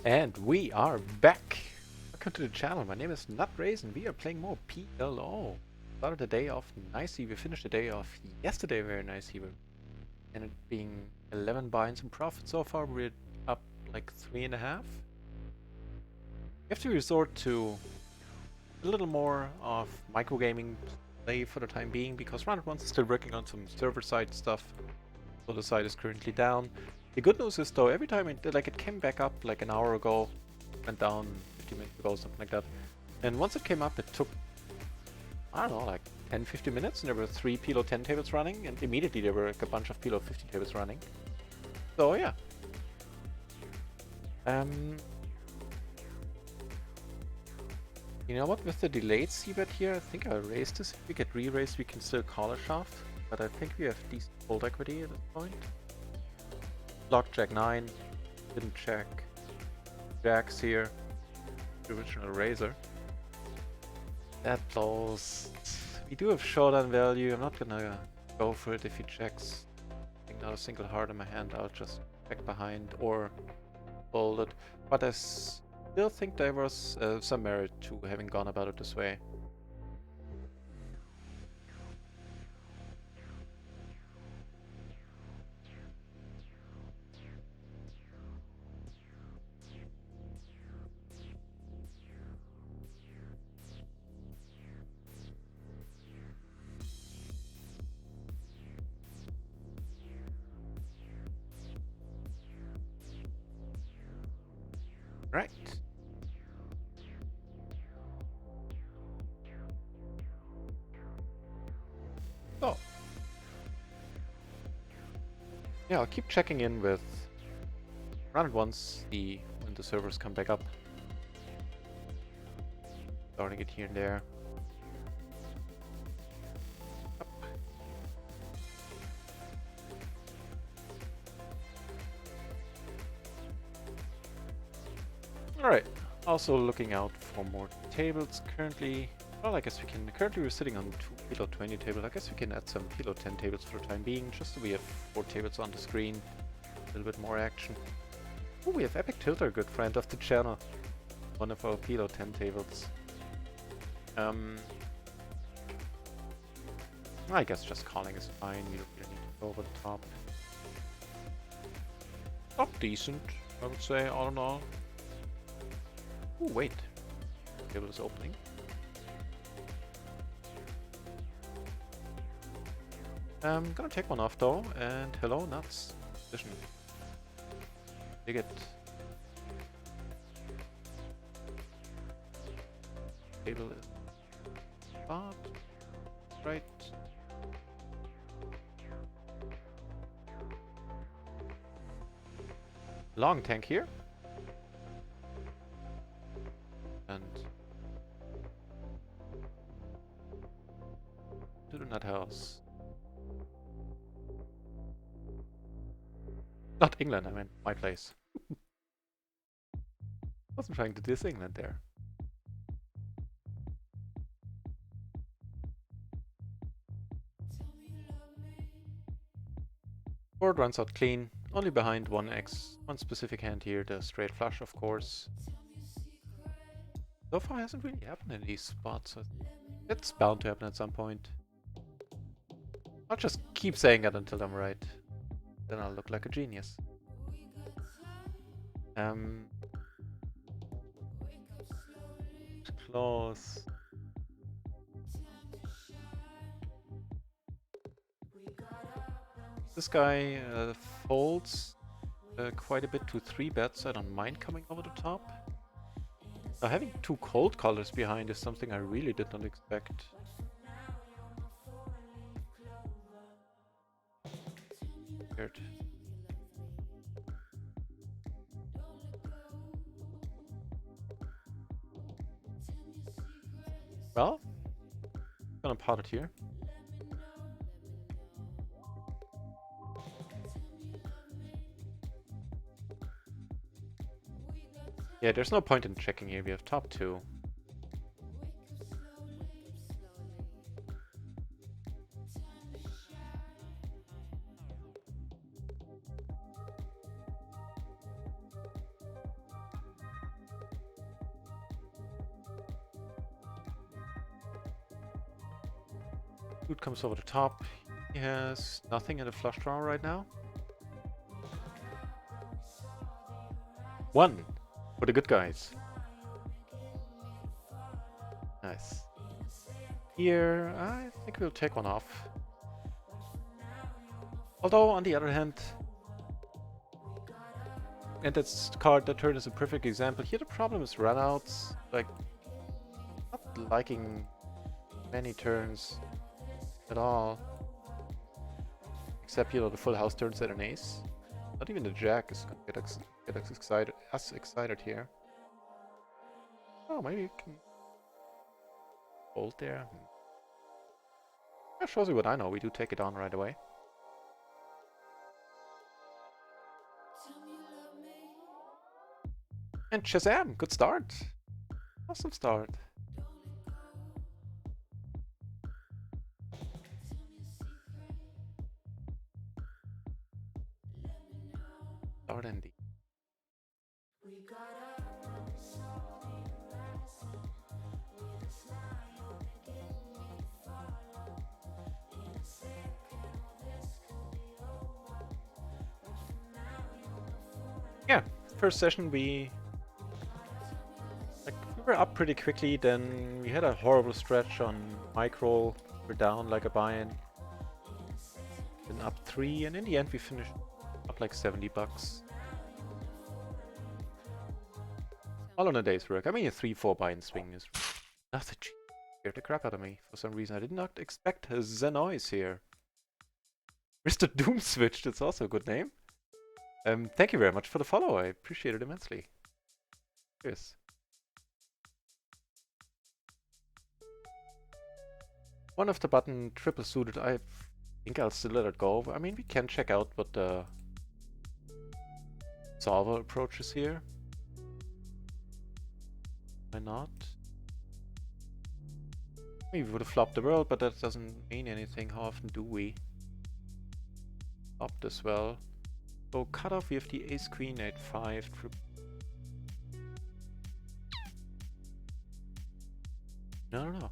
And we are back! Welcome to the channel. My name is Nutrace and we are playing more PLO. Started the day off nicely. We finished the day off yesterday very nicely. And it being 11 buy-ins and profit so far. We're up like 3.5. We have to resort to a little more of microgaming play for the time being because Round 1 is still working on some server-side stuff. So the site is currently down. The good news is though, every time it came back up like an hour ago, went down 50 minutes ago, something like that. And once it came up, it took, I don't know, like 10-15 minutes, and there were 3 PLO 10 tables running, and immediately there were like a bunch of PLO 50 tables running. So yeah. You know what, with the delayed c-bet here, I think I raised this. If we get re-raised, we can still call a shove, but I think we have decent fold equity at this point. Block Jack 9, didn't check. Jacks here, the original razor. That blows. We do have showdown value. I'm not gonna go for it if he checks. I think not a single heart in my hand. I'll just check behind or fold it. But I still think there was some merit to having gone about it this way. Right. So. Yeah, I'll keep checking in with Round once when the servers come back up. Starting it here and there. Up. Alright, also looking out for more tables currently. Well, I guess we can. Currently we're sitting on 2 PLO 20 tables. I guess we can add some PLO 10 tables for the time being, just so we have 4 tables on the screen. A little bit more action. Oh, we have Epic Tilter, a good friend of the channel. One of our PLO 10 tables. I guess just calling is fine. We don't really need to go over the top. Not decent, I would say, all in all. Oh, wait. Table is opening. I'm gonna take one off though, and hello, nuts. Position. Dig it. Table is spot. Right. Long tank here. And to the nut house. Not England, I meant my place. Wasn't trying to diss England there. Board runs out clean, only behind one specific hand here, the straight flush of course. So far hasn't really happened in these spots, so it's bound to happen at some point. I'll just keep saying that until I'm right. Then I'll look like a genius. Close. This guy folds quite a bit to 3 bets. I don't mind coming over the top. Now having 2 cold colors behind is something I really did not expect. Weird. Well, I'm gonna pot it here. Yeah, there's no point in checking here. We have top 2. Food comes over the top. He has nothing in the flush draw right now. 1 for the good guys. Nice. Here, I think we'll take one off. Although, on the other hand, and that's card, that turn is a perfect example. Here the problem is runouts. Like, not liking many turns at all. Except, you know, the full house turns at an ace. Not even the jack is gonna get us excited here. Oh, maybe you can hold there. That shows you what I know. We do take it on right away. And Shazam! Good start! Awesome start. Start indeed. Yeah, first session we were up pretty quickly, then we had a horrible stretch on micro, we're down like a buy-in, then up 3, and in the end we finished up like $70. All on a day's work. I mean, a 3-4 buy-in swing is nothing. Scared the crap out of me for some reason. I did not expect the noise here. Mr. Doom Switch, that's also a good name. Thank you very much for the follow, I appreciate it immensely. Cheers. One of the button triple suited, I think I'll still let it go. I mean, we can check out what the solver approach is here. Why not? We would have flopped the world, but that doesn't mean anything. How often do we flop this well? So cut off, we have the ace queen, 8-5, triple. No.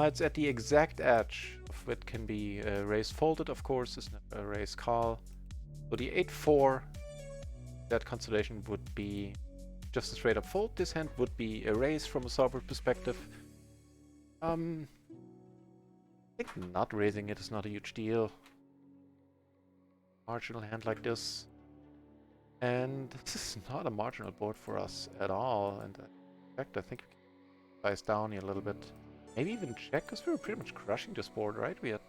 It's at the exact edge of what can be raise folded, of course, is not a raise call. So the 8-4, that constellation would be just a straight up fold. This hand would be a raise from a solver perspective. I think not raising it is not a huge deal. Marginal hand like this. And this is not a marginal board for us at all. And in fact, I think we can size down here a little bit. Maybe even check, because we were pretty much crushing this board, right? We had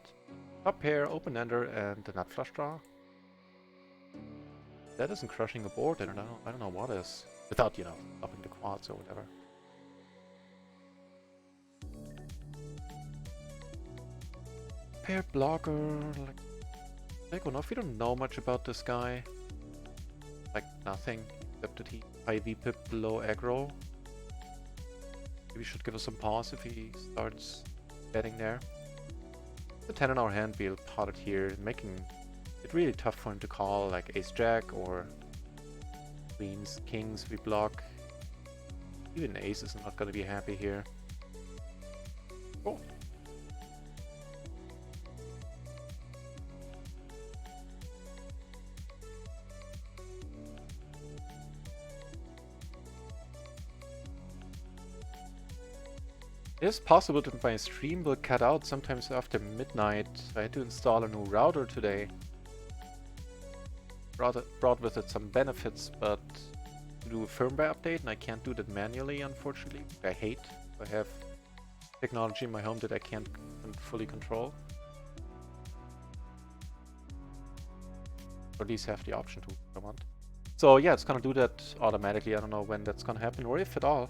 top pair, open ender, and the nut flush draw. That isn't crushing a board, I don't know what is. Without, you know, upping the quads or whatever. Pair blocker, like one off. We don't know much about this guy. Like nothing, except that he IV pip below aggro. Maybe should give us some pause if he starts betting there. The 10 in our hand, we'll pot it here, making it really tough for him to call, like ace-jack or queens, kings we block. Even ace is not going to be happy here. Oh. It is possible that my stream will cut out sometimes after midnight. I had to install a new router today. Brought with it some benefits, but to do a firmware update, and I can't do that manually, unfortunately. I hate. I have technology in my home that I can't fully control. Or at least have the option to if I want. So yeah, it's gonna do that automatically. I don't know when that's gonna happen, or if at all.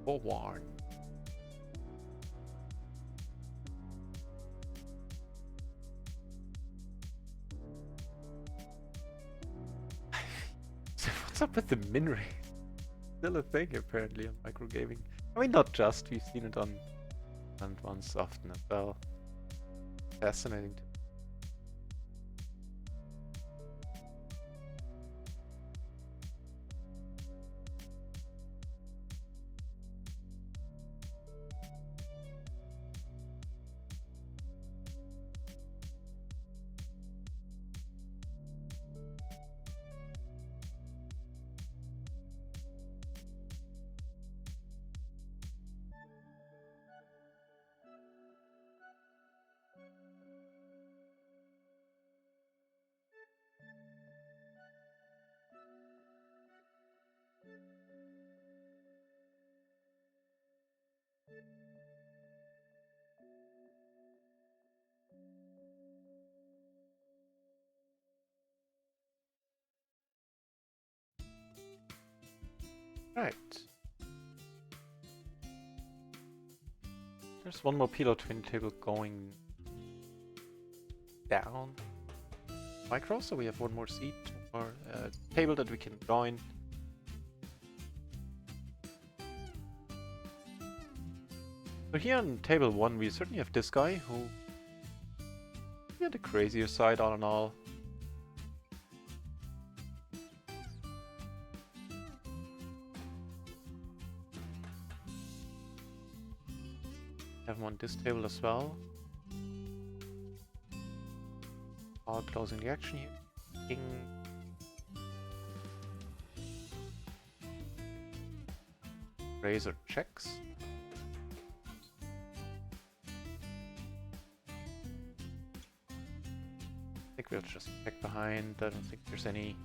Forward. What's up with the min rate? Still a thing apparently on microgaming. I mean, not just. We've seen it on ones often as well. Fascinating. Right. There's one more PLO twin table going down micro, so we have one more seat or table that we can join. So here on table 1 we certainly have this guy who is on the crazier side all in all. Have him on this table as well. All closing the action here. King. Razor checks. I think we'll just check behind. I don't think there's any.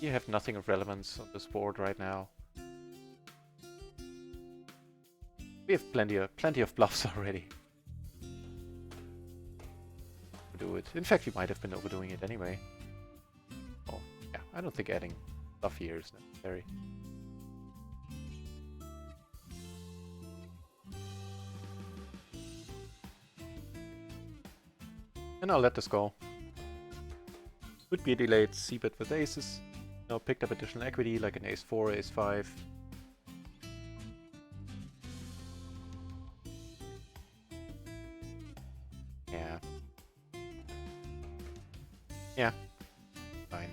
You have nothing of relevance on this board right now. We have plenty of bluffs already. Do it. In fact, we might have been overdoing it anyway. Oh, yeah. I don't think adding bluff here is necessary. And I'll let this go. Would be a delayed c-bet with aces. Now picked up additional equity like an ace-4, ace-5. Yeah. Yeah. Fine.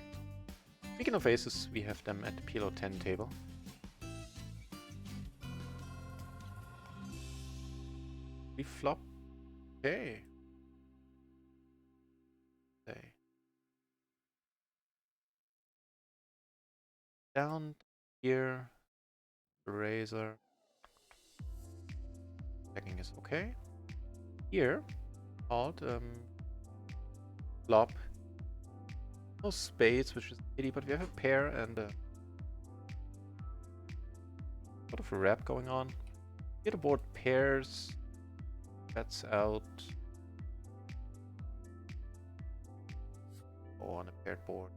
Speaking of aces, we have them at the PLO 10 table. We flop. Okay. Okay. Down here. Razor. Checking is okay. Here. Alt. Flop. No spades, which is a pity, but we have a pair and a sort of a wrap going on. Here the board pairs. Bets out. Oh, on a paired board.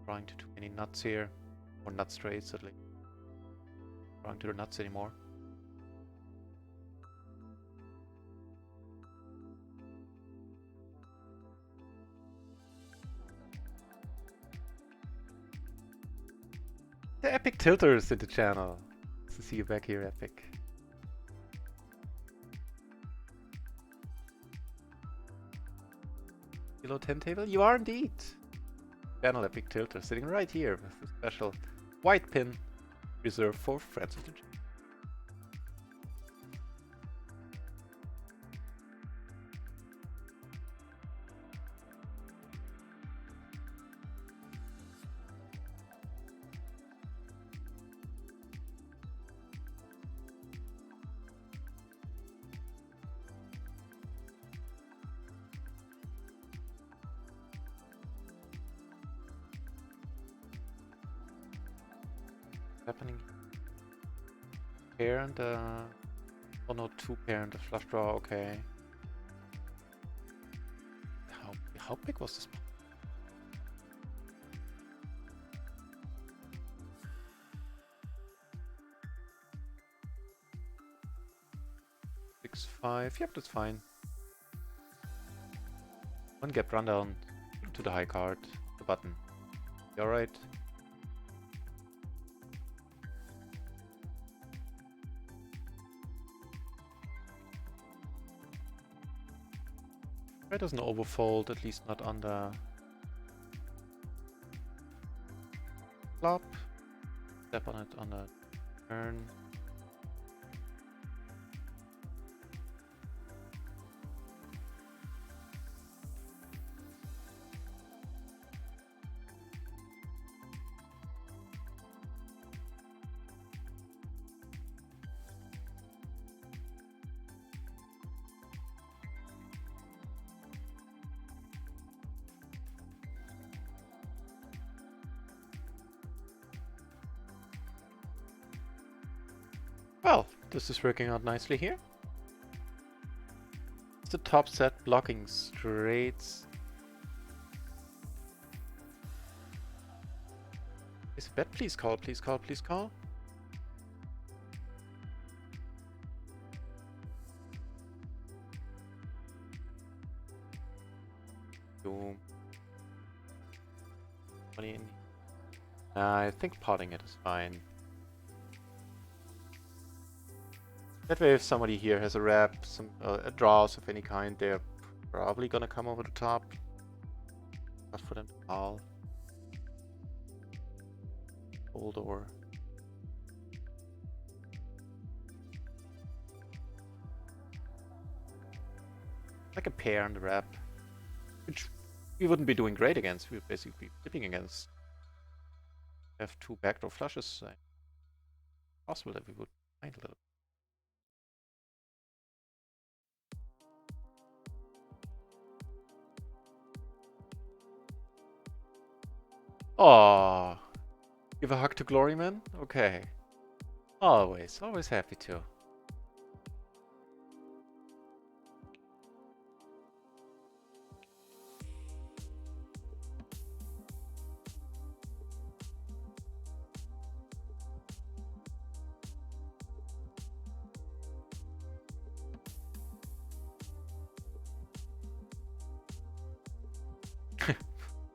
Drawing to too many nuts here. Or nut straights at least. Drawing to the nuts anymore. The Epic Tilters in the channel. Nice to see you back here, Epic. Below 10 table? You are indeed. Channel Epic Tilter sitting right here with a special white pin reserved for friends of the channel. Happening pair and oh no, two pair and a flush draw. Okay, how big was this? 6-5. Yep, that's fine. One gap rundown to the high card, the button. You alright? It doesn't overfold, at least not on the flop. Step on it on the turn. Well, this is working out nicely here. It's the top set blocking straights. Is a bet? Please call, please call, please call. Boom. Money in. I think potting it is fine. That way, if somebody here has a wrap, some draws of any kind, they're probably gonna come over the top. Not for them to call. Fold or. Like a pair on the wrap, which we wouldn't be doing great against. We'd basically be flipping against. Have two backdoor flushes. Possible that we would find a little. Oh, give a hug to Glory Man? Okay. Always, always happy to.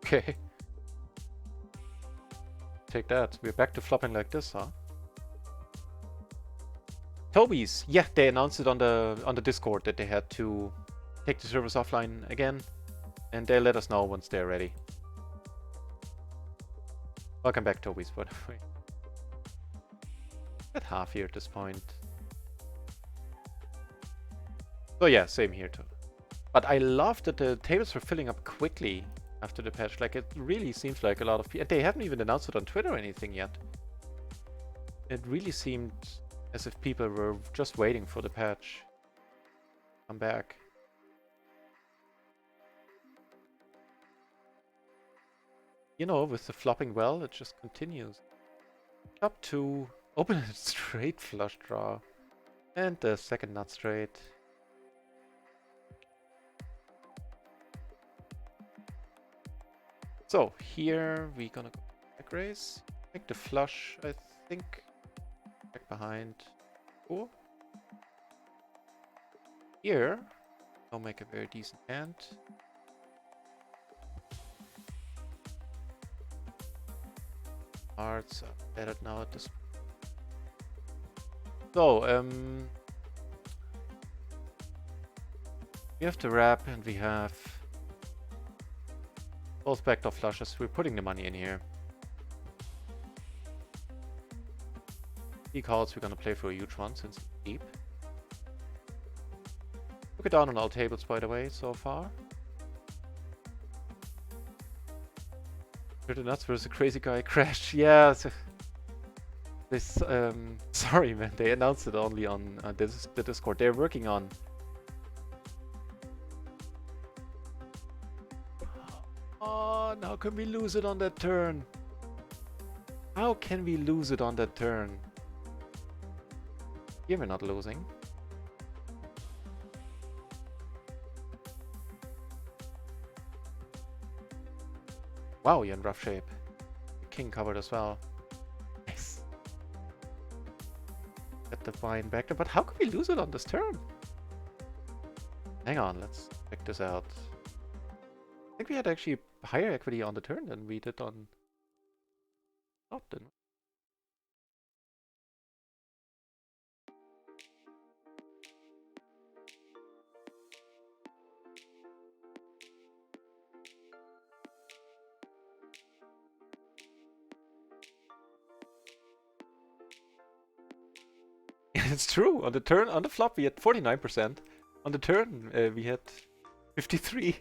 Okay. Take that. We're back to flopping like this, huh? Toby's. Yeah, they announced it on the Discord that they had to take the servers offline again, and they'll let us know once they're ready. Welcome back, Toby's, by the way. At half here at this point. So yeah, same here too. But I love that the tables were filling up quickly after the patch. Like, it really seems like a lot of people. They haven't even announced it on Twitter or anything yet. It really seemed as if people were just waiting for the patch. Come back. You know, with the flopping well, it just continues. Up to open a straight flush draw. And the second nut straight. So here we're gonna go back raise. Make the flush, I think. Back behind. Cool. Here, I'll make a very decent hand. Hearts are better now at this point. So, we have the wrap and we have both backdoor flushes. We're putting the money in here. He calls, we're gonna play for a huge one since it's deep. Look it down on all tables, by the way, so far. The nuts versus a crazy guy crash. Yeah. This sorry man, they announced it only on the Discord. They're working on. Oh, how can we lose it on that turn? How can we lose it on that turn? Here we're not losing. Wow, you're in rough shape. King covered as well. Nice. Get the vine back there, but how could we lose it on this turn? Hang on, let's check this out. I think we had actually higher equity on the turn than we did on top, didn't we? It's true. On the turn, on the flop, we had 49%. On the turn, we had 53.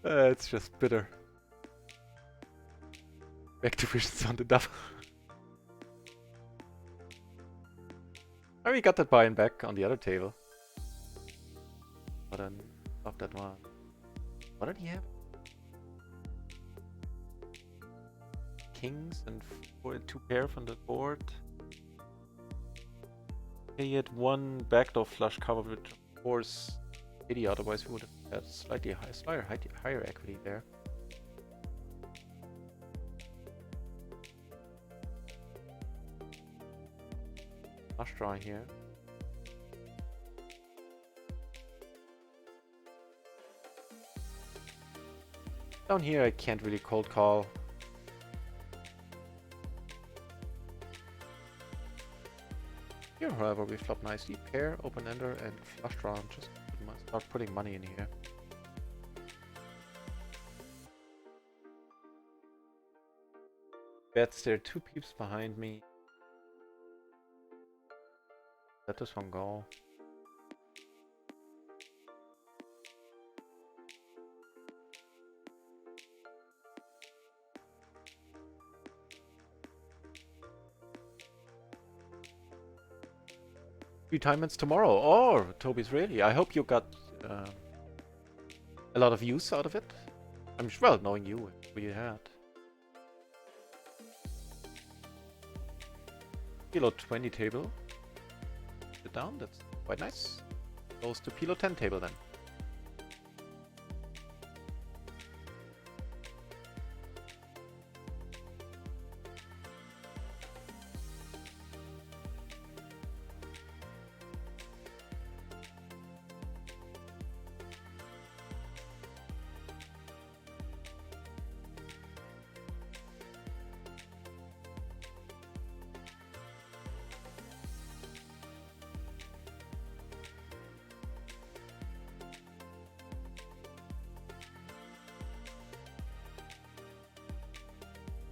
It's just bitter. Back to visions on the double. Oh, we got that buy-in back on the other table. But then, off that one. What did he have? Kings and 2 pair from the board. He had one backdoor flush covered with, of course, 80, otherwise we would have had slightly higher equity there. Flush draw here. Down here I can't really cold call. Here, however, we flop nicely. Pair, open-ender, and flush draw. Just start putting money in here. Bets, there are two peeps behind me. Let this one go. Retirements tomorrow. Oh, Toby's really. I hope you got a lot of use out of it. I'm sure, well, knowing you, we had. PLO 20 table. Sit down, that's quite nice. Goes to PLO 10 table then.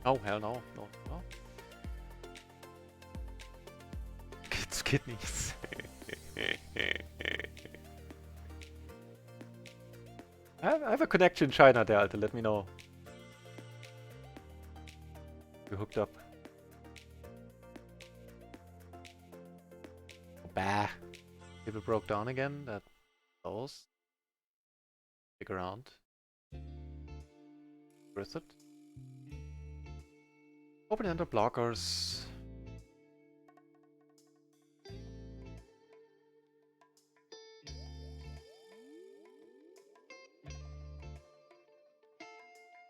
Oh, hell no. No, no. It's kidneys. I have a connection in China there, Alter. Let me know. You're hooked up. Bah. People broke down again. That those. Stick around. Worth it. Open-ender blockers.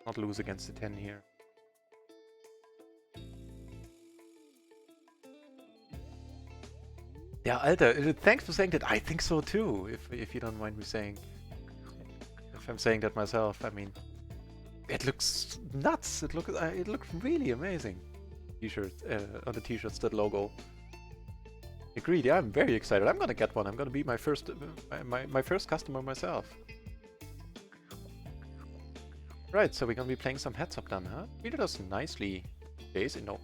Not lose against the 10 here. Yeah, Alter, thanks for saying that. I think so too, if you don't mind me saying. If I'm saying that myself, I mean, it looks nuts. It looks really amazing. T-shirt on the t-shirts, that logo. Agreed. Yeah, I'm very excited. I'm gonna get one. I'm gonna be my first my first customer myself. Right, so we're gonna be playing some heads up then, huh? We did us nicely. Days? No.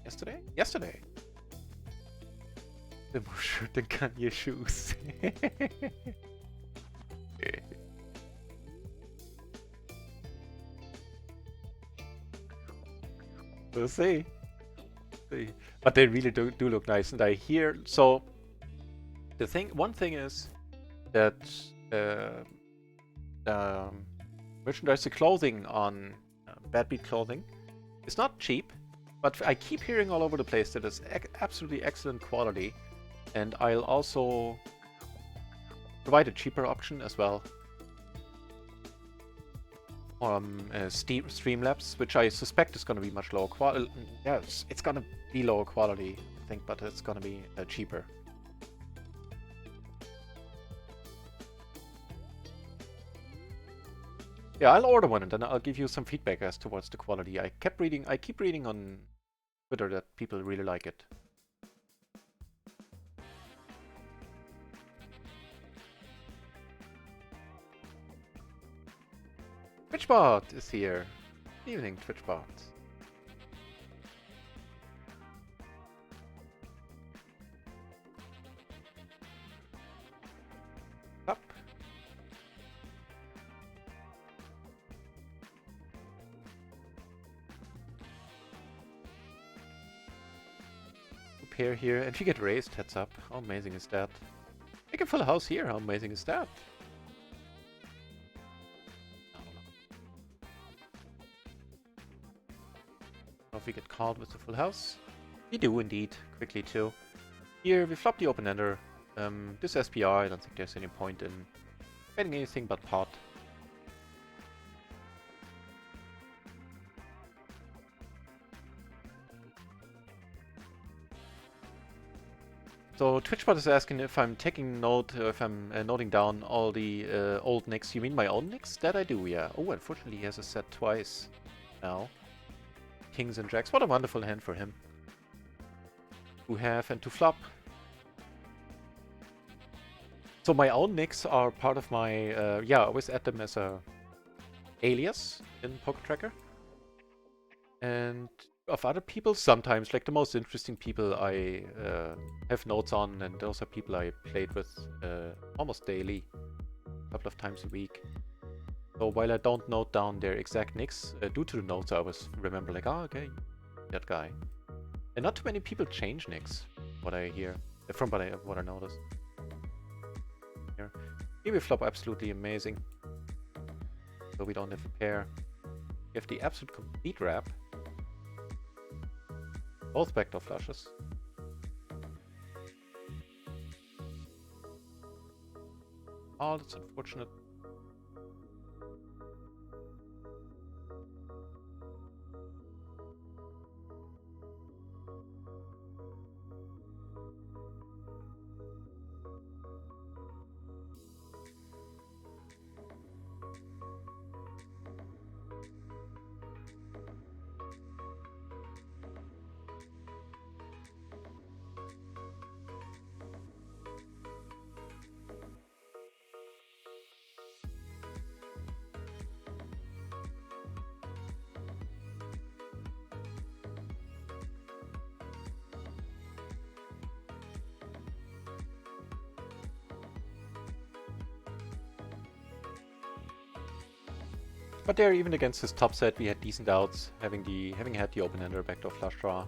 Yesterday? Yesterday. The more shirt than Kanye shoes. We'll see. But they really do look nice, and I hear so. One thing is that merchandise, the clothing on Bad Beat Clothing is not cheap, but I keep hearing all over the place that it's absolutely excellent quality, and I'll also provide a cheaper option as well. Streamlabs, which I suspect is going to be much lower quality. Yeah, it's going to be lower quality, I think, but it's going to be cheaper. Yeah, I'll order one and then I'll give you some feedback as towards the quality. I keep reading on Twitter that people really like it. TwitchBot is here. Good evening, TwitchBot. Up. Pair here, and we get raised. Heads up. How amazing is that? Make a full house here. How amazing is that? If we get called with the full house. We do indeed, quickly too. Here we flop the open-ender. This SPR, I don't think there's any point in getting anything but pot. So TwitchBot is asking if I'm taking note, if I'm noting down all the old nicks. You mean my own nicks? That I do, yeah. Oh, unfortunately he has a set twice now. Kings and jacks. What a wonderful hand for him. To have and to flop. So my own nicks are part of my, yeah, I always add them as a alias in Poker Tracker. And of other people, sometimes, like the most interesting people I have notes on, and those are people I played with almost daily, a couple of times a week. So while I don't note down their exact nicks, due to the notes I always remember like, oh, okay, that guy. And not too many people change nicks, what I hear, from what I noticed. Here we flop absolutely amazing. So we don't have a pair. We have the absolute complete wrap. Both backdoor flushes. Oh, that's unfortunate. But there, even against his top set, we had decent outs, having had the open-ender backdoor flush draw.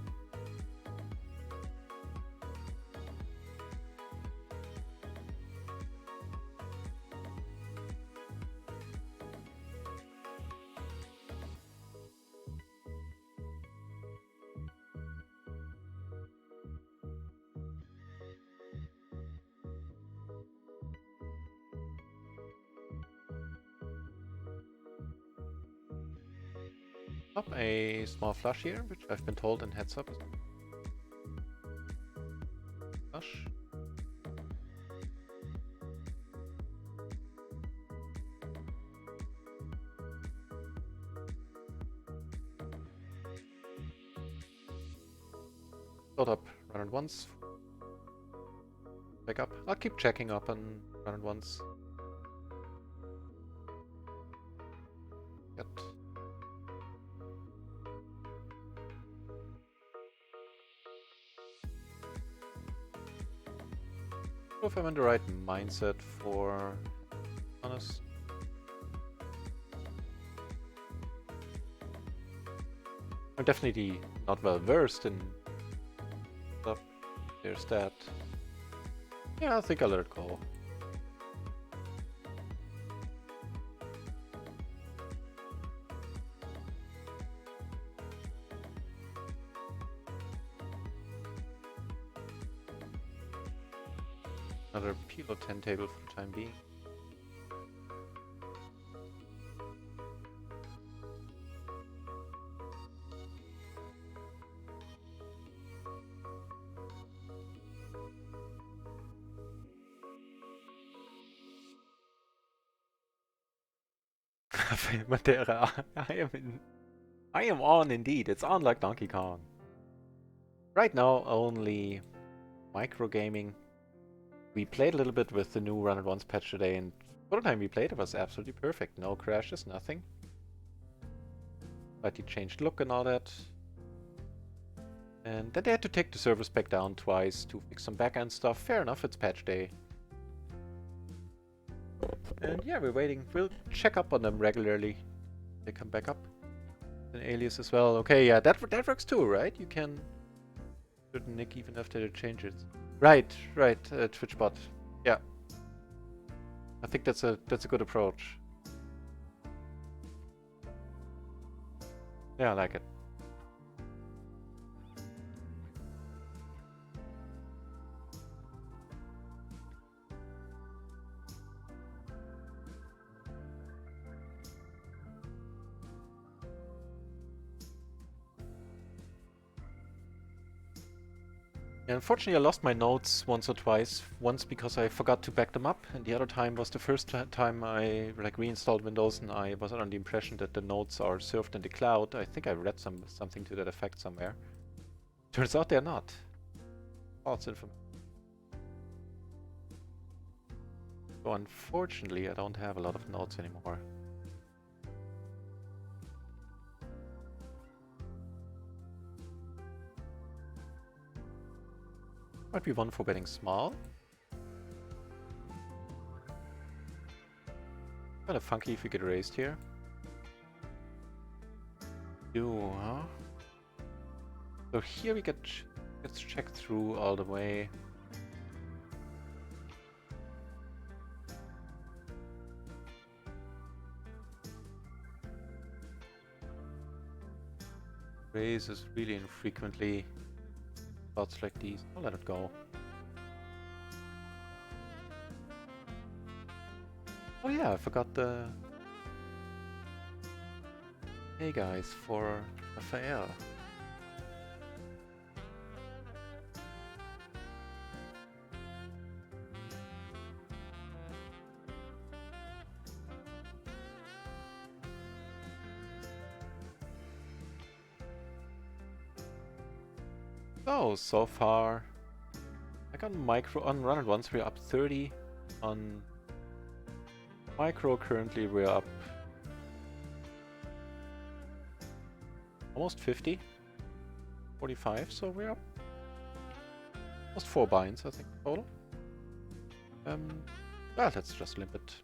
Up a small flush here, which I've been told in heads up. Flush. Build up, run it once. Back up. I'll keep checking up and run it once. Get. If I'm in the right mindset for honest. I'm definitely not well versed in stuff. There's that. Yeah, I think I'll let it go. Another PLO 10 table for the time being. Matera, I am on indeed. It's on like Donkey Kong. Right now, only micro gaming. We played a little bit with the new Run It Once patch today, and for the time we played, it was absolutely perfect. No crashes, nothing. But he changed look and all that. And then they had to take the servers back down twice to fix some backend stuff. Fair enough, it's patch day. And yeah, we're waiting. We'll check up on them regularly. They come back up. An alias as well. Okay, yeah, that works too, right? You can certain nick even after the changes. Right, TwitchBot. Yeah. I think that's a good approach. Yeah, I like it. Unfortunately, I lost my notes once or twice. Once because I forgot to back them up, and the other time was the first time I like reinstalled Windows, and I was under the impression that the notes are served in the cloud. I think I read something to that effect somewhere. Turns out they're not. False information. So unfortunately, I don't have a lot of notes anymore. Might be one for betting small. Kind of funky if we get raised here. Huh? So here we let's check through all the way. Raises really infrequently. Spots like these. I'll let it go. Oh yeah, I forgot the... Hey guys, for Raphael. So far, like on micro, on run and once we're up 30. On micro currently we're up almost 50. 45, so we're up almost 4 binds, I think, total. Well, let's just limp it.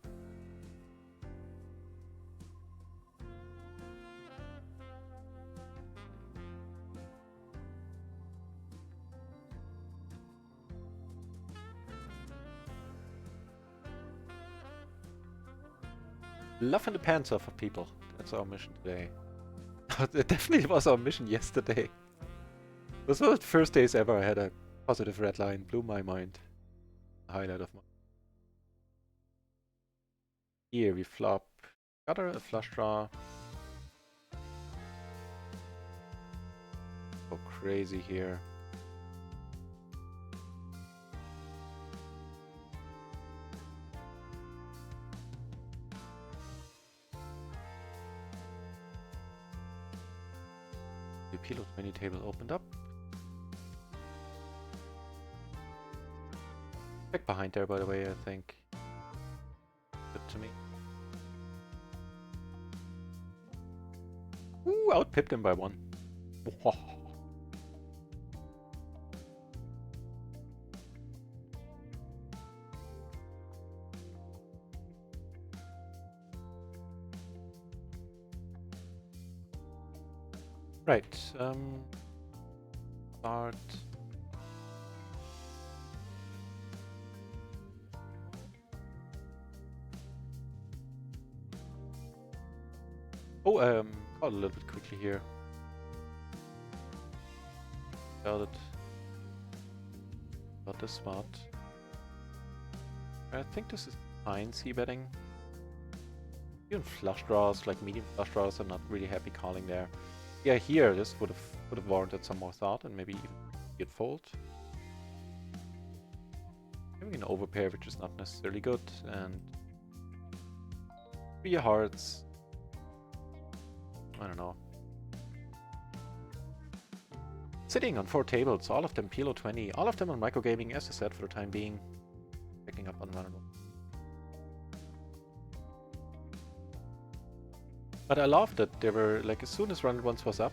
Love in the pants off of people. That's our mission today. It definitely was our mission yesterday. This was the first days ever I had a positive red line. Blew my mind. The highlight of my... Here we flop gutter, a flush draw. Go crazy here. The PLO 20 table opened up. Back behind there, by the way, I think. Good to me. Ooh, outpipped him by 1. Right, start. Oh, call a little bit quickly here. Got it. Got this spot. I think this is fine c-betting. Even flush draws, like medium flush draws, I'm not really happy calling there. Yeah, here this would have warranted some more thought and maybe even get fold. Maybe an overpair, which is not necessarily good, and 3 hearts. I don't know. Sitting on 4 tables, all of them PLO 20, all of them on microgaming, as I said, for the time being. Picking up on vulnerable. But I love that there were, like, as soon as round 1 was up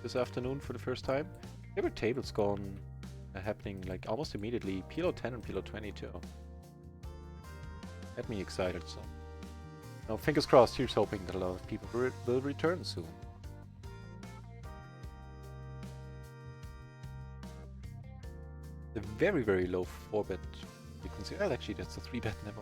this afternoon for the first time, there were tables going happening like almost immediately. PLO 10 and PLO 20 too. Had me excited, so. Now, fingers crossed, here's hoping that a lot of people will return soon. The very, very low 4-bet frequency. Well, actually, that's a 3-bet never.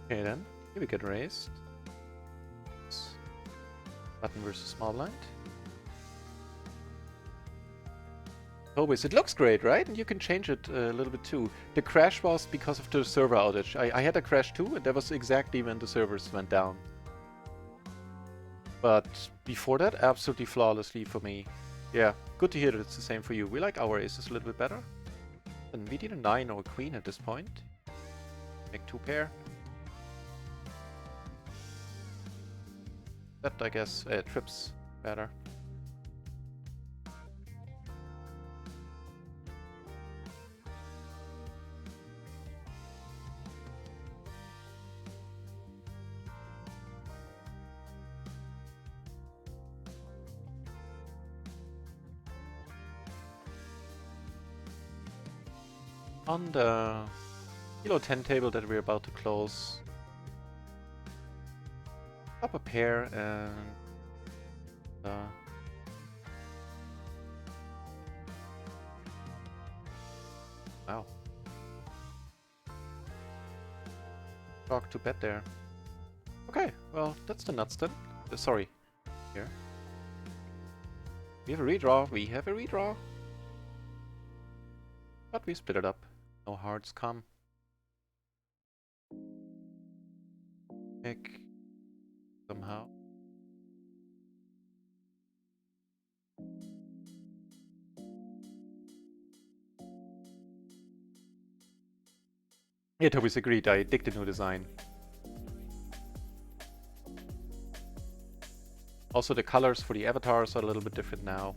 Okay then, here we get raised. Button versus small blind. Always, it looks great, right? And you can change it a little bit too. The crash was because of the server outage. I had a crash too, and that was exactly when the servers went down. But before that, absolutely flawlessly for me. Yeah, good to hear that it's the same for you. We like our aces a little bit better. And we need a 9 or a queen at this point. Make 2 pair. That, I guess, trips better. On the PLO 10 table that we're about to close, up a pair and wow. Talk to bet there. Okay, well, that's the nuts then. Sorry. Here. We have a redraw. We have a redraw. But we split it up. No hearts come. Pick. Somehow. Yeah, Toby's agreed. I dig the new design. Also, the colors for the avatars are a little bit different now.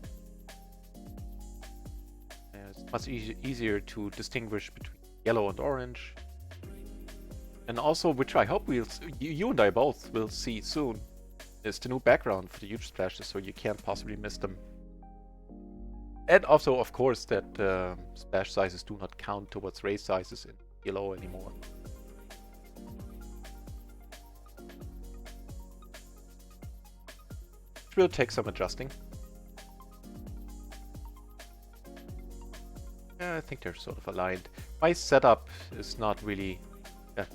It's much easier to distinguish between yellow and orange. And also, which I hope you and I both will see soon, is the new background for the huge splashes, so you can't possibly miss them. And also, of course, that splash sizes do not count towards race sizes in PLO anymore. Which will take some adjusting. Yeah, I think they're sort of aligned. My setup is not really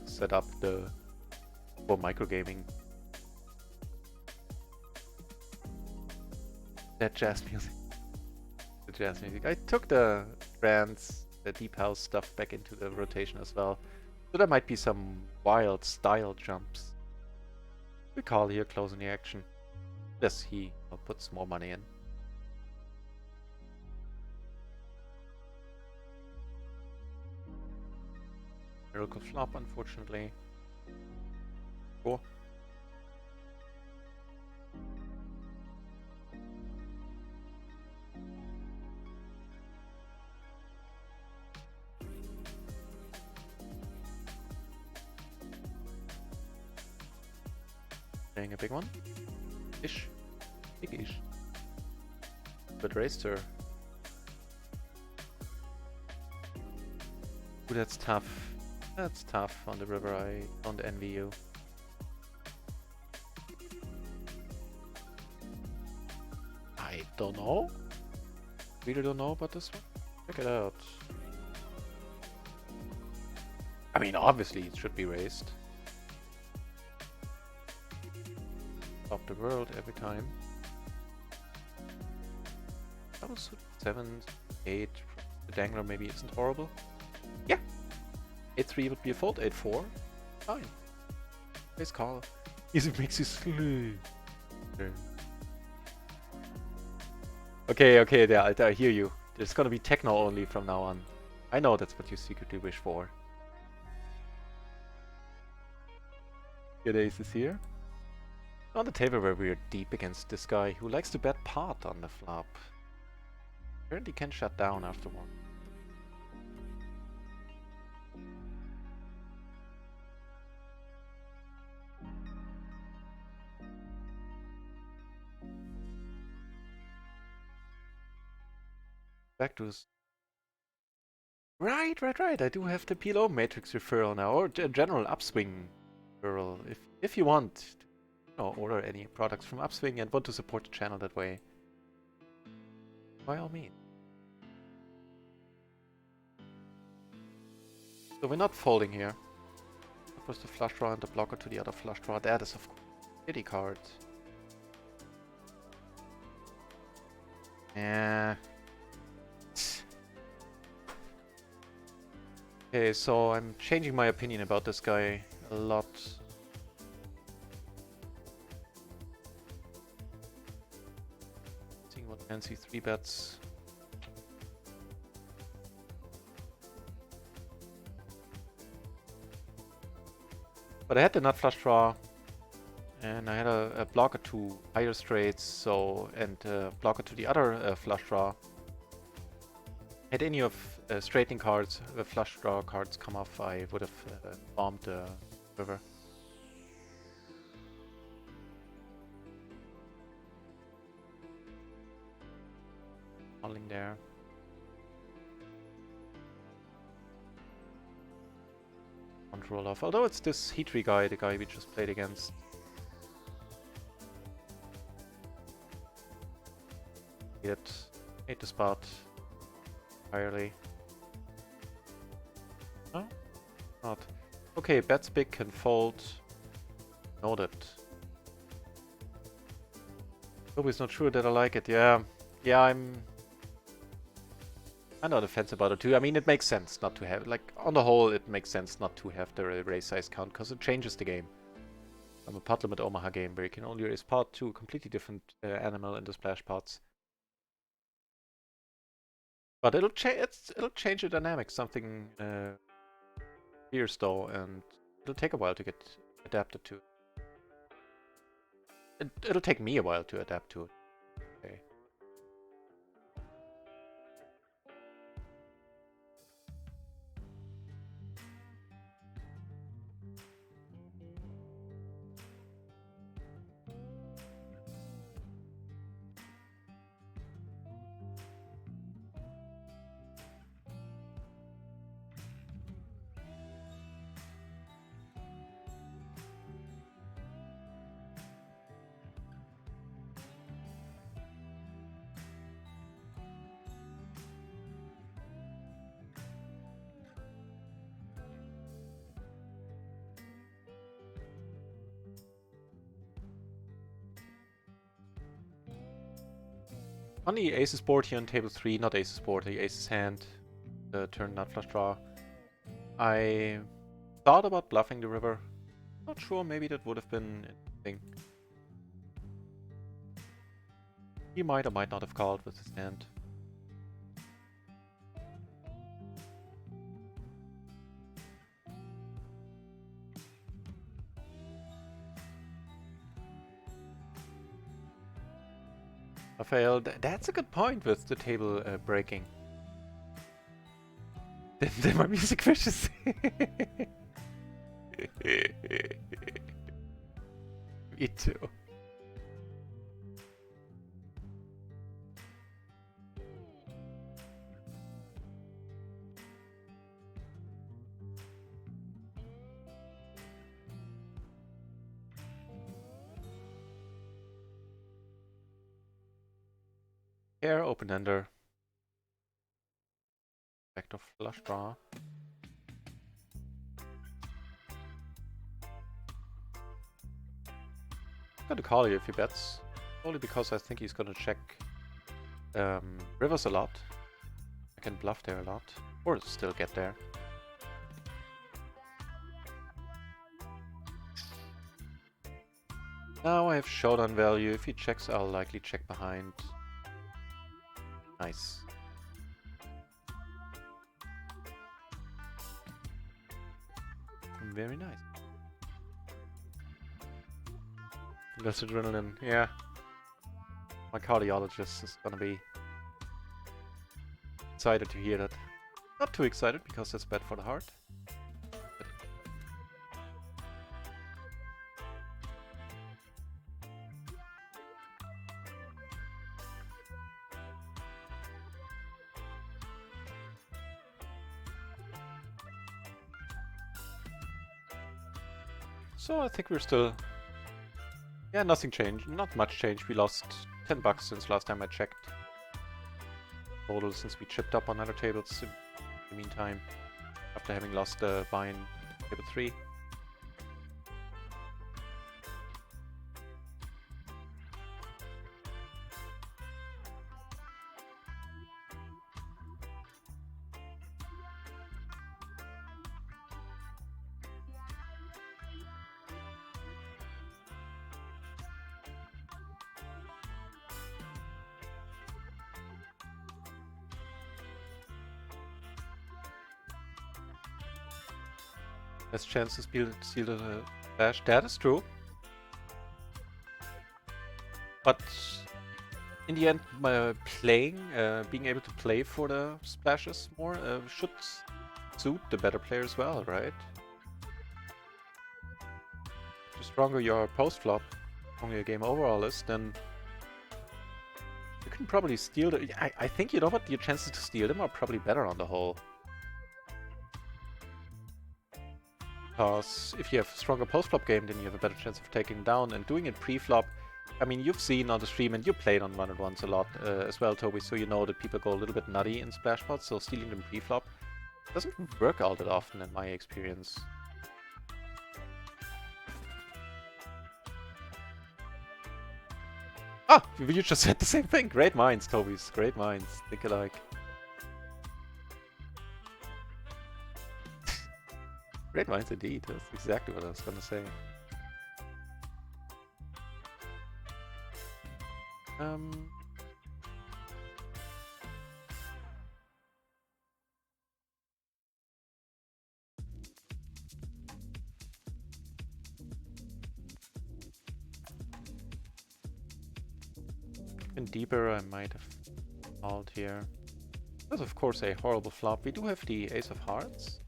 set up for microgaming. That jazz music. The jazz music. I took the trance, the deep house stuff back into the rotation as well. So there might be some wild style jumps. We call here closing the action. Yes, he puts more money in. Miracle flop, unfortunately. Cool. Playing a big one. Ish. Big-ish. But raised her. Ooh, that's tough. That's tough on the river. I don't envy you. I don't know. Really don't know about this one. Check it out. I mean, obviously it should be raised. Top the world every time. That was 7, 8. The dangler maybe isn't horrible. Yeah. 8-3 would be a fold. 8-4. Fine. Nice call. Easy makes you sleep. Okay, I hear you. There's gonna be techno only from now on. I know that's what you secretly wish for. Good aces here. On the table where we are deep against this guy who likes to bet pot on the flop. Apparently can shut down after one. Back to his... Right. I do have the PLO matrix referral now, or general upswing referral. If you want to order any products from Upswing and want to support the channel that way, by all means. So we're not folding here. First the flush draw and the blocker to the other flush draw. That is of course a pity card. Okay, so I'm changing my opinion about this guy a lot. Seeing what fancy 3-bets. But I had the nut flush draw, and I had a blocker to higher straights, so and blocker to the other flush draw. Had any of straightening cards, flush draw cards come off, I would have bombed the river. Modeling there. Control off. Although it's this Heatry guy, the guy we just played against. Hate the spot entirely. No? Not. Okay, bets big can fold. Noted. Toby's not sure that I like it. Yeah, I'm on the fence about it too. I mean, it makes sense not to have, like, on the whole, it makes sense not to have the raise size count because it changes the game. I'm a pot limit Omaha game where you can only raise pot to a completely different animal in the splash pots. But it'll change the dynamics, something fierce though, and it'll take a while to get adapted to it. It'll take me a while to adapt to it. Okay. On the aces board here on table 3, not aces board, the aces hand, the turn nut flush draw. I thought about bluffing the river. Not sure, maybe that would have been interesting. He might or might not have called with his hand. Raphael, that's a good point with the table breaking. Then my music fishes. Me too. Here, open ender. Back to flush draw. I'm gonna call you if he bets. Only because I think he's gonna check rivers a lot. I can bluff there a lot. Or still get there. Now I have showdown value. If he checks, I'll likely check behind. Nice. Very nice. Less adrenaline, yeah. My cardiologist is gonna be excited to hear that. Not too excited because that's bad for the heart. So I think we're still... Yeah, nothing changed. Not much changed. We lost 10 bucks since last time I checked. Total since we chipped up on other tables in the meantime. After having lost the buy in table 3. Less chance to steal the flash. That is true. But in the end, being able to play for the splashes more should suit the better player as well, right? The stronger your post-flop, the stronger your game overall is, then you can probably steal the... I think, you know what, your chances to steal them are probably better on the whole. Because if you have a stronger post-flop game, then you have a better chance of taking down, and doing it pre-flop. I mean, you've seen on the stream, and you played on Run-It-Once a lot as well, Toby, so you know that people go a little bit nutty in splash pots, so stealing them pre-flop doesn't work all that often in my experience. Ah! You just said the same thing! Great minds, Toby's. Great minds. Think alike. Great minds indeed. That's exactly what I was gonna say. Been deeper, I might have called here. That's of course a horrible flop. We do have the ace of hearts.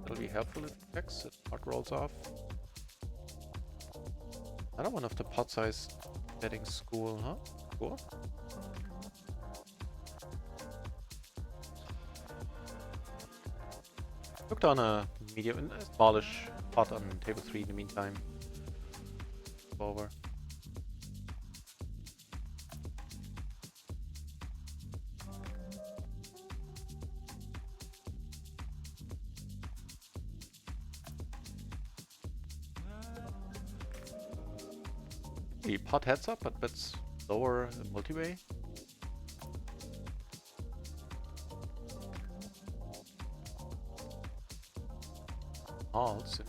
That'll be helpful if it checks. It heart rolls off. Another one of the pot size betting school, huh? Cool. Looked on a medium, a smallish pot on table 3 in the meantime. Over. The pot heads up, but bets lower multi-way. Also.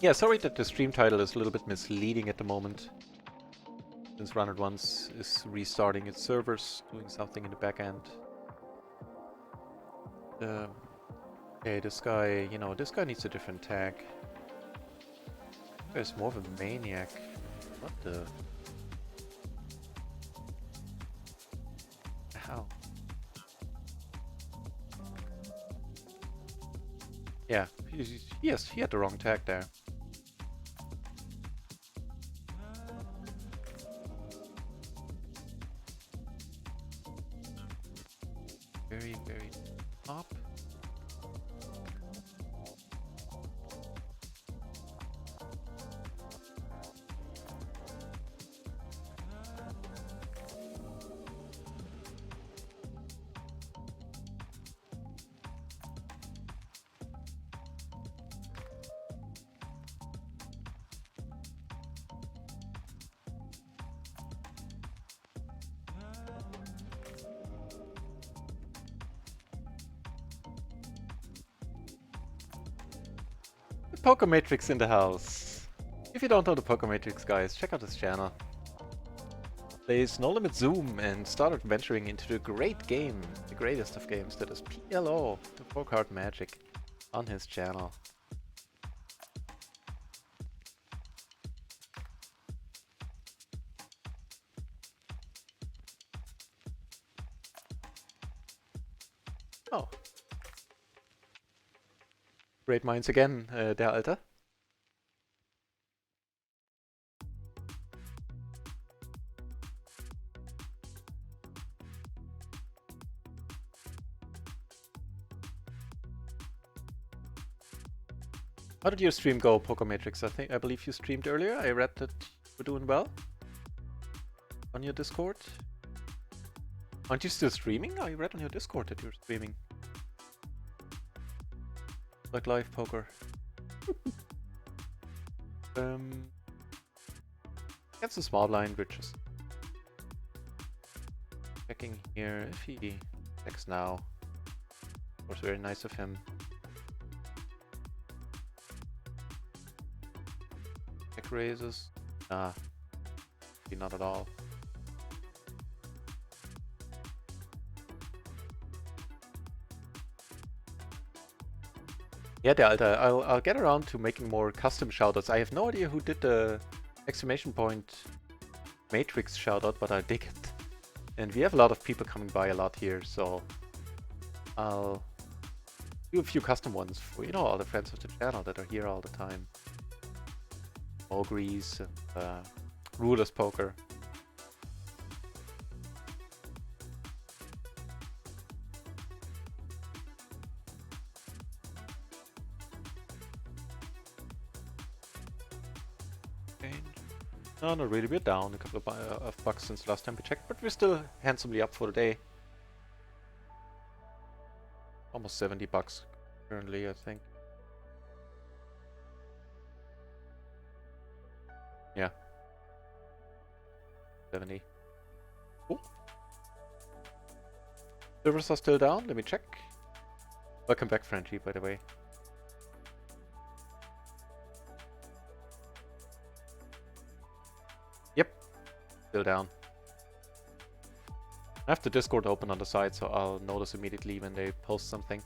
Yeah, sorry that the stream title is a little bit misleading at the moment. Since Run-It-Once is restarting its servers, doing something in the back end. Okay, this guy, you know, this guy needs a different tag. This guy's more of a maniac. What the? How? Yeah, he had the wrong tag there. Very, very top. Poker Matrix in the house. If you don't know the Poker Matrix, guys, check out his channel. Plays No Limit Zoom and started venturing into the great game, the greatest of games, that is PLO, the 4-card Magic, on his channel. Oh. Great minds again, der Alte. How did your stream go, Poker Matrix? I believe you streamed earlier. I read that you were doing well on your Discord. Aren't you still streaming? I read on your Discord that you're streaming. Like live poker. That's a small blind, we're just checking here if he Next now. Was very nice of him. Check raises. Nah. Not at all. Yeah, der Alter. I'll get around to making more custom shoutouts. I have no idea who did the exclamation point Matrix shoutout, but I dig it. And we have a lot of people coming by a lot here, so I'll do a few custom ones for, you know, all the friends of the channel that are here all the time. Ogres and Rulers Poker. No, not really. We're down a couple of bucks since last time we checked, but we're still handsomely up for the day. Almost 70 bucks currently, I think. Yeah. 70. Cool. Servers are still down. Let me check. Welcome back, Frenchie, by the way. Yep. Still down. I have the Discord open on the side, so I'll notice immediately when they post something.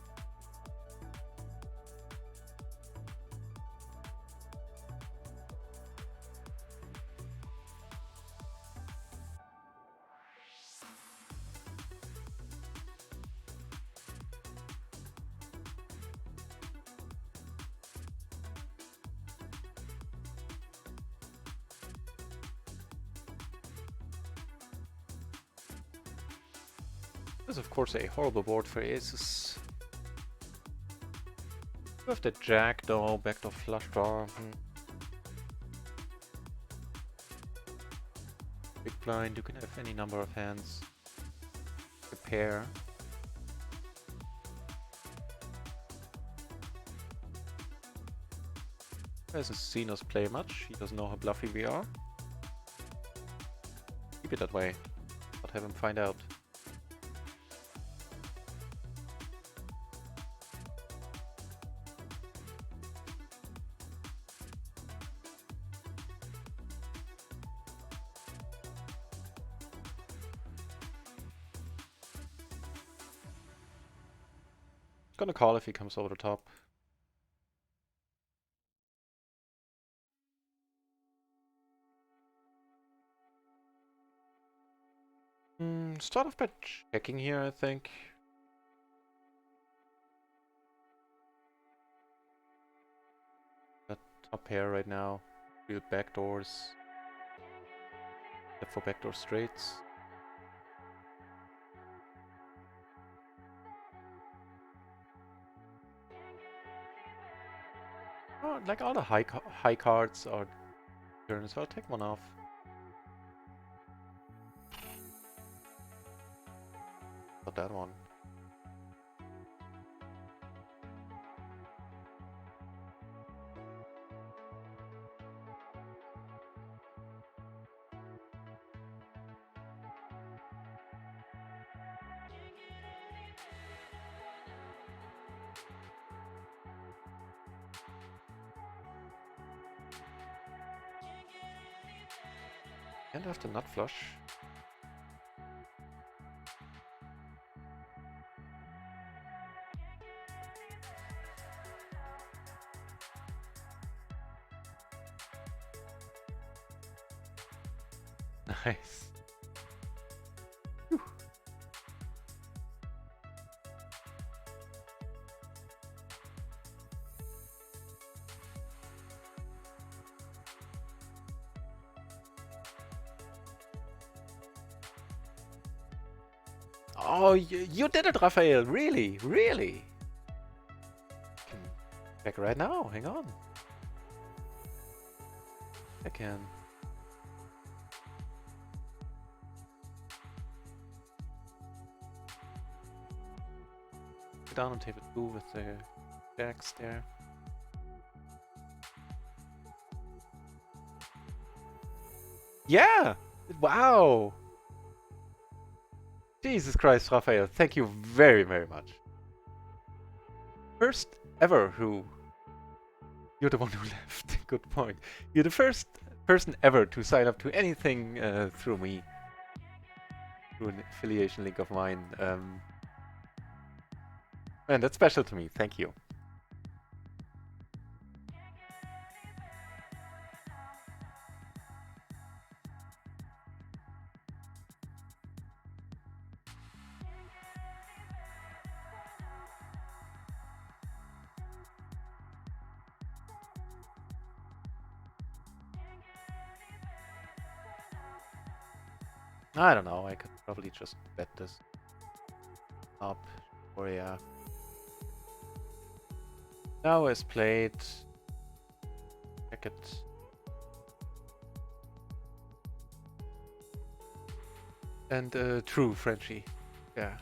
This is of course a horrible board for aces. You have the jack though, backdoor flush draw. Big blind, you can have any number of hands. A pair. He hasn't seen us play much, he doesn't know how bluffy we are. Keep it that way, but have him find out. Gonna call if he comes over the top. Start off by checking here, I think. Got top pair right now. Real backdoors. Except for backdoor straights. Oh, like all the high cards are turns, so I'll take one off. Not that one. And after nut flush. Nice. Whew. Oh, you did it, Raphael! Really? Really? Can check right now, hang on. I can. Go down on table 2 with the jacks there. Yeah! Wow! Jesus Christ, Raphael, thank you very, very much. First ever who... You're the one who left. Good point. You're the first person ever to sign up to anything through me. Through an affiliation link of mine. Man, that's special to me. Thank you. I don't know, I could probably just bet this up. Or yeah. Now is played. Check it. And true, Frenchie. Yeah.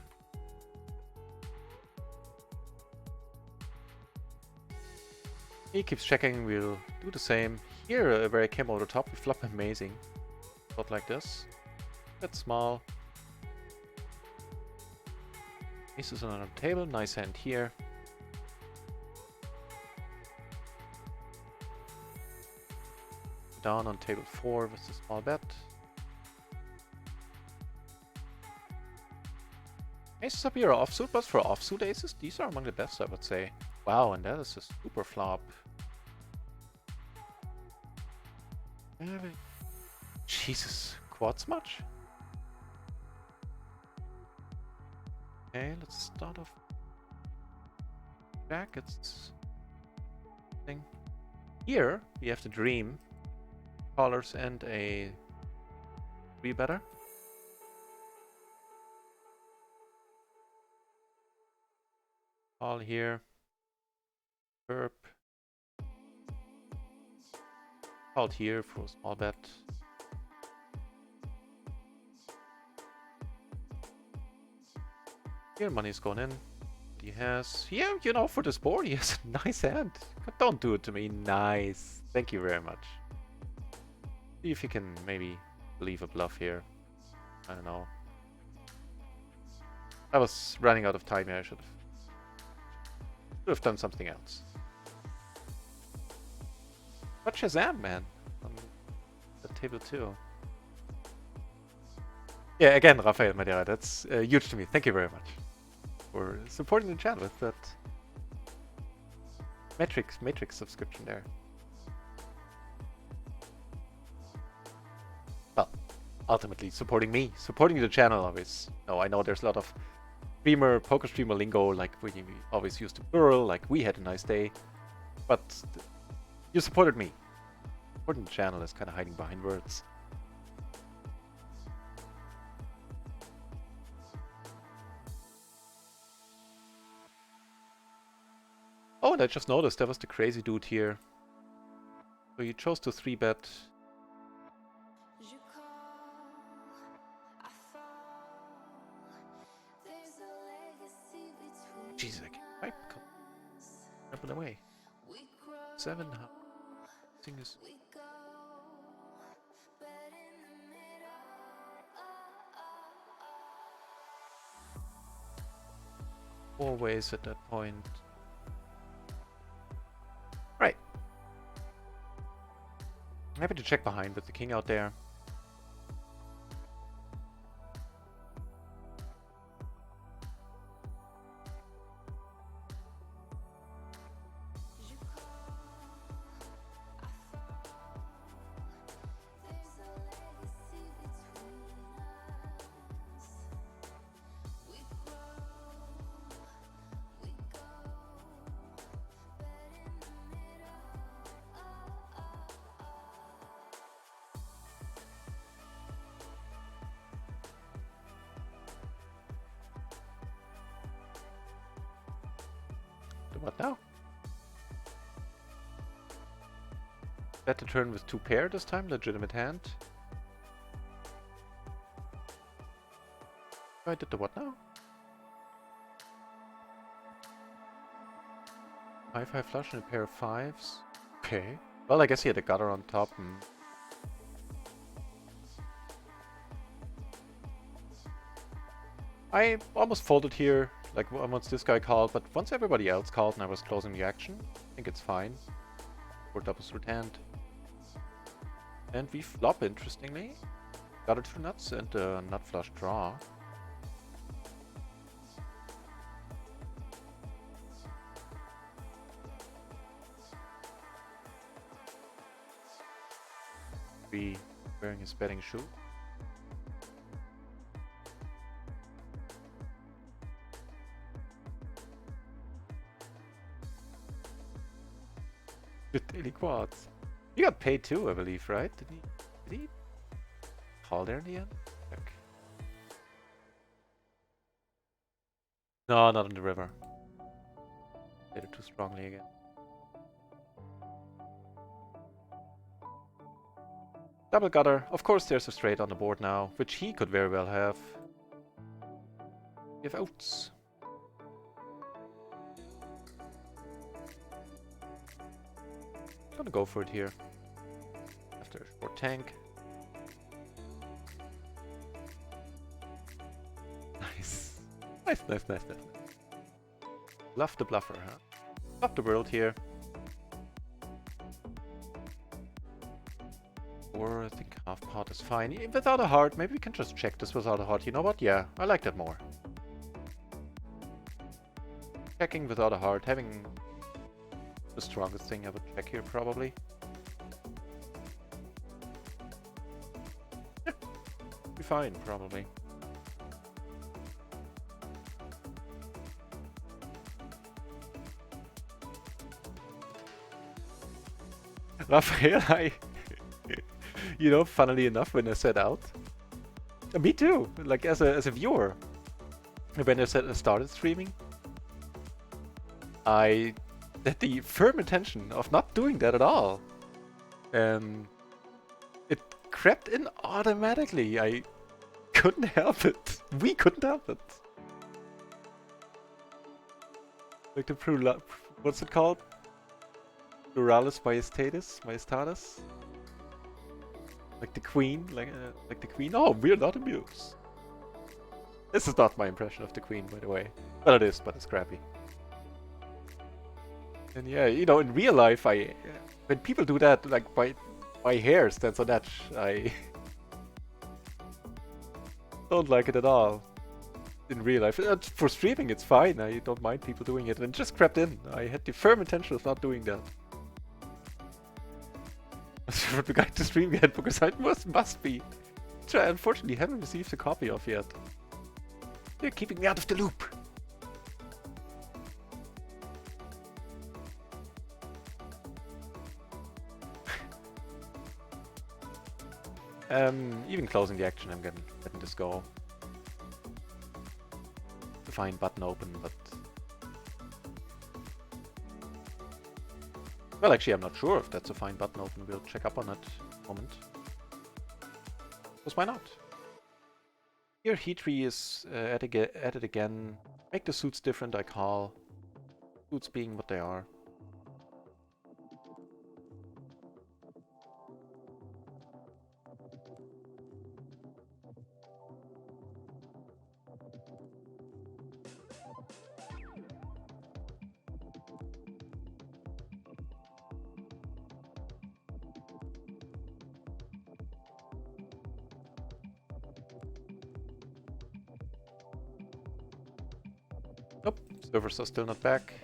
He keeps checking, we'll do the same. Here, where I came over the top, we flop amazing. Flop like this. Bit small. Aces on the table, nice hand here. Down on table 4 with a small bet. Aces up here are offsuit, but for offsuit aces, these are among the best, I would say. Wow, and that is a super flop. Jesus, quads much? Okay, let's start off. Jack, it's thing. Here we have the dream. Callers and a 3-better. All here. Perp. Called here for a small bet. Here money's going in. He has, yeah, you know, for this board he has a nice hand. Don't do it to me. Nice. Thank you very much. See if you can maybe leave a bluff here. I don't know. I was running out of time here. I should have done something else. What Shazam, man? On the table too. Yeah, again, Rafael Madeira, that's huge to me. Thank you very much for supporting the channel with that Matrix subscription there. Well, ultimately supporting me, supporting the channel always. No, I know there's a lot of poker streamer lingo, like we always use the plural, like we had a nice day, but you supported me. Supporting the channel is kind of hiding behind words. Oh, and I just noticed there was the crazy dude here. So you chose to 3-bet. Jesus, I can't quite come up and away. 7 thing is 4 ways at that point. Right. Happy to check behind with the king out there. What now? Bet the turn with 2 pair this time, legitimate hand. I did the what now? 5-5 flush and a pair of 5s. Okay. Well, I guess he had a gutter on top. I almost folded here, like once this guy called, but once everybody else called and I was closing the action, I think it's fine. For double suit hand. And we flop, interestingly. Got a 2 nuts and a nut flush draw. We wearing his betting shoe. With daily quads. He got paid too, I believe, right? Did he call there in the end? Check. No, not in the river. Did it too strongly again. Double gutter. Of course there's a straight on the board now, which he could very well have. We have outs. Gonna go for it here. After a short tank. Nice. Nice. Bluff the bluffer, huh? Bluff the world here. Or I think half pot is fine. Without a heart, maybe we can just check this without a heart. You know what? Yeah, I like that more. Checking without a heart, having the strongest thing I would check here, probably. Yeah, be fine, probably. Raphael, you know, funnily enough, when I set out, me too, like as a viewer, when I started streaming, I had the firm intention of not doing that at all. And it crept in automatically. I couldn't help it. We couldn't help it. Like the what's it called? Pluralis majestatis? Like the queen, like the queen. Oh, we're not amused. This is not my impression of the queen, by the way. Well, it is, but it's crappy. And yeah, you know, in real life, when people do that, like my hair stands on edge. I don't like it at all. In real life, for streaming, it's fine. I don't mind people doing it, and it just crept in. I had the firm intention of not doing that. For the guide to stream handbook aside must be. Which I unfortunately haven't received a copy of yet. They're keeping me out of the loop. Even closing the action, I'm letting this go. The fine button open, but... Well, actually, I'm not sure if that's a fine button open. We'll check up on it in a moment. Because why not? Here, Heat3 is at it again. Make the suits different, I call. Suits being what they are. Nope, servers are still not back.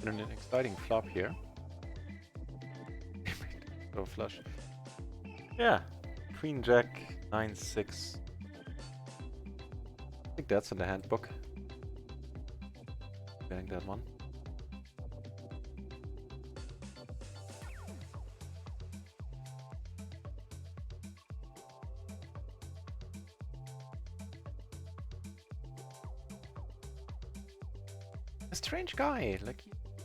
And an exciting flop here. Go flush. Yeah, Queen Jack 9-6. I think that's in the handbook. Getting that one. A strange guy, like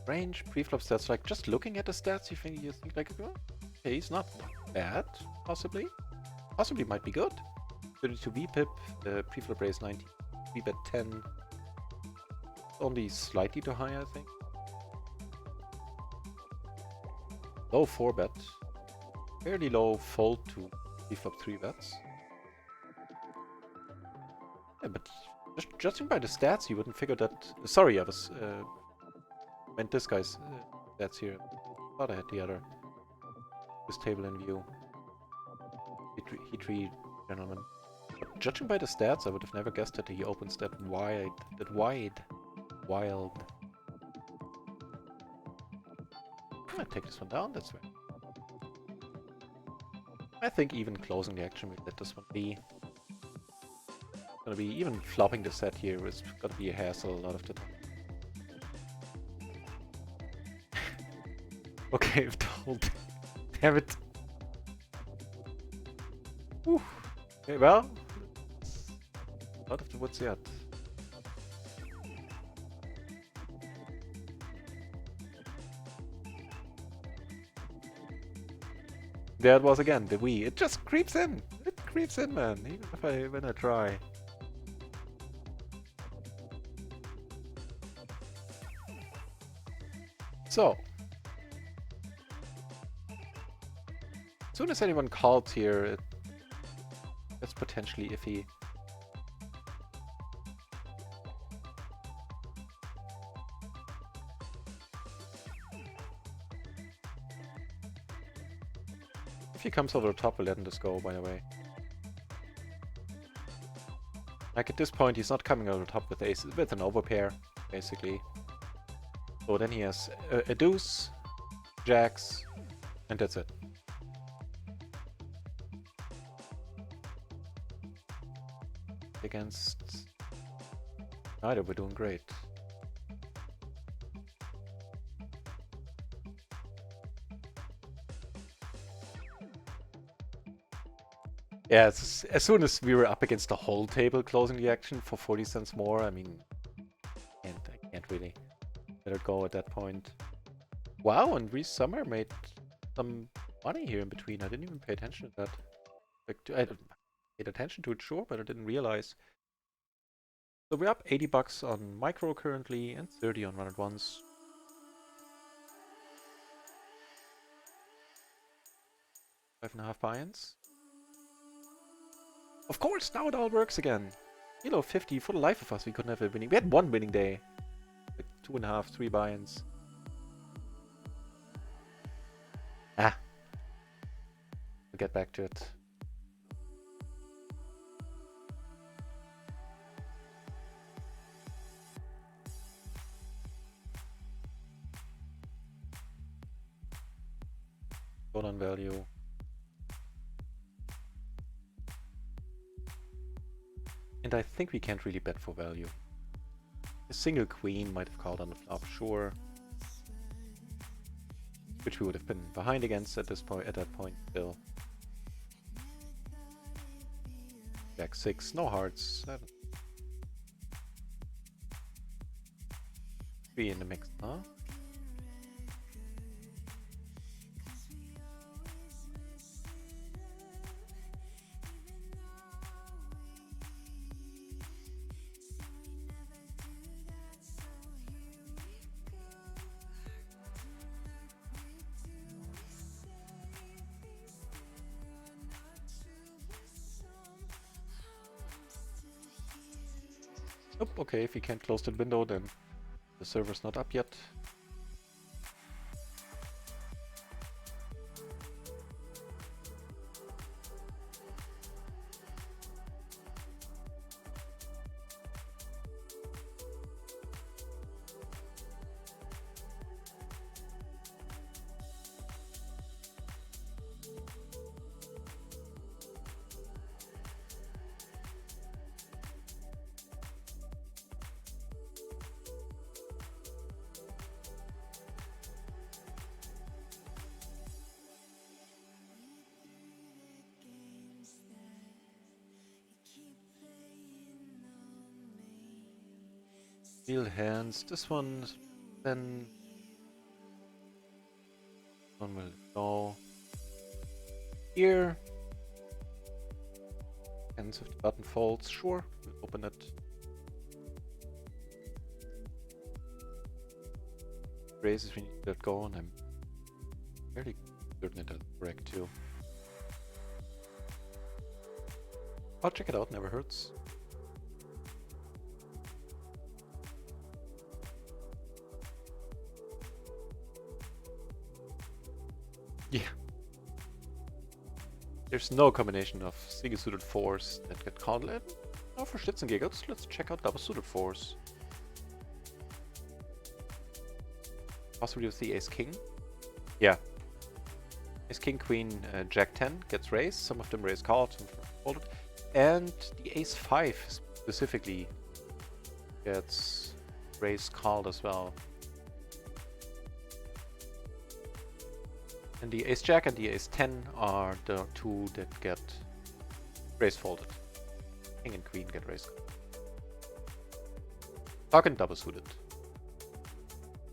range preflop stats. Like just looking at the stats, you think like, oh, okay, he's not bad. Possibly might be good. 32 VPIP, preflop raise 19, VBet 10, only slightly too high, I think. Low 4 bet, fairly low fold to preflop 3 bets. Yeah, but judging by the stats, you wouldn't figure that. Sorry, I was meant this guy's stats here. Thought I had this table in view. He3 gentleman. But judging by the stats, I would have never guessed that he opens that wide. Wild. I take this one down. That's right. I think even closing the action, we let this one be. Gonna be even flopping the set here is gonna be a hassle a lot of the time. Okay, told. Damn it. Whew. Okay, well, out of the woods yet. There it was again, the Wii. It just creeps in. It creeps in, man. Even when I try. So, as soon as anyone calls here, that's potentially iffy. If he comes over the top, we'll let this go, by the way. Like at this point, he's not coming over the top with aces, with an overpair, basically. So then he has a deuce, jacks, and that's it. Against neither, we're doing great. Yeah, as soon as we were up against the whole table closing the action for 40 cents more, I mean, I can't really let it go at that point. Wow, and Reese Summer made some money here in between. I didn't even pay attention to that. Like, I paid attention to it, sure, but I didn't realize. So we're up 80 bucks on micro currently and 30 on run at once. Five and a half buy-ins. Of course, now it all works again. You know, 50 for the life of us. We couldn't have a winning. We had one winning day. Like 2.5, 3 buy-ins. Ah. We'll get back to it. Goal on value. And I think we can't really bet for value. A single queen might have called on the flop, sure. Which we would have been behind against at that point still. Jack 6, no hearts. 3 in the mix, huh? Oh, okay, if you can't close that window, then the server's not up yet. Deal hands. This one, then one will go here. Depends if the button folds. Sure, we'll open it. Raises we need to let go, and I'm fairly certain that's correct too. I'll check it out, never hurts. Yeah. There's no combination of single suited fours that get called. No, for shits and giggles, let's check out double suited fours. Possibly with the ace king. Yeah. Ace king, queen, jack 10 gets raised. Some of them raise called, some folded. And the ace 5 specifically gets raised called as well. And the ace jack and the ace 10 are the two that get raised folded. King and queen get raised. Talking double suited.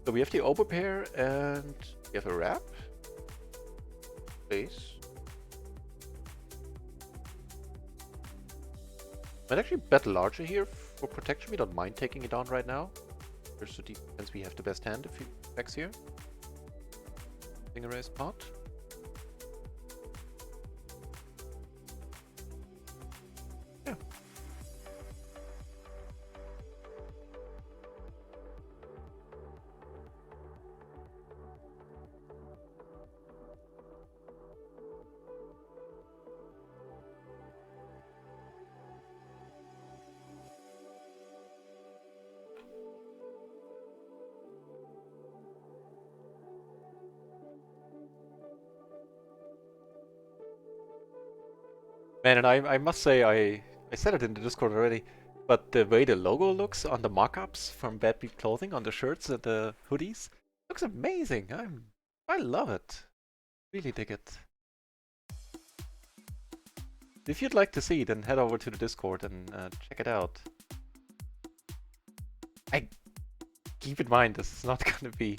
So we have the overpair and we have a wrap. Ace. I'd actually bet larger here for protection. We don't mind taking it on right now. There's the defense we have the best hand if he checks here. A raised pot. Yeah. Man, and I must say, I said it in the Discord already, but the way the logo looks on the mock-ups from Bad Beat Clothing on the shirts and the hoodies looks amazing. I love it. Really dig it. If you'd like to see, then head over to the Discord and check it out. Keep in mind, this is not gonna be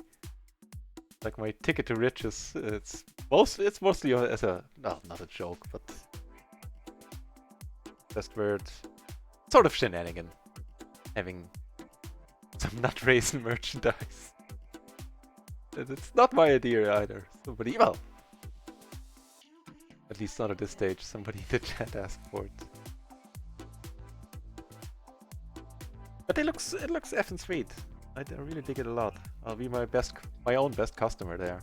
like my ticket to riches. It's mostly as a not a joke, but best word, sort of shenanigan, having some nut raisin merchandise. It's not my idea either. Somebody, well, at least not at this stage. Somebody in the chat asked for it. But it looks effing sweet. I really dig it a lot. I'll be my own best customer there.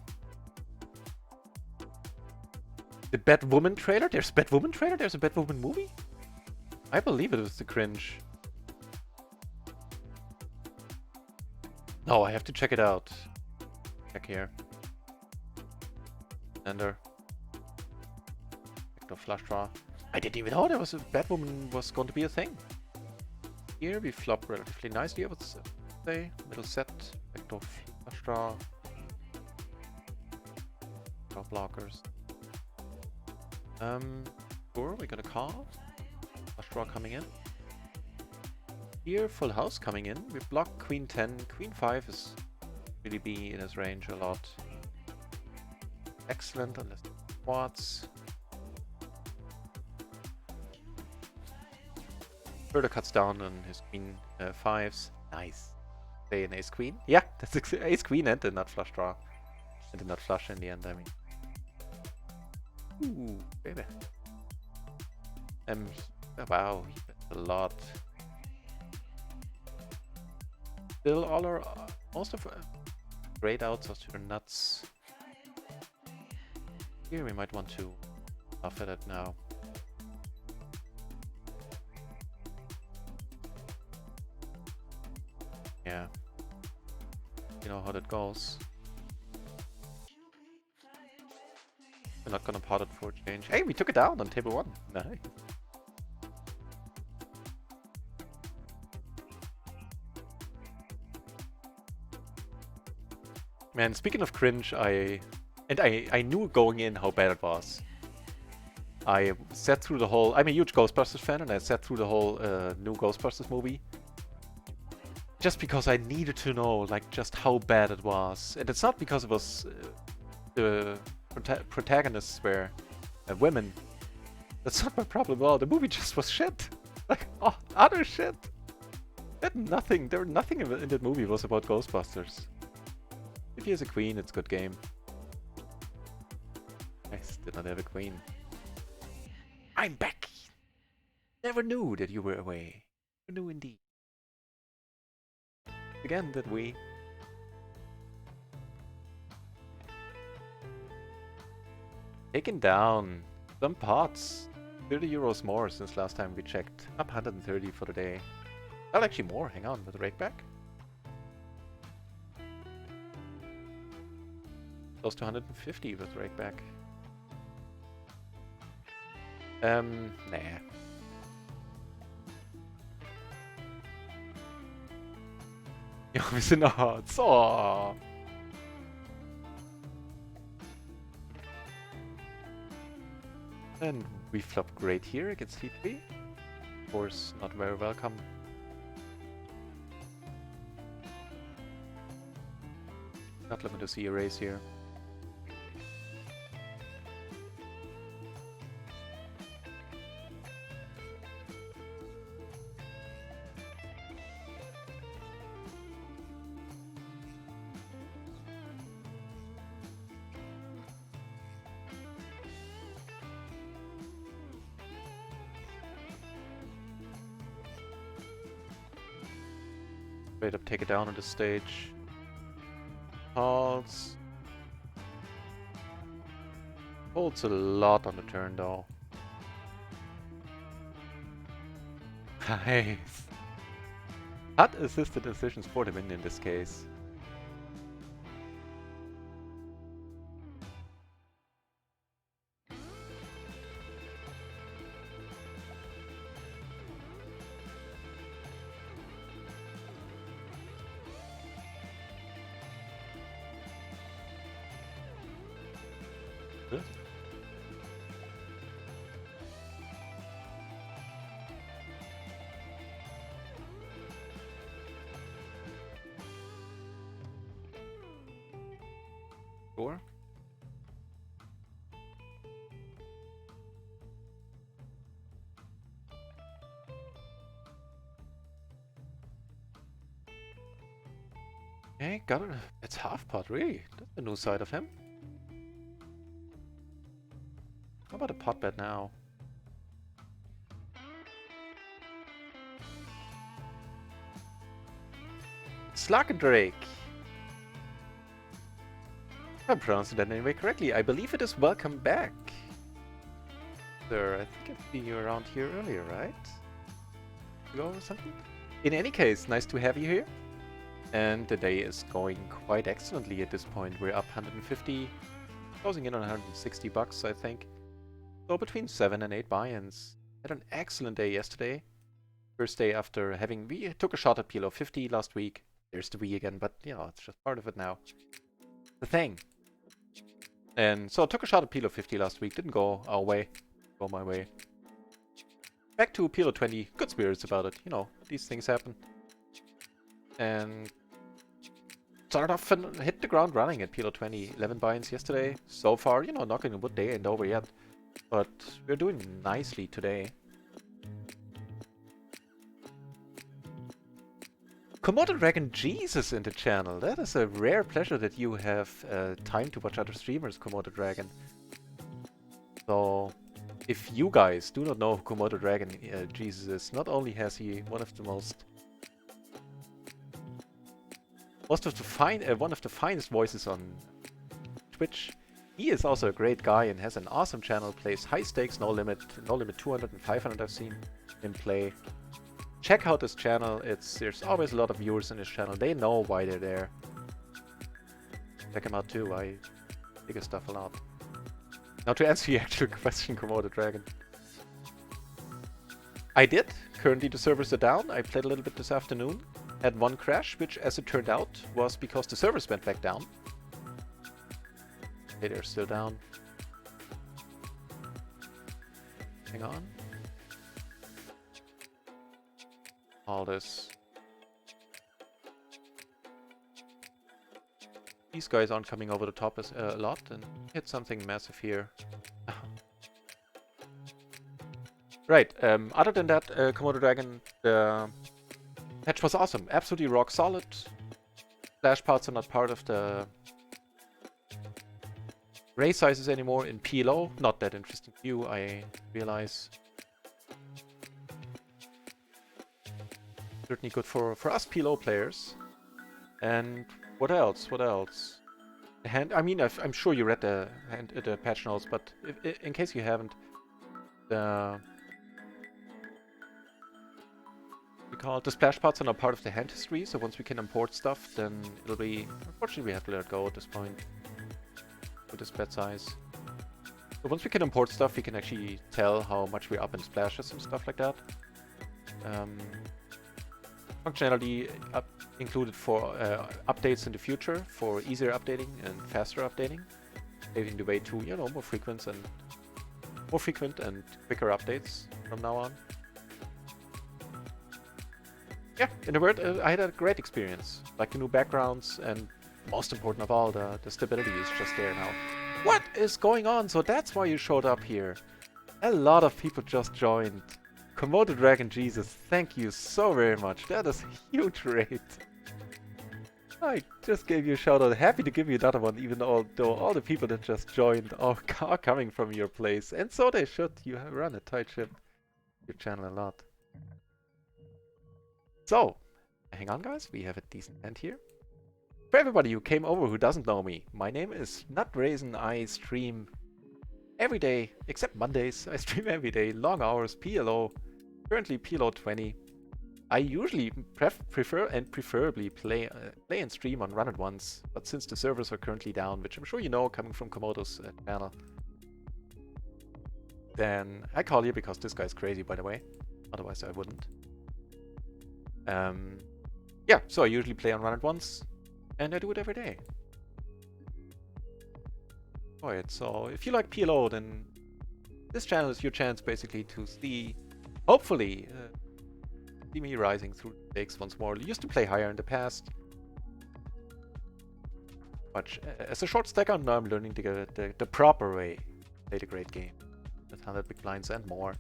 The Batwoman trailer? There's a Batwoman trailer? There's a Batwoman movie? I believe it was the cringe. No, I have to check it out. Check here. Ender. Backdoor flush draw. I didn't even know there was a Batwoman was going to be a thing. Here we flop relatively nicely, I would say. Middle set. Backdoor flush draw. Draw blockers. Sure, we're gonna call. Flush draw coming in. Here, full house coming in. We block queen 10. Queen 5 is really be in his range a lot. Excellent, unless quads. Further cuts down on his queen 5s. Nice. Say an ace queen. Yeah, that's ace queen and the nut flush draw. And the nut flush in the end, I mean. Ooh, baby. Wow, he bet a lot. Still all our most of grayed outs are to the nuts. Here we might want to laugh at it now. Yeah. You know how that goes. We're not gonna pot it for a change. Hey, we took it down on table 1. Nice. Man, speaking of cringe, I knew going in how bad it was. I sat through the whole... I'm a huge Ghostbusters fan, and I sat through the whole new Ghostbusters movie. Just because I needed to know, like, just how bad it was. And it's not because it was... the protagonists were women. That's not my problem at all. The movie just was shit. Like, oh, utter shit. Nothing. There nothing in that movie was about Ghostbusters. If he has a queen, it's a good game. I still not have a queen. I'm back. Never knew that you were away. Never knew indeed. Again, did we? Taken down some pots. 30 euros more since last time we checked. Up 130 for the day. Well, actually more. Hang on, with the rake back. Close to 150 with rake back. Nah. Ja, wir sind Arzt. Oh. And we flop great here against C3. Of course, not very welcome. Not looking to see a race here. Straight up take it down on the stage. Holds. Holds a lot on the turn though. Nice. HUD assisted decisions for the win in this case. Good. Sure. Okay, got it. It's half pot, really. That's the new side of him. How about a pot bet now? Slugdrake. I'm pronouncing that anyway correctly. I believe it is welcome back. Sir, I think I've seen you around here earlier, right? Go or something? In any case, nice to have you here. And the day is going quite excellently at this point. We're up 150, closing in on 160 bucks, I think. So between 7 and 8 buy-ins. Had an excellent day yesterday. First day after having... We took a shot at PLO 50 last week. There's the Wii again, but, you know, it's just part of it now. The thing. And so I took a shot at PLO 50 last week. Didn't go our way. Go my way. Back to PLO 20. Good spirits about it. You know, these things happen. And... started off and hit the ground running at PLO 20. 11 buy-ins yesterday. So far, you know, knocking on wood, day ain't over yet. But we're doing nicely today. Komodo Dragon Jesus in the channel. That is a rare pleasure that you have time to watch other streamers, Komodo Dragon. So, if you guys do not know who Komodo Dragon Jesus is, not only has he one of the one of the finest voices on Twitch, he is also a great guy and has an awesome channel. Plays high stakes, no limit 200 and 500 I've seen him play. Check out his channel. There's always a lot of viewers in his channel. They know why they're there. Check him out too. I dig his stuff a lot. Now to answer your actual question, Komodo Dragon. I did. Currently the servers are down. I played a little bit this afternoon. Had one crash, which as it turned out was because the servers went back down. Okay, they're still down. Hang on. All this. These guys aren't coming over the top a lot and hit something massive here. Right. Other than that, Komodo Dragon, the patch was awesome. Absolutely rock solid. Splash parts are not part of the race sizes anymore in PLO. Not that interesting to you, I realize. Certainly good for us PLO players. And what else? What else? I mean, I'm sure you read the patch notes, but in case you haven't, the the splash pods are now part of the hand history. So once we can import stuff, then it'll be. Unfortunately, we have to let it go at this point with this bet size. So once we can import stuff, we can actually tell how much we're up in splashes and stuff like that. Functionality included for updates in the future for easier updating and faster updating, paving the way to more frequent and quicker updates from now on. Yeah, in a word, I had a great experience. Like the new backgrounds, and most important of all, the stability is just there now. What is going on? So that's why you showed up here. A lot of people just joined. Komodo Dragon Jesus, thank you so very much. That is a huge raid. I just gave you a shout out. Happy to give you another one, even though all the people that just joined are coming from your place. And so they should. You run a tight ship. Your channel a lot. So, hang on guys, we have a decent end here. For everybody who came over who doesn't know me, my name is Nutraisin. I stream every day, except Mondays. I stream every day, long hours, PLO. Currently PLO 20. I usually preferably play and stream on Run It Once, but since the servers are currently down, which I'm sure you know coming from Komodo's channel, then I call you because this guy's crazy, by the way. Otherwise I wouldn't. Yeah, so I usually play on Run It Once, and I do it every day. Alright, so if you like PLO, then this channel is your chance basically to see, hopefully, see me rising through the stakes once more. I used to play higher in the past, but as a short stacker, now I'm learning the proper way to play the great game with 100 big blinds and more.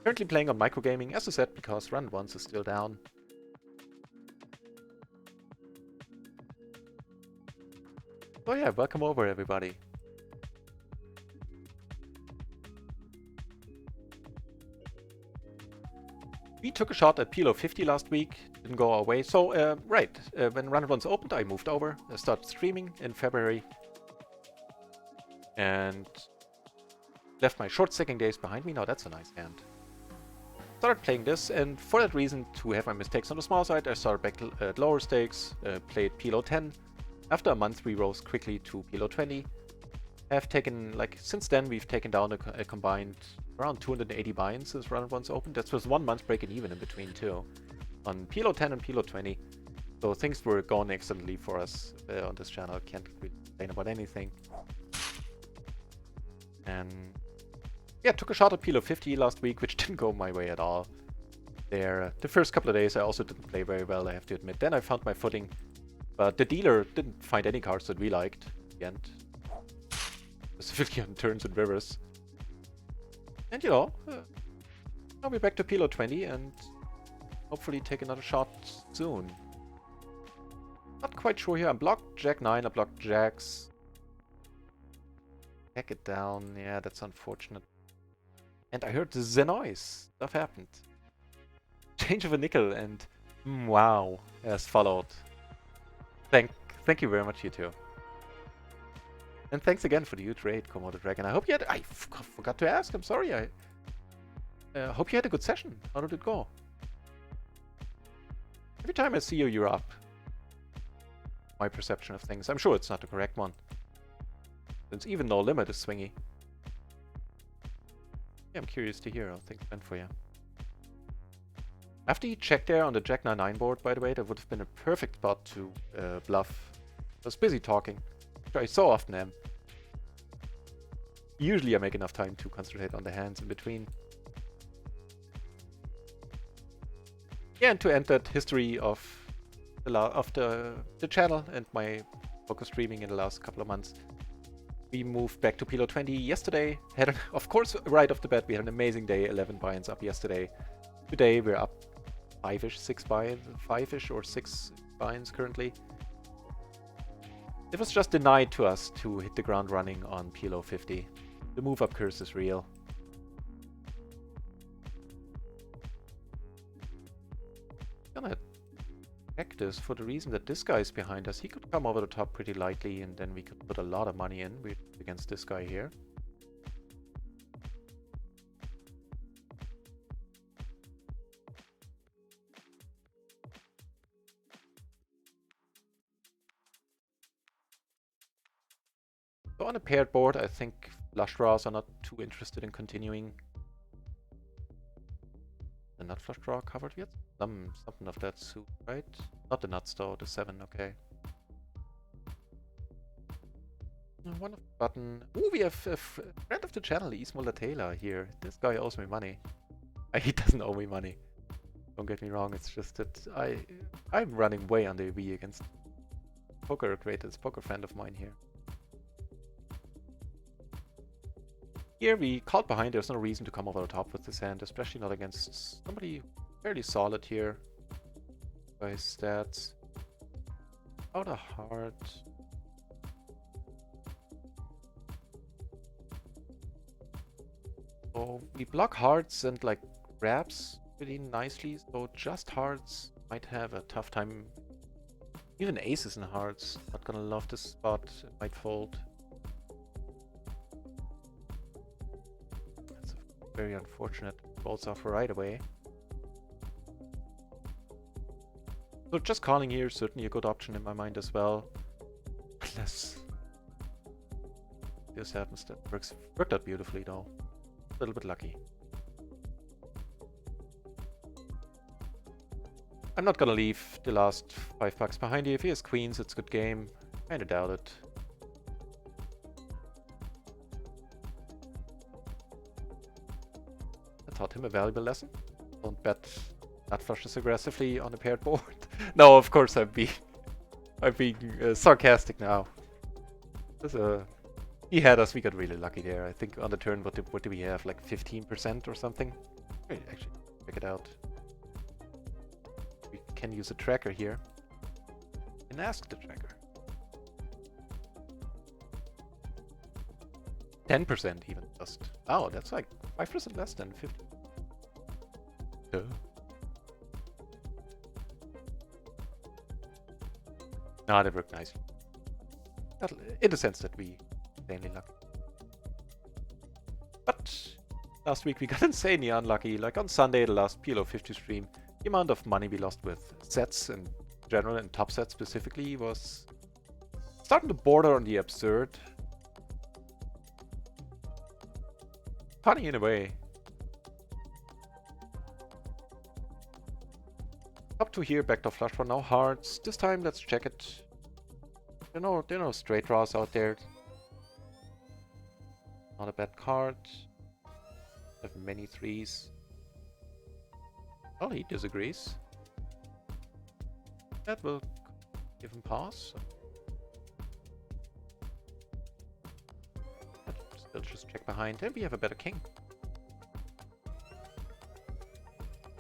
Currently playing on microgaming, as I said, because Run It Once is still down. So yeah, welcome over everybody. We took a shot at PLO 50 last week, didn't go our way. So, when Run It Once opened, I moved over, I started streaming in February, and left my short stacking days behind me. Now that's a nice hand. Started playing this, and for that reason, to have my mistakes on the small side, I started back at lower stakes, played PLO 10. After a month, we rose quickly to PLO 20. Have taken, since then, we've taken down a combined around 280 buy-ins since Run It Once opened. That was 1 month breaking even in between too, on PLO 10 and PLO 20. So things were going excellently for us on this channel. Can't really complain about anything. And yeah, took a shot at PLO 50 last week, which didn't go my way at all. The first couple of days I also didn't play very well, I have to admit. Then I found my footing, but the dealer didn't find any cards that we liked at the end. Specifically on turns and rivers. And now we're back to PLO 20 and hopefully take another shot soon. Not quite sure here. I blocked Jack 9, I blocked Jacks. Back it down. Yeah, that's unfortunate. And I heard the noise. Stuff happened. Change of a nickel and wow has followed. Thank you very much, you two. And thanks again for the huge raid, Komodo Dragon. I hope you had... I forgot to ask, I'm sorry. I hope you had a good session. How did it go? Every time I see you, you're up. My perception of things. I'm sure it's not the correct one. Since even No Limit is swingy. Yeah, I'm curious to hear how things went for you. After you checked there on the Jack 9-9 board, by the way, that would have been a perfect spot to bluff. I was busy talking, which I so often am. Usually I make enough time to concentrate on the hands in between. Yeah, and to end that history of the channel and my focus streaming in the last couple of months. We moved back to PLO 20 yesterday. Of course, right off the bat, we had an amazing day. 11 buy-ins up yesterday. Today, we're up 5-ish, 6 buy-ins, 5-ish or 6 buy-ins currently. It was just denied to us to hit the ground running on PLO 50. The move-up curse is real. Gonna check this for the reason that this guy is behind us. He could come over the top pretty lightly, and then we could put a lot of money in against this guy here. So on a paired board, I think flush draws are not too interested in continuing. The nut flush draw covered yet? Something of that suit, right? Not the nuts though, the 7, okay. One of the button. Ooh, we have a friend of the channel, Ismola Taylor here. This guy owes me money. He doesn't owe me money. Don't get me wrong, it's just that I'm running way under EV against poker creators, poker friend of mine here. Here we called behind, there's no reason to come over the top with this hand, especially not against somebody fairly solid here. By stats. Out a heart. So we block hearts and like grabs pretty nicely, so just hearts might have a tough time. Even aces and hearts, not gonna love this spot, it might fold. That's very unfortunate, folds off right away. So just calling here is certainly a good option in my mind as well. Unless this happens, that worked out beautifully though. A little bit lucky. I'm not gonna leave the last $5 behind here. If he has queens, it's a good game. Kinda doubt it. I taught him a valuable lesson. Don't bet nut flushes aggressively on a paired board. No, of course I'm being sarcastic now. He had us. We got really lucky there. I think on the turn, what do we have? Like 15% or something? Wait, actually, check it out. We can use a tracker here. And ask the tracker. 10% even just. Oh, that's like 5% less than 50. Duh. No, that worked nicely. In the sense that we insanely lucky. But last week we got insanely unlucky. Like on Sunday, the last PLO 50 stream, the amount of money we lost with sets in general and top sets specifically was starting to border on the absurd. Funny in a way. Up to here, backdoor flush for now hearts. This time, let's check it. There are no straight draws out there. Not a bad card. Have many threes. Well, he disagrees. That will give him pause. But still just check behind him. We have a better king.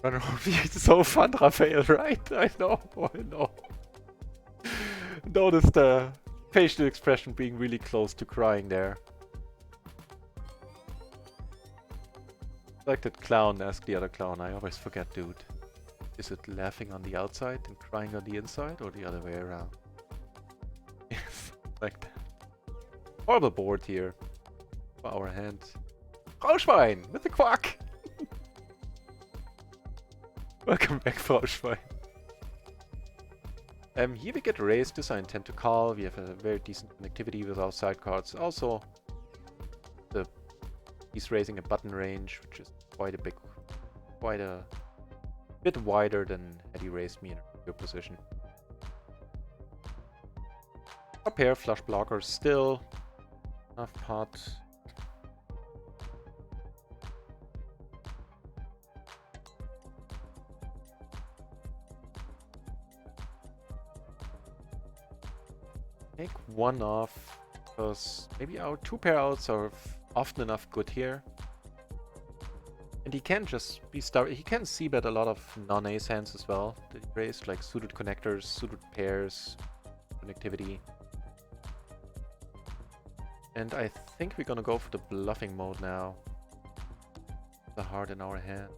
Runner it's so fun, Raphael, right? I know, I know. Notice the facial expression being really close to crying there. Like that clown asked the other clown, I always forget, dude. Is it laughing on the outside and crying on the inside, or the other way around? Yes, like that. Horrible board here for our hand. Frauschwein with the quack! Welcome back, Frauschwein. Here we get raised. This I intend to call. We have a very decent connectivity with our side cards. Also, he's raising a button range, which is quite a bit wider than had he raised me in a good position. A pair flush blockers still. Enough pot. Take one off. Because maybe our 2-pair outs are often enough good here. And he can just be he can see bet a lot of non-ace hands as well that he raised, like suited connectors, suited pairs, connectivity. And I think we're gonna go for the bluffing mode now. The heart in our hand.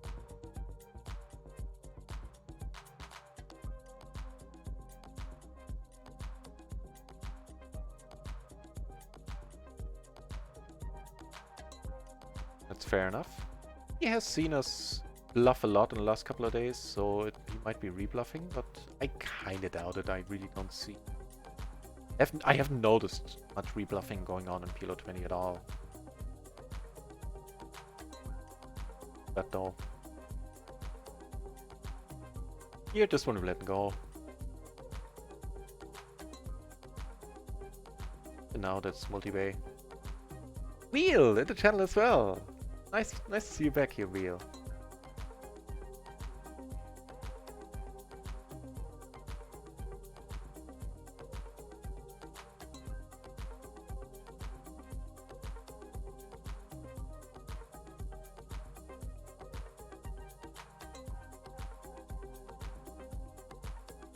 That's fair enough. He has seen us bluff a lot in the last couple of days, so he might be rebluffing, but I kinda doubt it. I really don't see. I haven't noticed much rebluffing going on in PLO 20 at all. But no. Here, this one we let go. And now that's multi-way. Wheel in the channel as well. Nice to see you back here, Wheel.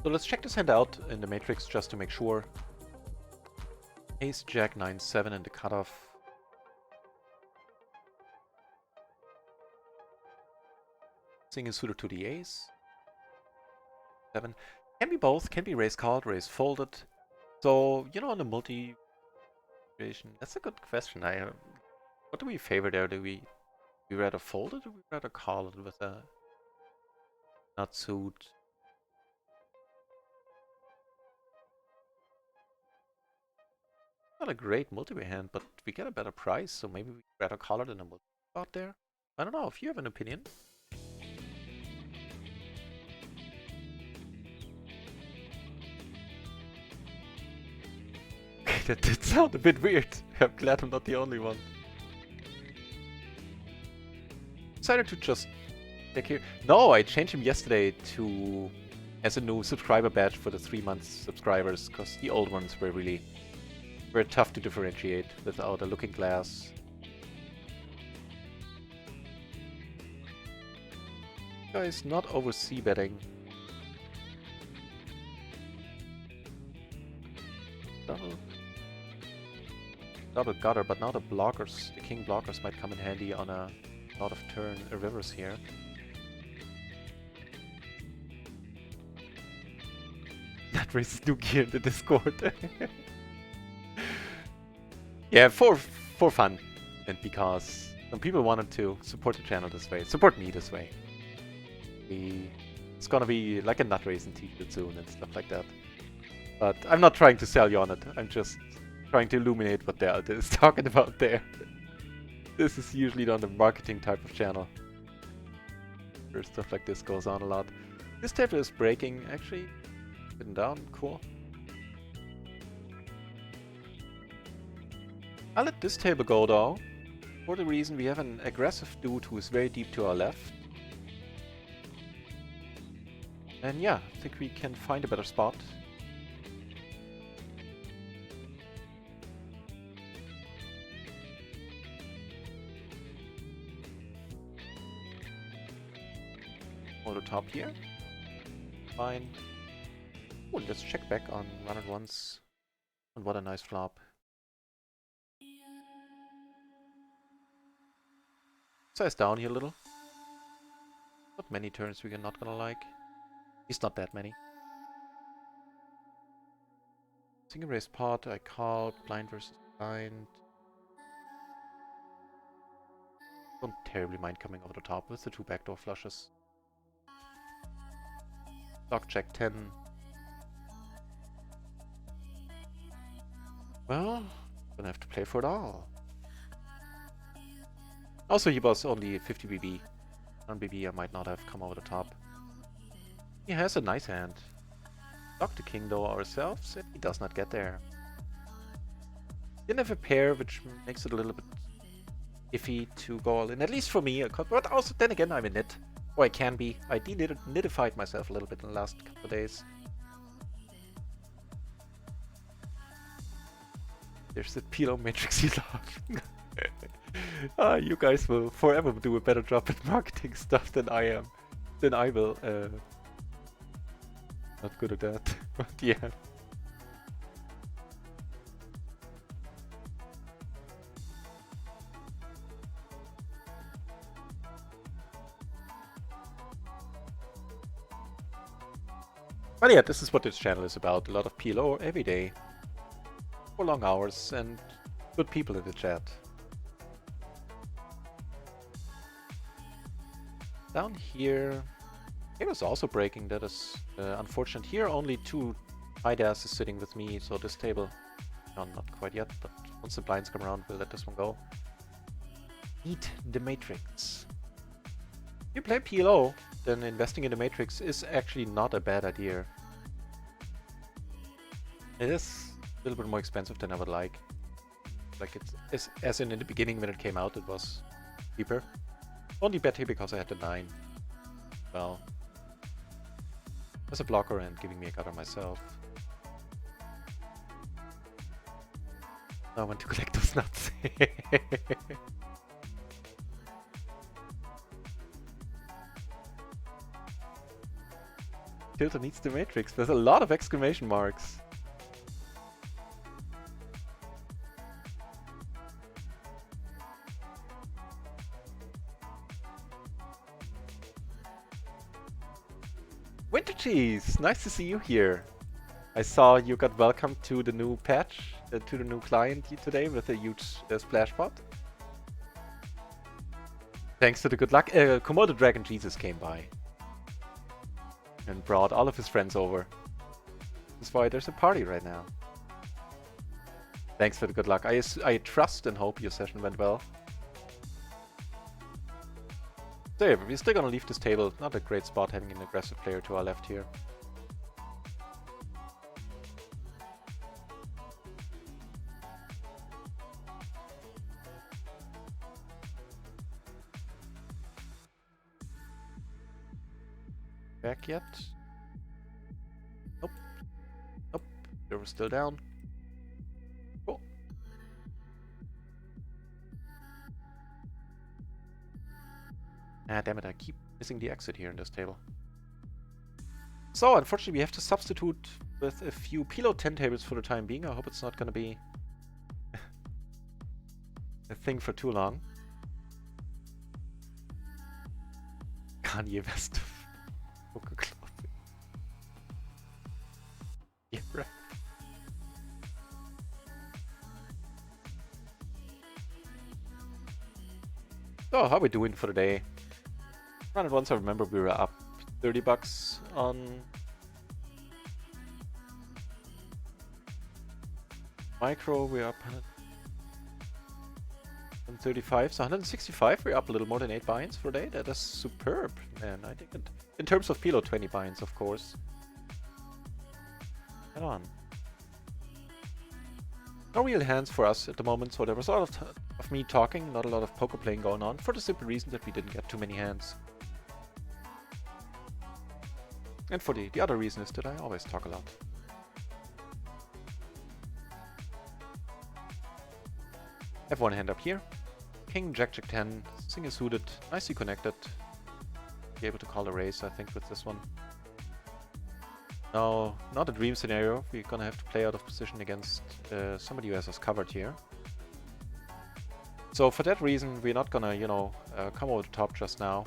So let's check this hand out in the matrix just to make sure. Ace, Jack, 9-7 in the cutoff. Singing suited to the ace. 7. Can be both, can be raise called, raise folded. So, you know, on the multi situation, that's a good question. What do we favor there? Do we rather fold it or we rather call it with a not suit? Not a great multi-way hand, but we get a better price, so maybe we'd rather call it in a multi spot there. I don't know if you have an opinion. That did sound a bit weird. I'm glad I'm not the only one. Decided to just check here. No, I changed him yesterday to as a new subscriber badge for the 3-month subscribers, because the old ones were really tough to differentiate without a looking glass. Guys, not over c-betting. Double gutter, but now the blockers, the king blockers might come in handy on a lot of turn rivers here. That raises Dookie in the Discord. Yeah, for fun, and because some people wanted to support the channel this way, support me this way. It's gonna be like a nut raisin t-shirt soon and stuff like that. But I'm not trying to sell you on it. I'm just trying to illuminate what the Alta is talking about there. This is usually not a marketing type of channel, where stuff like this goes on a lot. This table is breaking, actually. Hidden down, cool. I'll let this table go though, for the reason we have an aggressive dude who is very deep to our left. And yeah, I think we can find a better spot. Over the top here. Fine. Oh, let's check back on run it once. And what a nice flop. Size down here a little. Not many turns we're not gonna like. It's not that many. Single raise pot, I called. Blind versus blind. Don't terribly mind coming over the top with the 2 backdoor flushes. Dog check 10. Well, gonna have to play for it all. Also, he was only 50 BB. On BB, I might not have come over the top. He has a nice hand. Block the king though ourselves, and he does not get there. Didn't have a pair, which makes it a little bit iffy to go all in, at least for me. But also, then again, I'm a nit. Or I can be. I nitified myself a little bit in the last couple of days. There's the PLO matrix you love. You guys will forever do a better job at marketing stuff than I am. Than I will. Not good at that. But yeah. But yeah, this is what this channel is about. A lot of PLO every day. For long hours and good people in the chat. Down here, it was also breaking. That is unfortunate. Here only 2 IDAS is sitting with me, so this table, no, not quite yet, but once the blinds come around, we'll let this one go. Eat the matrix. If you play PLO, then investing in the matrix is actually not a bad idea. It is a little bit more expensive than I would like. Like it's as in the beginning when it came out, it was cheaper. Only bet here because I had the 9. Well, as a blocker and giving me a gutter myself. I want to collect those nuts. Tilton needs the matrix. There's a lot of exclamation marks. Winter Cheese! Nice to see you here. I saw you got welcomed to the new patch, to the new client today with a huge splash pot. Thanks to the good luck. Komodo Dragon Jesus came by. And brought all of his friends over. That's why there's a party right now. Thanks for the good luck. I trust and hope your session went well. So yeah, we're still gonna leave this table. Not a great spot having an aggressive player to our left here. Back yet? Nope. Nope. They were still down. Cool. Ah, damn it, I keep missing the exit here in this table. So, unfortunately, we have to substitute with a few PLO 10 tables for the time being. I hope it's not gonna be a thing for too long. Kanye West. Yeah, right. So, how are we doing for the day? Run it once I remember we were up 30 bucks on micro. We're up 135, so 165. We're up a little more than 8 buy-ins for a day. That is superb, man. I think it, in terms of PLO 20 buy-ins, of course. Head on. No real hands for us at the moment, so there was a lot of me talking, not a lot of poker playing going on, for the simple reason that we didn't get too many hands. And for the other reason is that I always talk a lot. I have one hand up here. King, Jack, Jack 10, single suited, nicely connected. Be able to call a raise, I think, with this one. No, not a dream scenario. We're gonna have to play out of position against somebody who has us covered here. So for that reason, we're not gonna, you know, come over the top just now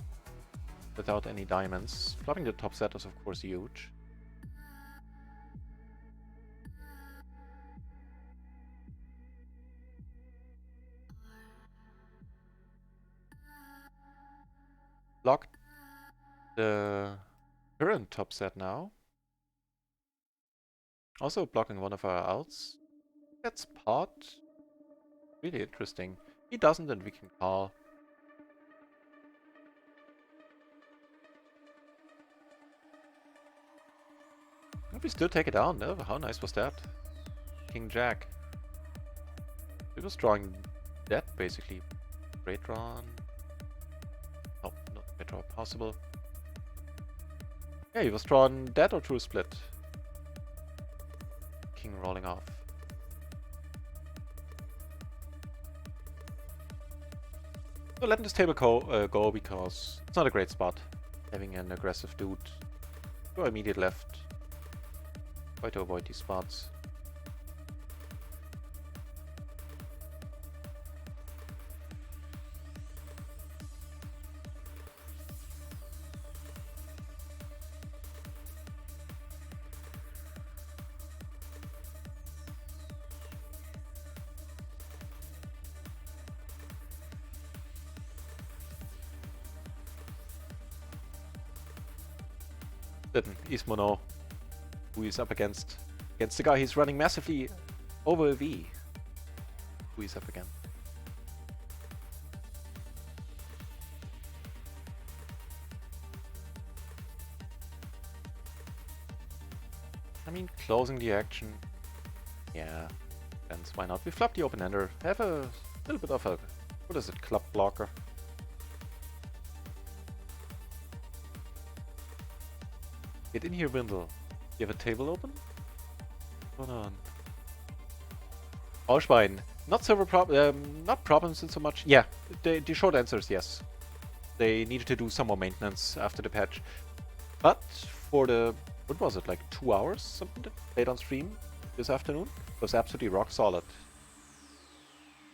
without any diamonds. Flopping the top set is of course huge. Block the current top set now. Also blocking one of our outs. That's pot. Really interesting. He doesn't, then we can call. If we still take it down, no? How nice was that? King Jack. He was drawing that basically. Great drawn. Oh, not great draw possible. Yeah, he was drawing that or true split. King rolling off. So letting this table go because it's not a great spot. Having an aggressive dude go immediate left. Try to avoid these spots. Didn't Ismo know who he's up against? Against the guy he's running massively over a V. Who he's up against. I mean, closing the action. Yeah, depends. Why not? We flop the open-ender. Have a little bit of a, what is it, club blocker. Get in here, Bindle. You have a table open? What's going on? Ausschwein. Not server not problems in so much. Yeah, the short answer is yes. They needed to do some more maintenance after the patch. But for the, what was it, like 2 hours something that played on stream this afternoon? It was absolutely rock solid.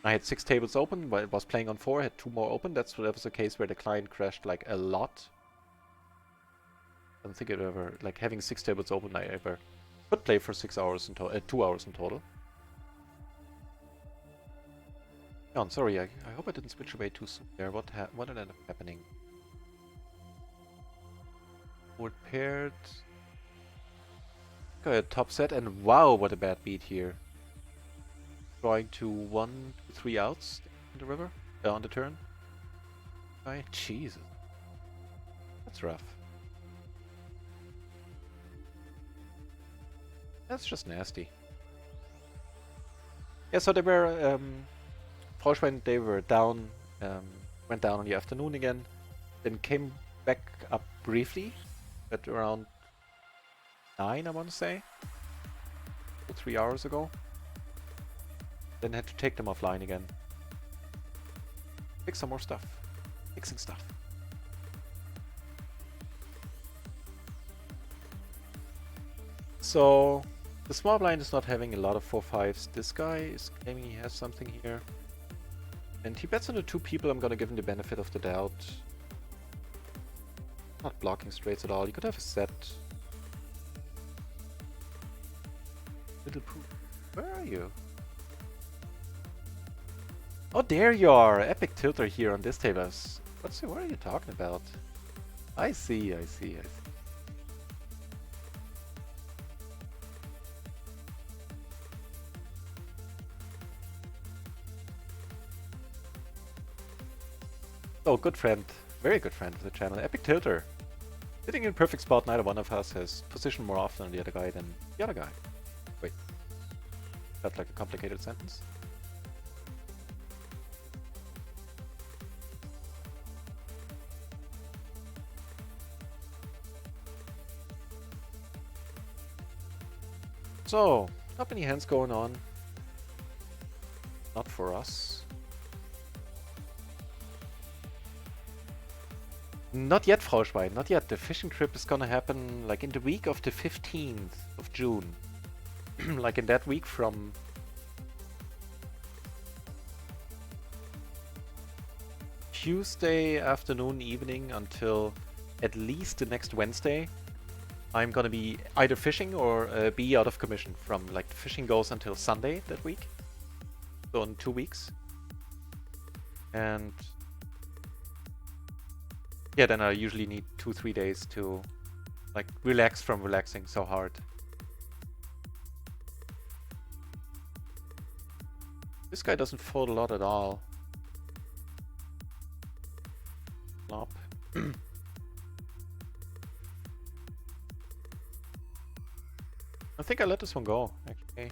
I had 6 tables open, but it was playing on 4, had 2 more open. That was a case where the client crashed like a lot. I don't think it ever, like having 6 tables open, I ever could play for 6 hours in total, 2 hours in total. Oh, I'm sorry, I hope I didn't switch away too soon there. What ended up happening? Board paired. Got a top set, and wow, what a bad beat here. Drawing to 1 to 3 outs in the river, on the turn. Right, Jesus. That's rough. That's just nasty. Yeah, so they were, Froschwein, they were down, went down in the afternoon again, then came back up briefly at around 9, I want to say, so 3 hours ago. Then had to take them offline again. Fix some more stuff. Fixing stuff. So the small blind is not having a lot of 4-5s. This guy is claiming he has something here. And he bets on the 2 people. I'm gonna give him the benefit of the doubt. Not blocking straights at all. You could have a set. Little poo. Where are you? Oh, there you are! Epic tilter here on this table. What are you talking about? I see. Oh, good friend. Very good friend of the channel. Epic tilter. Sitting in perfect spot, neither one of us has positioned more often on the other guy than the other guy. Wait. Felt like a complicated sentence. So, not many hands going on. Not for us. Not yet, Frau Schwein, not yet. The fishing trip is gonna happen like in the week of the 15th of June. Like in that week from Tuesday afternoon, evening until at least the next Wednesday. I'm gonna be either fishing or be out of commission from like fishing goes until Sunday that week. So in 2 weeks. And yeah, then I usually need 2-3 days to like relax from relaxing so hard. This guy doesn't fold a lot at all. Flop. I think I let this one go, actually.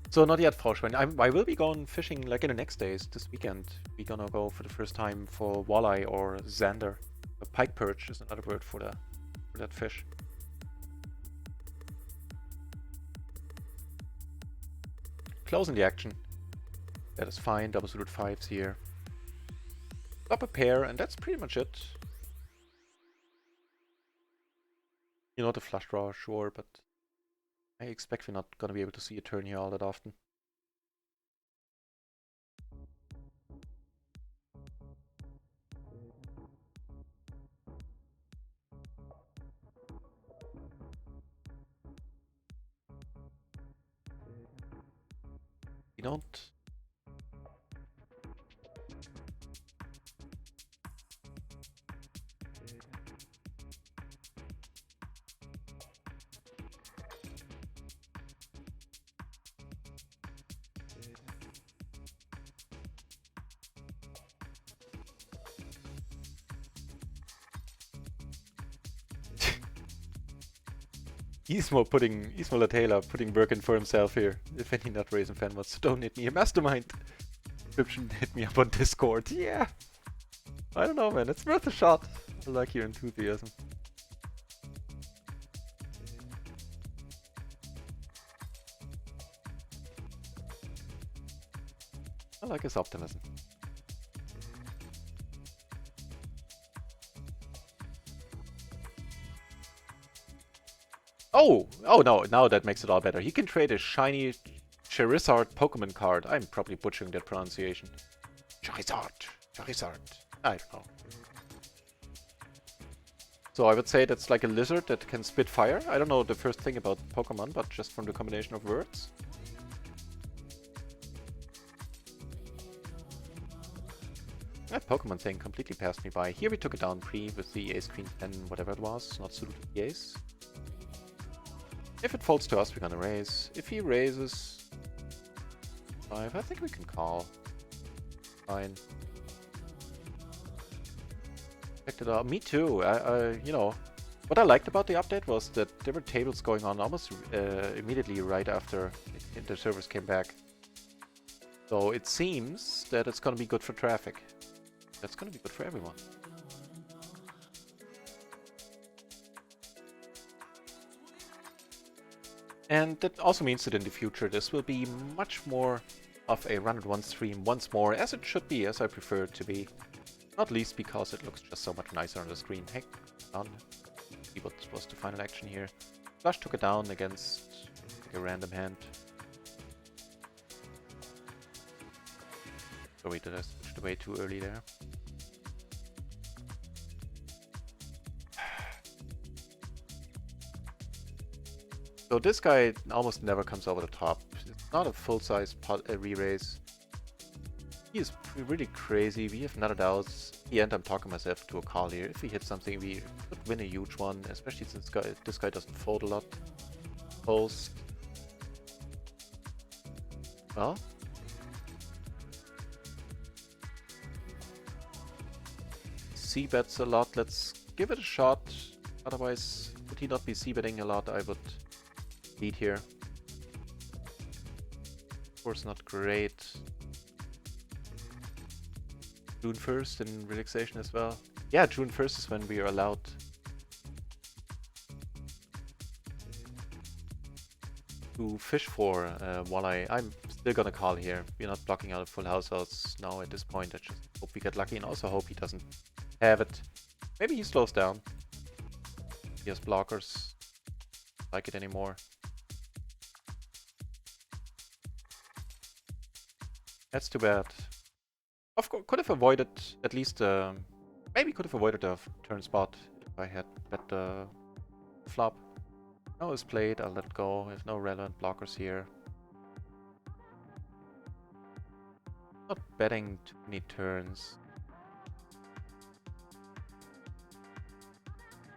So not yet, Frau Schwein. I will be going fishing like in the next days, this weekend. We're gonna go for the first time for walleye or zander. A pike perch is another word for that fish. Closing the action. That is fine. Double suited 5s here. Flop a pair, and that's pretty much it. You know, the flush draw, sure, but I expect we're not going to be able to see a turn here all that often. We don't... Ismo Latela putting work in for himself here. If any Nut Raisin fan wants to donate me a mastermind subscription, hit me up on Discord. Yeah! I don't know, man. It's worth a shot. I like your enthusiasm. I like his optimism. Oh! Oh no, now that makes it all better. He can trade a shiny Charizard Pokemon card. I'm probably butchering that pronunciation. Charizard. I don't know. So I would say that's like a lizard that can spit fire. I don't know the first thing about Pokemon, but just from the combination of words. That Pokemon thing completely passed me by. Here we took it down pre with the ace queen 10, whatever it was, not suited to the ace. If it folds to us, we're gonna raise. If he raises 5, I think we can call. Fine. Checked it out. Me too. You know, what I liked about the update was that there were tables going on almost immediately right after the servers came back. So it seems that it's gonna be good for traffic. That's gonna be good for everyone. And that also means that in the future this will be much more of a run-it-one stream once more, as it should be, as I prefer it to be. Not least because it looks just so much nicer on the screen. Hey, on. See what was the final action here. Flush took it down against like a random hand. Sorry, did I switch away too early there? So this guy almost never comes over the top. It's not a full-size re-raise. He is really crazy. We have nutted outs. In the end, I'm talking myself to a call here. If we hit something, we could win a huge one, especially since this guy doesn't fold a lot. Post. Well. C-bets a lot. Let's give it a shot. Otherwise, would he not be C-betting a lot? I would lead here. Of course, not great. June 1st in relaxation as well. Yeah, June 1st is when we are allowed to fish for walleye. I'm still gonna call here. We're not blocking out a full house now at this point. I just hope we get lucky and also hope he doesn't have it. Maybe he slows down. He has blockers. Like it anymore. That's too bad. Of course, could have avoided at least, maybe could have avoided a turn spot if I had bet the flop. No, it's played, I'll let it go. There's no relevant blockers here. Not betting too many turns.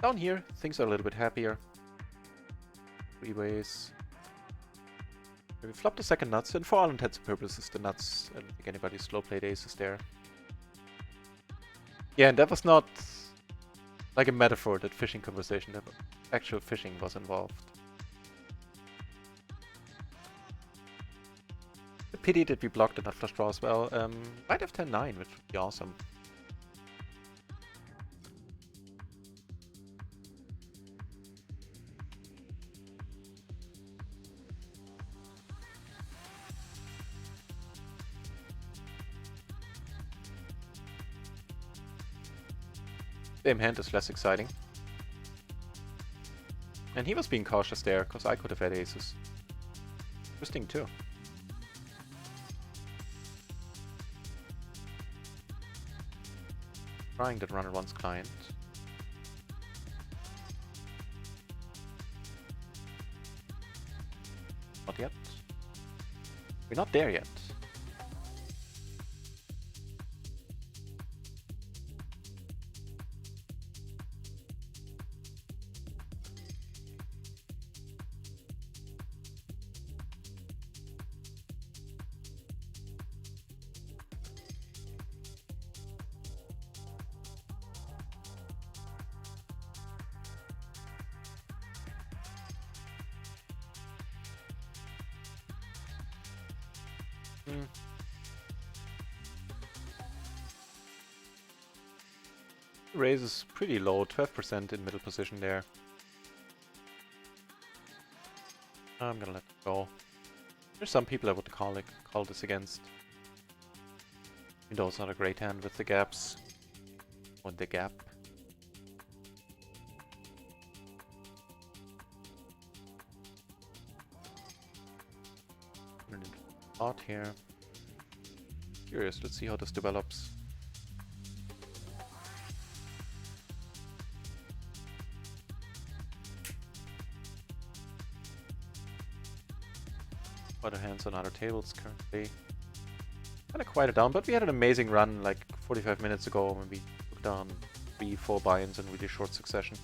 Down here, things are a little bit happier. 3 ways. We flop the second nuts, and for all intents and purposes, the nuts. I don't think anybody slow played aces there. Yeah, and that was not like a metaphor, that fishing conversation. That actual fishing was involved. A pity that we blocked the nut flush draw as well. Might have 10-9, which would be awesome. Same hand is less exciting. And he was being cautious there, because I could have had aces. Interesting too. Trying that runner one's client. Not yet. We're not there yet. Raise is pretty low, 12% in middle position there. I'm gonna let it go. There's some people I would call this against. Even though it's not a great hand with the gaps. Or the gap. Out here. Curious, let's see how this develops. Other hands on other tables currently. Kind of quieted down, but we had an amazing run like 45 minutes ago when we took down 3-4 buy-ins in really short succession.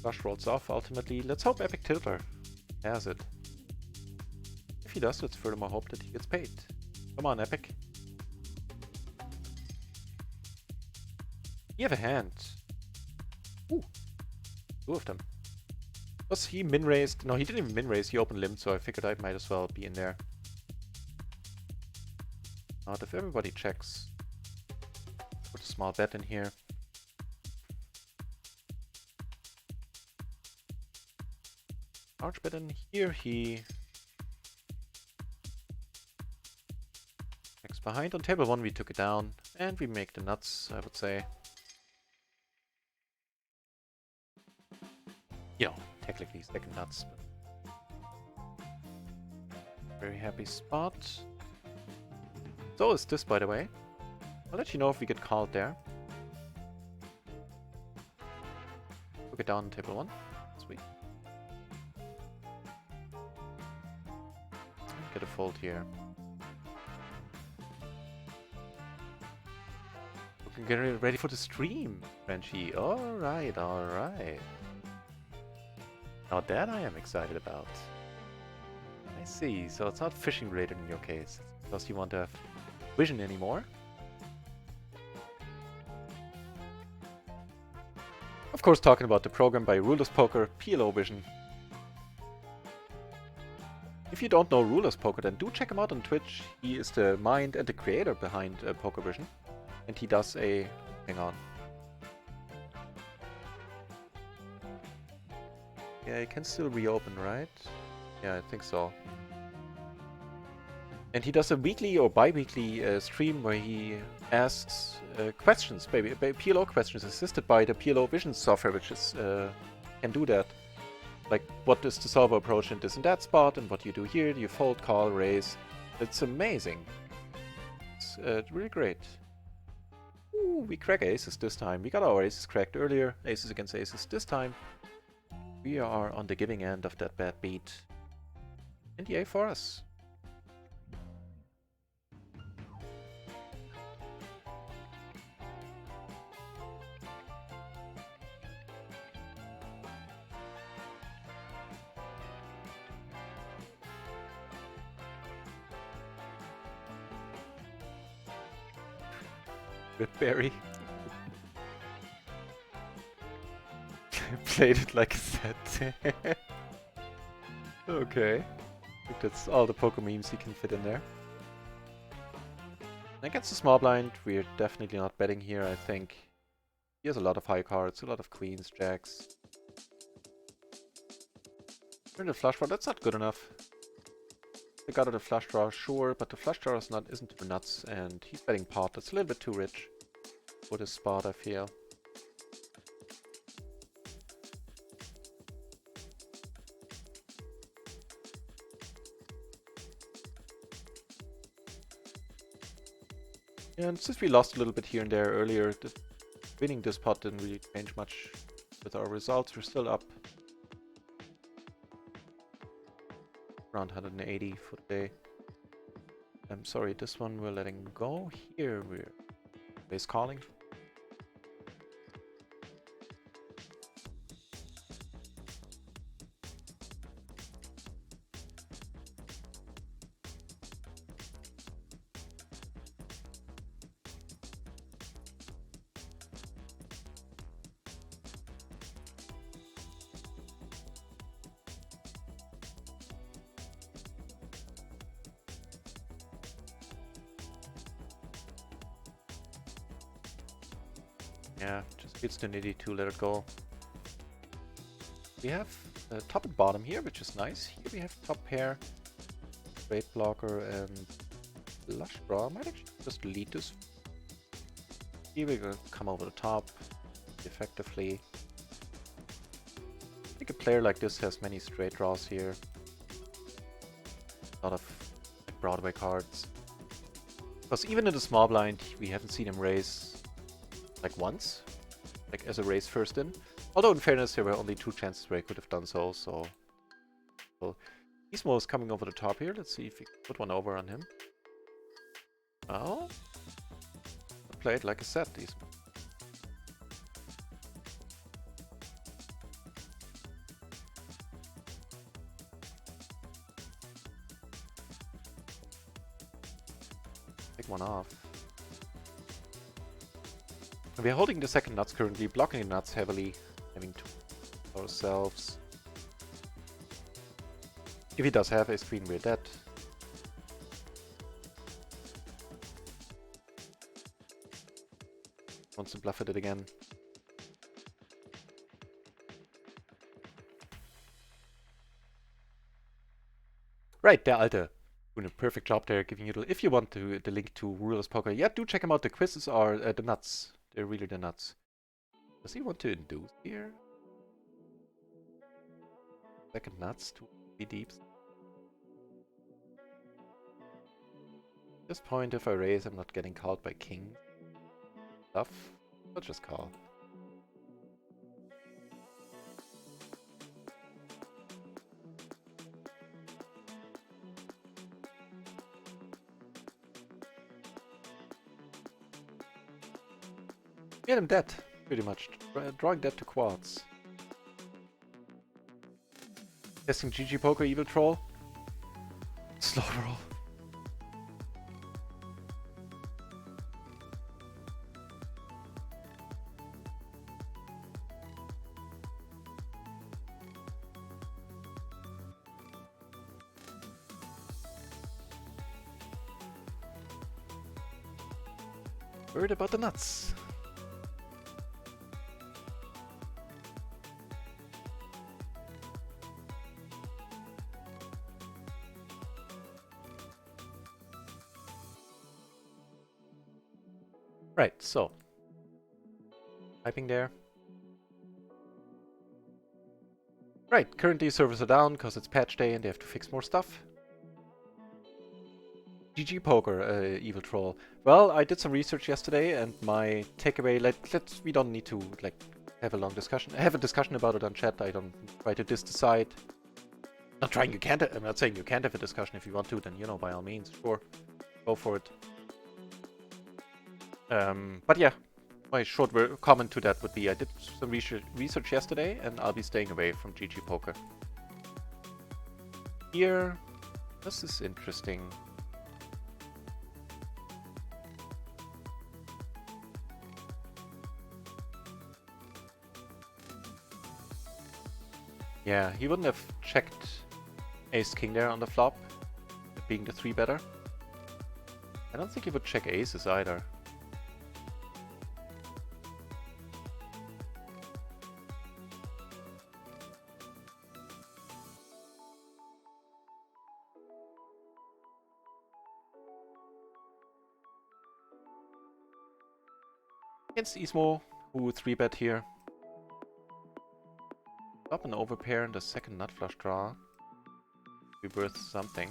Flush rolls off ultimately. Let's hope Epic Tilter has it. If he does, let's furthermore hope that he gets paid. Come on, Epic. You have a hand. Ooh. 2 of them. Was he min-raised? No, he didn't even min-raise. He open limbed, so I figured I might as well be in there. Not if everybody checks. Put a small bet in here. Large bet in here. He checks behind. On table 1 we took it down. And we make the nuts, I would say. You know, technically second nuts. But very happy spot. So is this, by the way. I'll let you know if we get called there. Took it down on table 1. Sweet. Get a fold here. Looking getting ready for the stream, Frenchie. Alright, alright. Now that I am excited about. I see, so it's not fishing related in your case. Because you want to have vision anymore. Of course, talking about the program by Rulers Poker, PLO Vision. If you don't know Rulers Poker, then do check him out on Twitch. He is the mind and the creator behind Poker Vision. And he does a... hang on. Yeah, you can still reopen, right? Yeah, I think so. And he does a weekly or bi-weekly stream where he asks questions, PLO questions, assisted by the PLO Vision software, which is can do that. Like, what is the solver approach in this and that spot, and what do you do here? Do you fold, call, raise? It's amazing. It's really great. Ooh, we crack aces this time. We got our aces cracked earlier. Aces against aces this time. We are on the giving end of that bad beat. And yay for us. Good Barry. Played it like a set. Okay. I think that's all the poker memes you can fit in there. Against the small blind, we're definitely not betting here, I think. He has a lot of high cards, a lot of queens, jacks. Turn the flush draw, that's not good enough. They got it a flush draw, sure, but the flush draw isn't too nuts, and he's betting pot. That's a little bit too rich for this spot, I feel. Yeah, and since we lost a little bit here and there earlier, winning this pot didn't really change much with our results. We're still up around 180 for the day. I'm sorry, this one we're letting go. Here we're base calling. Yeah, just beats the nitty to let it go. We have top and bottom here, which is nice. Here we have top pair, straight blocker, and flush draw. I might actually just lead this. Here we're gonna come over the top effectively. I think a player like this has many straight draws here. A lot of like, Broadway cards. Because even in the small blind, we haven't seen him raise like once, like as a raise first in. Although in fairness, there were only 2 chances where he could have done so, so Ismo is coming over the top here. Let's see if we can put one over on him. Well, I played like a set, Ismo. Take one off. We are holding the second nuts currently, blocking the nuts heavily, having to ourselves. If he does have a screen, we're dead. Wants to bluff at it again. Right, der Alte. Doing a perfect job there, giving you the, if you want to, the link to Rulers Poker. Yeah, do check him out. The quizzes are the nuts. They're really the nuts. Does he want to induce here? Second nuts to be deeps. At this point, if I raise, I'm not getting called by king stuff. I'll just call. Get him dead, pretty much. Drawing dead to quads. Testing GG Poker, Evil Troll. Slow roll. Worried about the nuts. Right, so typing there. Right, currently servers are down because it's patch day and they have to fix more stuff. GG Poker, Evil Troll. Well, I did some research yesterday and my takeaway, we don't need to like have a long discussion. Have a discussion about it on chat. I don't try to decide. I'm not saying you can't have a discussion if you want to, then you know, by all means, sure. Go for it. But yeah, my short comment to that would be I did some research yesterday and I'll be staying away from GG Poker. Here, this is interesting. Yeah, he wouldn't have checked Ace King there on the flop, being the 3 better. I don't think he would check aces either. Against Ismo, who 3-bet here. Up an overpair and a second nut flush draw. Rebirth something.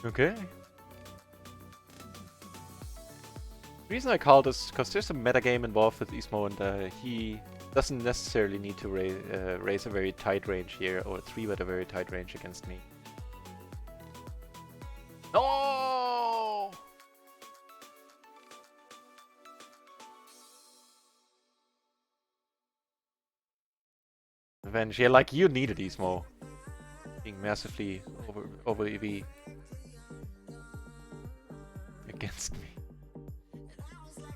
Okay. The reason I call this because there's a metagame involved with Ismo, and he doesn't necessarily need to raise a very tight range here, or 3-bet a very tight range against me. No! Revenge, yeah, like you needed Ismo. Being massively over EV against me.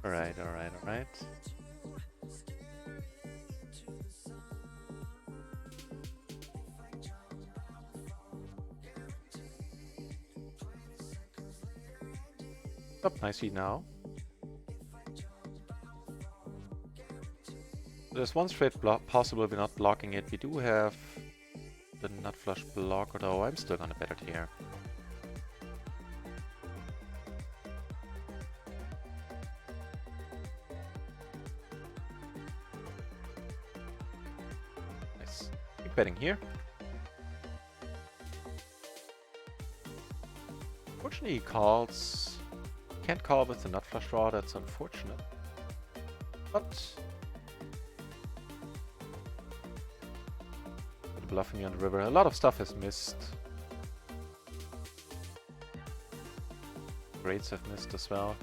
Alright, alright, alright. Up nicely now. There's one straight block possible, we're not blocking it. We do have the nut flush blocker though. I'm still gonna bet it here. Nice. Keep betting here. Unfortunately he calls. Can't call with the nut flush draw, that's unfortunate. But bluffing me on the river. A lot of stuff has missed. Grades have missed as well.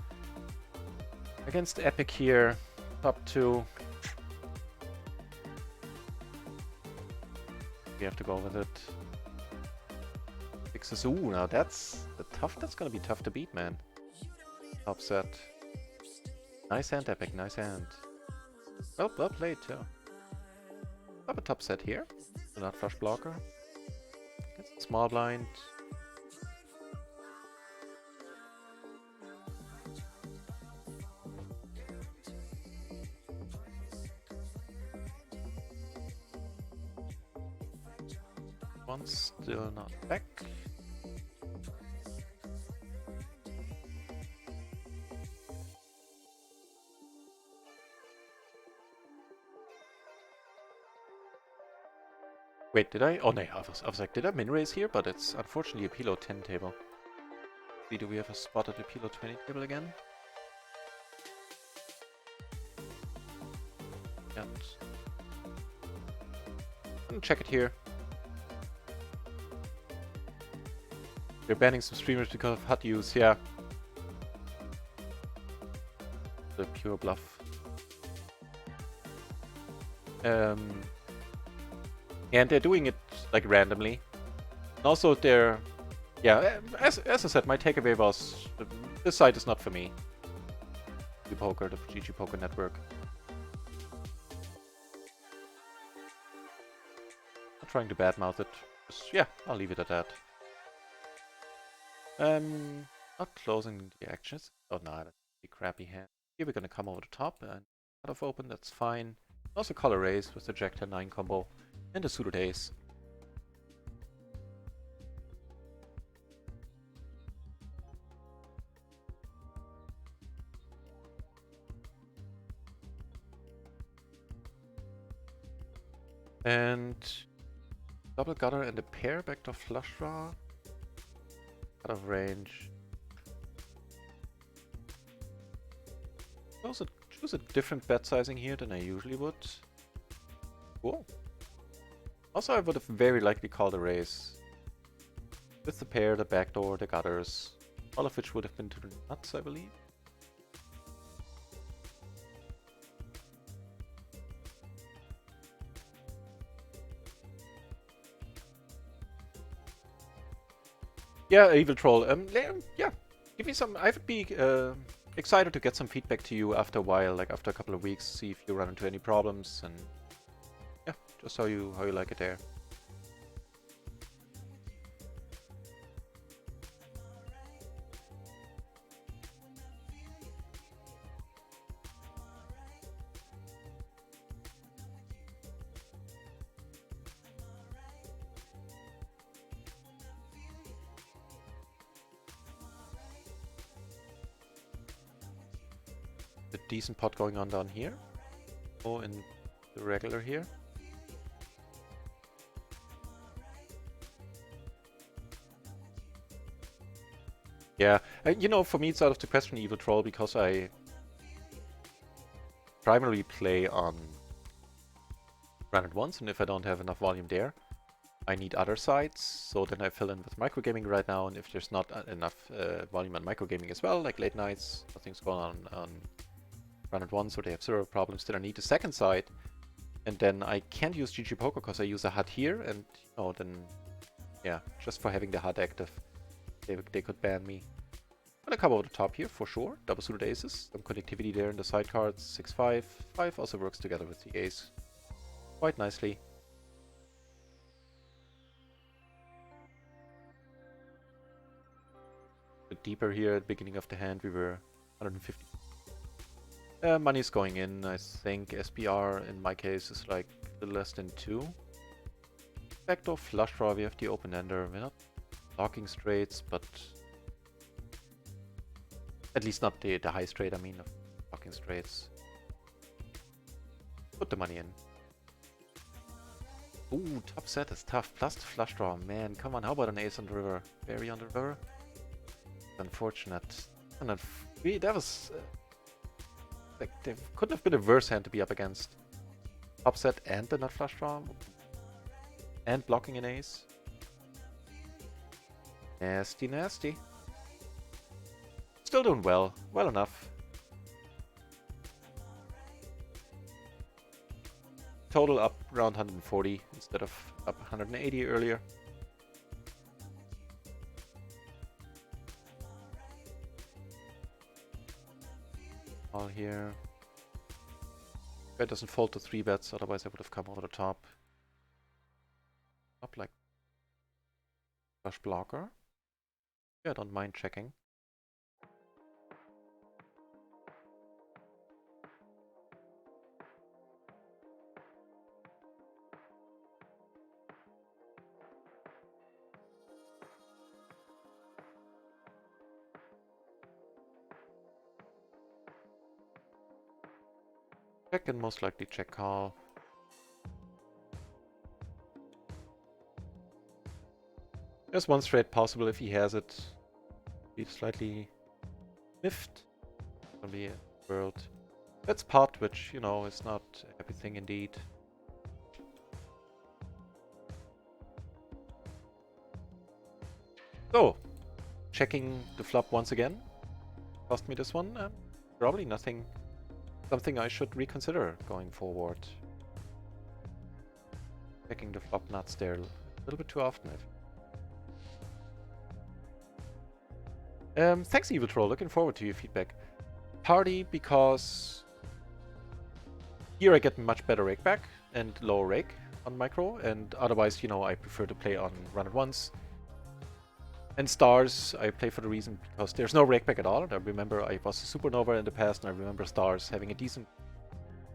Against Epic here, top 2. We have to go with it. Fixes. Ooh, now that's gonna be tough to beat, man. Top set. Nice hand, Epic, nice hand. Well played too. Have a top set here. The nut flush blocker. Gets a small blind. One still not back. Wait, did I? Oh no, I was like, did I min raise here? But it's unfortunately a PLO 10 table. Do we have a spot at the PLO 20 table again? And I'm gonna check it here. We're banning some streamers because of HUD use, yeah. The pure bluff. And they're doing it like randomly. And also they're, yeah, as I said, my takeaway was this site is not for me. The poker, the GG Poker Network. Not trying to badmouth it. Just, yeah, I'll leave it at that. Not closing the actions. Oh no, that's a crappy hand. Here we're gonna come over the top and cut off open, that's fine. Also color raise with the Jack 10-9 combo. And a suited ace. And double gutter and a pair backdoor flush draw. Out of range. Choose a different bet sizing here than I usually would. Cool. Also, I would have very likely called a raise. With the pair, the backdoor, the gutters. All of which would have been to the nuts, I believe. Yeah, Evil Troll. Yeah, give me some. I would be excited to get some feedback to you after a while, like after a couple of weeks, see if you run into any problems, and yeah, just how you like it there. A decent pot going on down here. Oh, in the regular here. Yeah, you know, for me it's out of the question, Evil Troll, because I primarily play on run it once, and if I don't have enough volume there, I need other sites, so then I fill in with microgaming right now, and if there's not enough volume on microgaming as well, like late nights, nothing's going on run it once, or they have server problems, then I need a second site, and then I can't use GG Poker because I use a HUD here, and you know, then, yeah, just for having the HUD active, they could ban me. Gonna come over the top here for sure. Double suited aces, some connectivity there in the side cards. 6-5. 5 also works together with the ace quite nicely. A bit deeper here at the beginning of the hand, we were 150. Money's going in, I think. SPR in my case is like a little less than 2. Backdoor flush draw, we have the open ender. We're not blocking straights, but at least not the high straight, I mean, of blocking straights. Put the money in. Ooh, top set is tough. Plus the flush draw. Man, come on, how about an ace on the river? Very on the river? Unfortunate. And that was... like, there couldn't have been a worse hand to be up against. Top set and the nut flush draw. And blocking an ace. Nasty, nasty. Still doing well. Well enough. Total up around 140 instead of up 180 earlier. All here. Guy doesn't fold to 3 bets, otherwise I would have come over the top. Up like flush blocker. Yeah, I don't mind checking. Check and most likely check call. There's one straight possible if he has it. Be slightly miffed. Gonna be a world. That's pot, which, you know, is not everything indeed. So, checking the flop once again. Cost me this one. Probably nothing. Something I should reconsider going forward. Checking the flop nuts there a little bit too often. Thanks, Evil Troll. Looking forward to your feedback. Party, because here I get much better rake back and lower rake on micro, and otherwise, you know, I prefer to play on run it once. And stars, I play for the reason because there's no rake back at all. I remember I was a supernova in the past, and I remember stars having a decent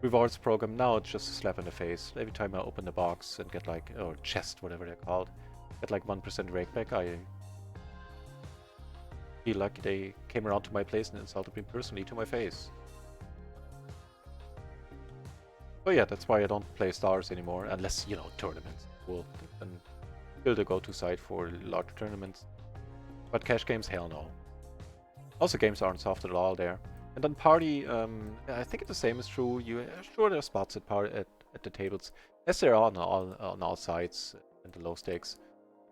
rewards program. Now it's just a slap in the face. Every time I open the box and get like, or chest, whatever they're called, get like 1% rake back, I feel like they came around to my place and insulted me personally to my face. So yeah, that's why I don't play stars anymore, unless, you know, tournaments. Cool. And still the go-to site for large tournaments. But cash games, hell no. Also, games aren't soft at all there. And then party, I think the same is true. Sure, there are spots at the tables, as there are on all sides in the low stakes.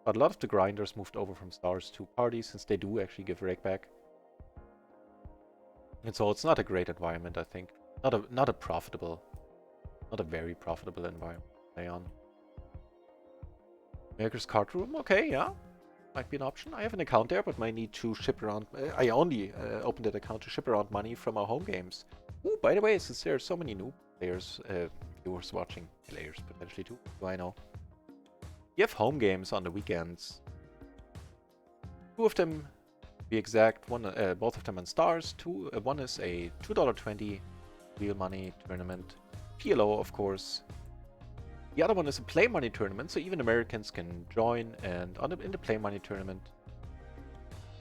But a lot of the grinders moved over from stars to party, since they do actually give rake back. And so it's not a great environment, I think. Not a very profitable environment to play on. Maker's card room, okay, yeah. might be an option. I have an account there, but might need to ship around. I only opened that account to ship around money from our home games. Ooh, by the way, since there are so many new players, viewers watching, players potentially too, do I know? You have home games on the weekends. Two of them, to be exact, both of them on Stars. One is a $2.20 real money tournament. PLO, of course. The other one is a play money tournament, so even Americans can join. And in the play money tournament,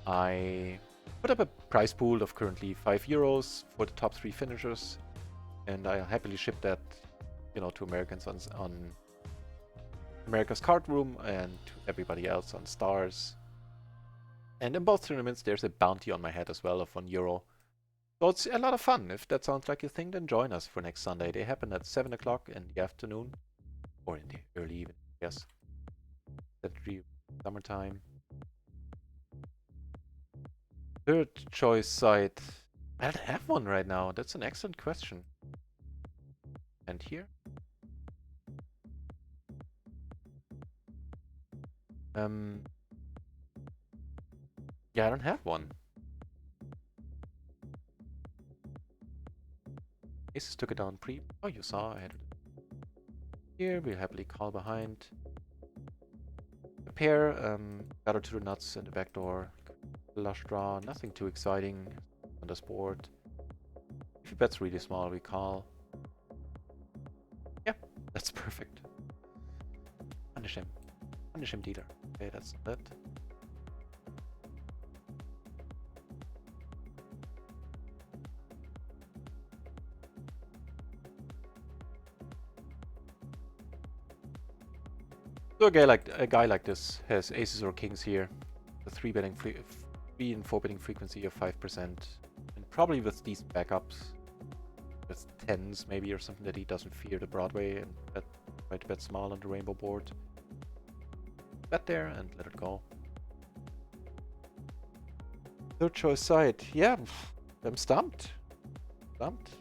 I put up a prize pool of currently €5 for the top 3 finishers, and I'll happily ship that, to Americans on America's Card Room and to everybody else on Stars. And in both tournaments, there's a bounty on my head as well of €1. So it's a lot of fun. If that sounds like your thing, then join us for next Sunday. They happen at 7 o'clock in the afternoon, or in the early evening, yes. That's summertime. Third choice site. I don't have one right now. That's an excellent question. And here? Yeah, I don't have one. Aces took it down pre. Oh, you saw I had it. Here, we'll happily call behind. A pair, got her to the nuts in the back door. Flush draw, nothing too exciting on this board. If he bets really small, we call. Yeah, that's perfect. Punish him. Punish him, dealer. Okay, that's that. So a guy like this has aces or kings here. The 3 and 4 betting frequency of 5%. And probably with these backups, with 10s maybe or something, that he doesn't fear the Broadway and try to bet small on the rainbow board. Bet there and let it go. Third choice side. Yeah, I'm stumped. Stumped.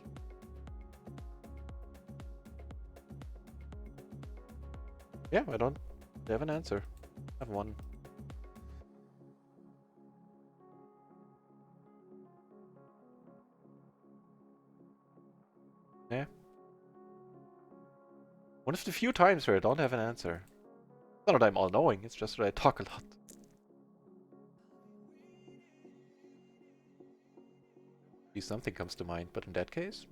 Yeah, I don't have an answer. I have one. Yeah. One of the few times where I don't have an answer. Not that I'm all-knowing, it's just that I talk a lot. Maybe something comes to mind, but in that case...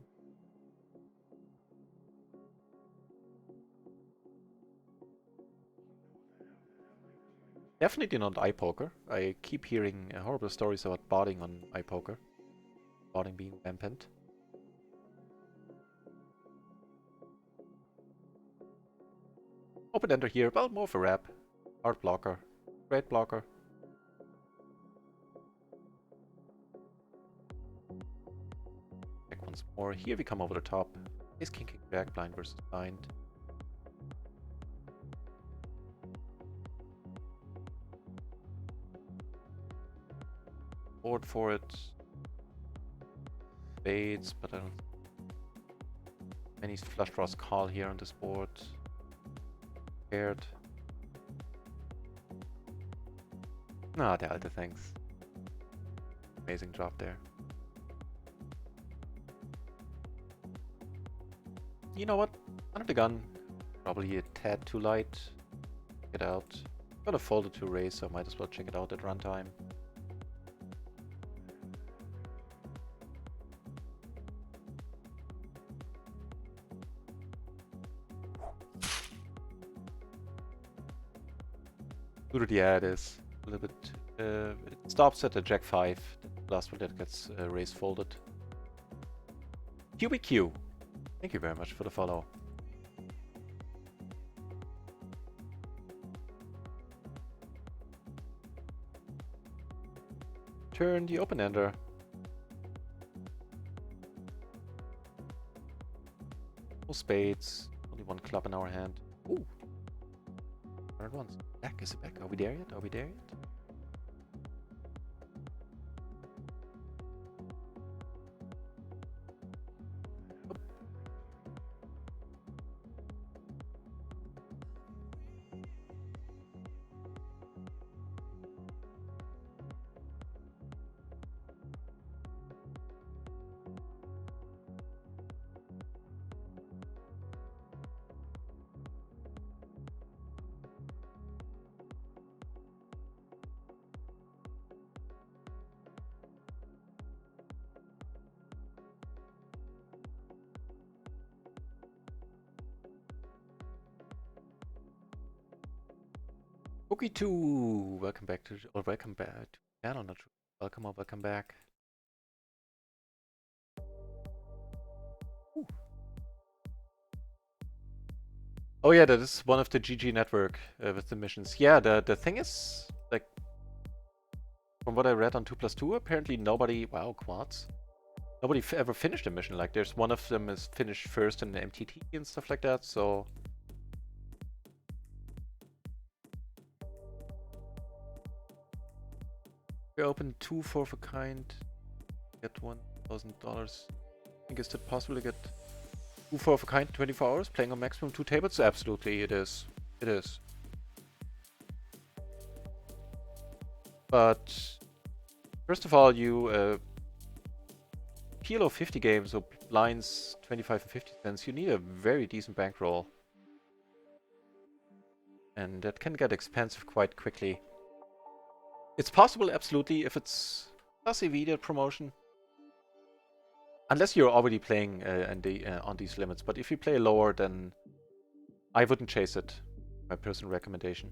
Definitely not iPoker. I keep hearing horrible stories about botting on iPoker. Botting being rampant. Open ender here, well, more of a wrap. Hard blocker. Great blocker. Check once more. Here we come over the top. Ace king king jack blind versus blind. Board for it. Spades, but I don't... Many flush draws call here on this board. Scared. Ah, der alte, thanks. Amazing job there. You know what? Under the gun. Probably a tad too light. Check it out. Got a folded to raise, so I might as well check it out at runtime. Yeah, it is. A little bit... it stops at the jack 5. The last one that gets raised folded. QBQ. Thank you very much for the follow. Turn the open ender. No spades. Only one club in our hand. Ooh. Third one's back. Is it back? Are we there yet? Are we there yet? Cookie 2! Welcome back to the channel, not sure. Welcome or welcome back. Ooh. Oh yeah, that is one of the GG network with the missions. Yeah, the thing is, like, from what I read on 2+2, apparently nobody, wow, quads. Nobody ever finished a mission. Like, there's one of them is finished first in the MTT and stuff like that, so... We opened 2 4 of a kind, get $1,000. I think is it possible to get 2 4 of a kind in 24 hours, playing on maximum 2 tables? Absolutely, it is. It is. But first of all, you PLO 50 games or blinds 25 and 50 cents, you need a very decent bankroll. And that can get expensive quite quickly. It's possible, absolutely, if it's plus immediate promotion. Unless you're already playing on these limits. But if you play lower, then I wouldn't chase it. My personal recommendation.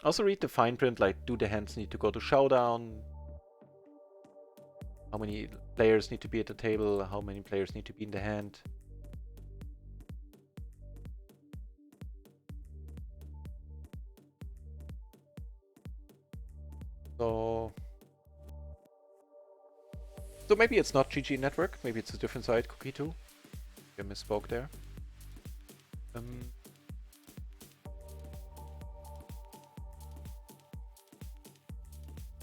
Also read the fine print, like do the hands need to go to showdown? How many players need to be at the table? How many players need to be in the hand? So maybe it's not GG Network, maybe it's a different site, Cookie 2. I misspoke there. What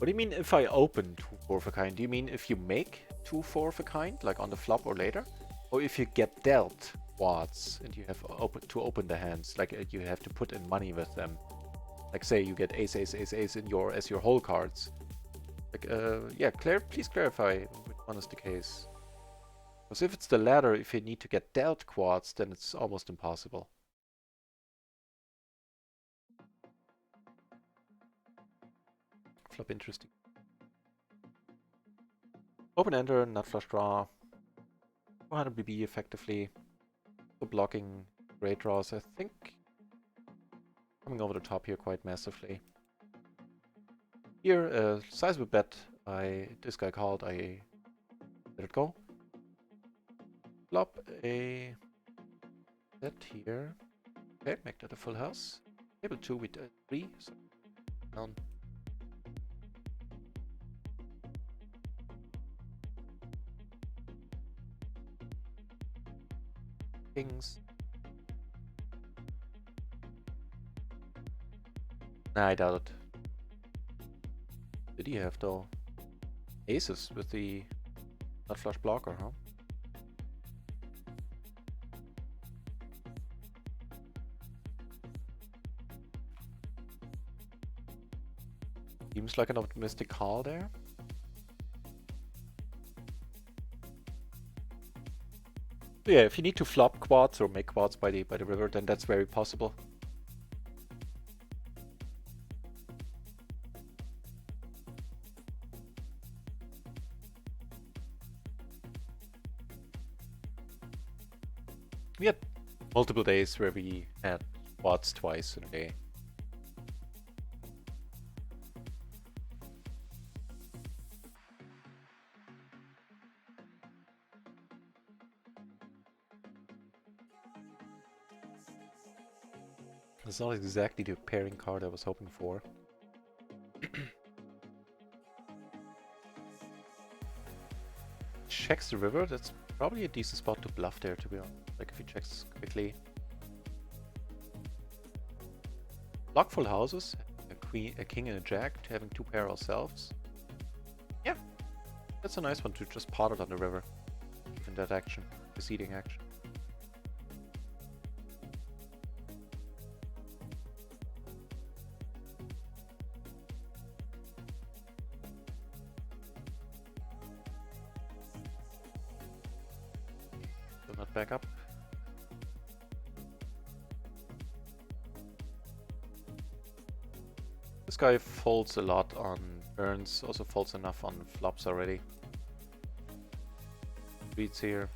do you mean if I open 2 4 of a kind? Do you mean if you make 2 4 of a kind, like on the flop or later? Or if you get dealt quads and you have to open the hands, like you have to put in money with them? Like say you get ace, ace, ace, ace in as your whole cards. Like, yeah, please clarify which one is the case. Because if it's the latter, if you need to get dealt quads, then it's almost impossible. Flop interesting. Open ender, nut flush draw. 400 BB effectively. So blocking great draws, I think. Coming over the top here quite massively. Here, sizable bet this guy called, I let it go. Flop a bet here. Okay, make that a full house. Table 2 with 3, so down. Kings. Nah, I doubt it. Did he have though? Aces with the nut flush blocker, huh? Seems like an optimistic call there. Yeah, if you need to flop quads or make quads by the river, then that's very possible. We had multiple days where we had quads twice in a day. It's not exactly the pairing card I was hoping for. Checks the river, that's probably a decent spot to bluff there, to be honest. Like if he checks quickly. Block full houses, a queen, a king and a jack, having 2 pair ourselves. Yeah, that's a nice one to just pot it on the river. Given that action, preceding action. Still not back up. This guy folds a lot on turns, also folds enough on flops already. Beats here.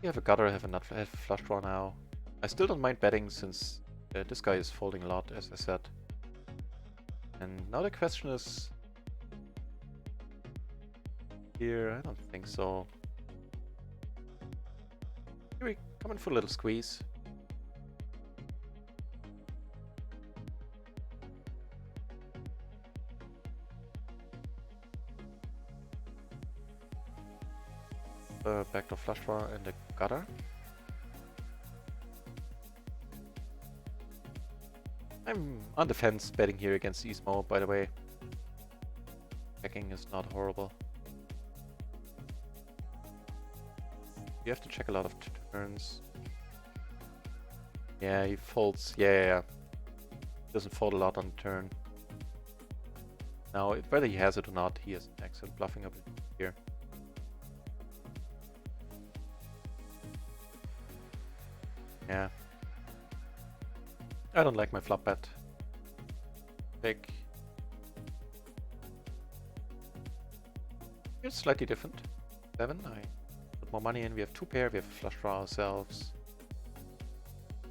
You have a gutter, have a nut, have a flush draw now. I still don't mind betting since this guy is folding a lot, as I said. And now the question is... Here, I don't think so. Here we come in for a little squeeze. Backdoor flush draw and the gutter. I'm on the fence betting here against Ismo, by the way. Checking is not horrible. You have to check a lot of turns. Yeah, he folds. Yeah. Doesn't fold a lot on the turn. Now, whether he has it or not, he has an excellent bluffing ability here. Yeah. I don't like my flop bet. Big. It's slightly different. 7, I put more money in. We have 2 pair, we have a flush draw ourselves.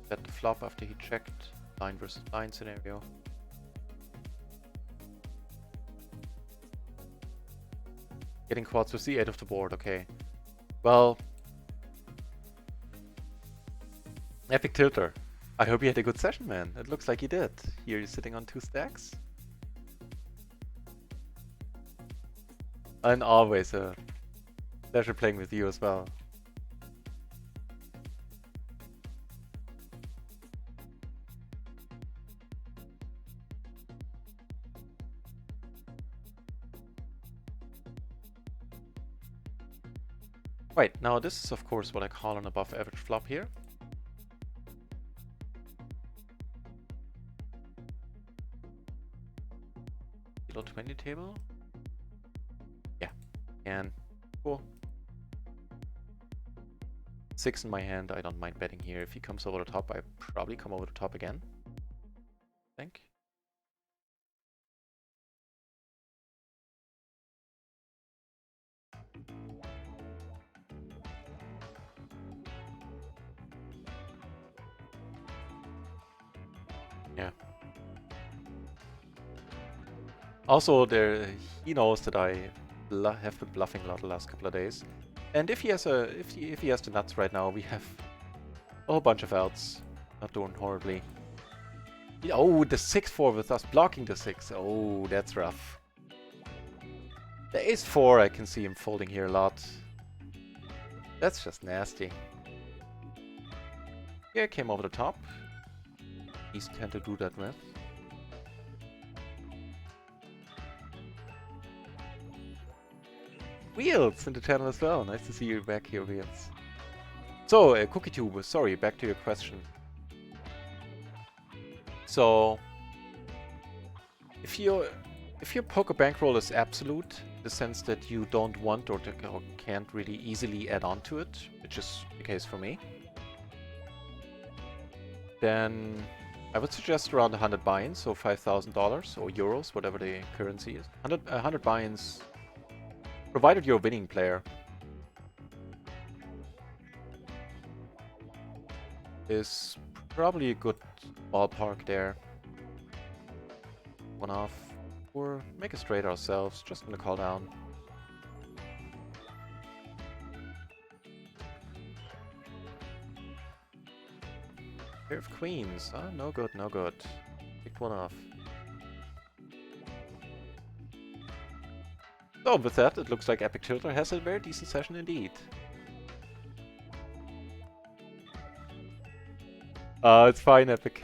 Bet the flop after he checked. Line versus line scenario. Getting quads with the 8 of the board, okay. Well, Epic Tilter. I hope you had a good session, man. It looks like you did. Here you're sitting on 2 stacks. And always a pleasure playing with you as well. Right, now this is of course what I call an above average flop here. Below 20 table. Yeah, and cool. 6 in my hand, I don't mind betting here. If he comes over the top, I probably come over the top again. I think. Yeah. Also, he knows that I have been bluffing a lot the last couple of days, and if he has the nuts right now, we have a whole bunch of outs, not doing horribly. Oh, the 6-4 with us blocking the 6. Oh, that's rough. The ace-4, I can see him folding here a lot. That's just nasty. Yeah, came over the top. He's tend to do that with. Wheels in the channel as well. Nice to see you back here, Wheels. So, CookieTube, sorry, back to your question. So, if your poker bankroll is absolute, in the sense that you don't want or can't really easily add on to it, which is the case for me, then I would suggest around 100 buy-ins, so $5,000 or euros, whatever the currency is. 100 buy-ins, provided you're a winning player, is probably a good ballpark there. One off, or make a straight ourselves, just gonna call down. Pair of queens, huh? No good, no good. Picked one off. So with that, it looks like Epic Tilter has a very decent session indeed. It's fine, Epic.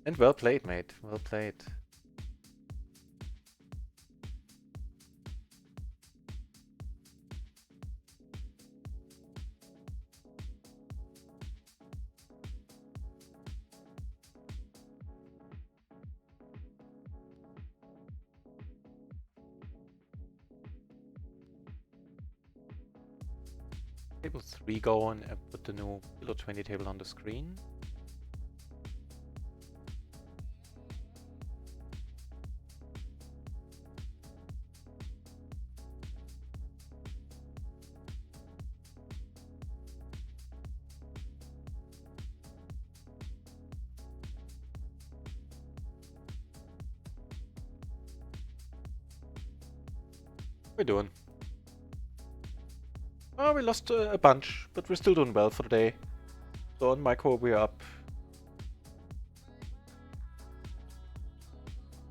And well played, mate. Well played. Table 3 going and put the new below 20 table on the screen. we doing? Oh, we lost a bunch, but we're still doing well for the day. So on micro, we're up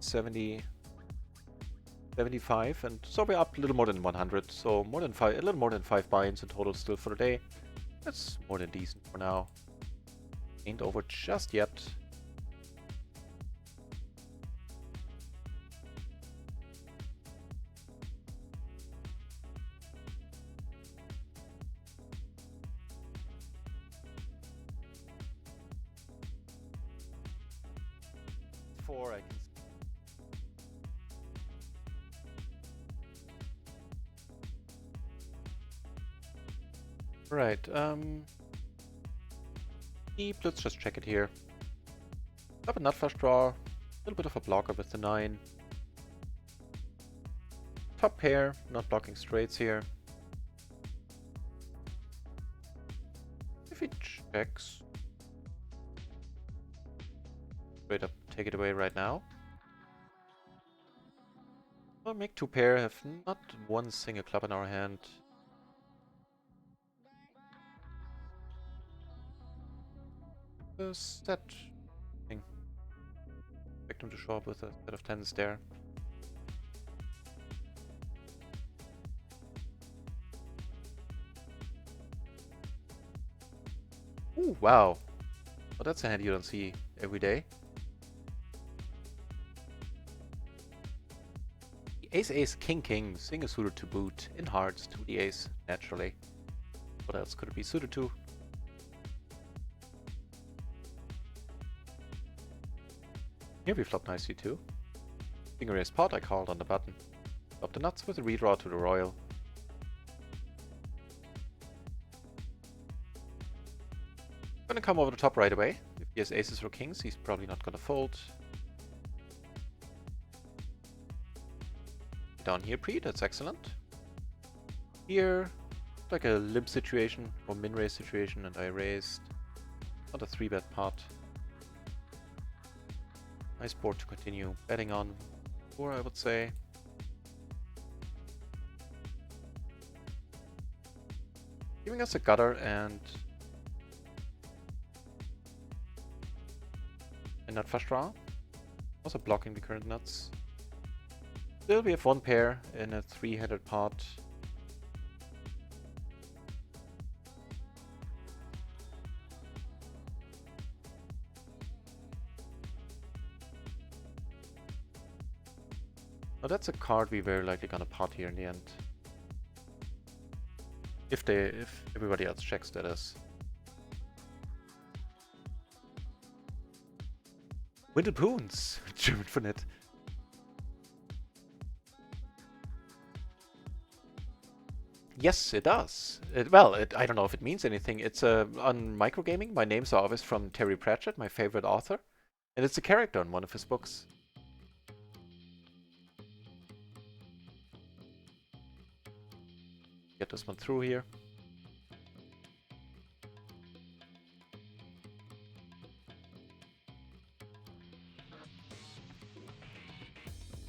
70, 75, and so we're up a little more than 100. So more than a little more than 5 buy-ins in total still for the day. That's more than decent for now. Ain't over just yet. Four, I can see. Right, let's just check it here. Up a nut flush draw, a little bit of a blocker with the 9. Top pair, not blocking straights here. If he checks, straight up, take it away right now. We'll make 2 pair, have not one single club in our hand. That thing. Expect him to show up with a set of 10s there. Ooh, wow. Well, that's a hand you don't see every day. Ace, ace, king, king, single suited to boot, in hearts, to the ace, naturally. What else could it be suited to? Here we flop nicely too. Finger ace pot, I called on the button. Flop the nuts with a redraw to the royal. Gonna come over the top right away. If he has aces or kings, he's probably not gonna fold. Down here pre, that's excellent. Here, like a limp situation or min raise situation, and I raised. Not a 3-bet pot. Nice board to continue betting on. 4, I would say. Giving us a gutter and a nut flush draw. Also blocking the current nuts. Still we have 1 pair in a 3-headed pot. Now that's a card we're very likely gonna pot here in the end. If everybody else checks, that is. Winded Boons! German for net. Yes, it does. I don't know if it means anything. It's on microgaming. My names are always from Terry Pratchett, my favorite author. And it's a character in one of his books. Get this one through here.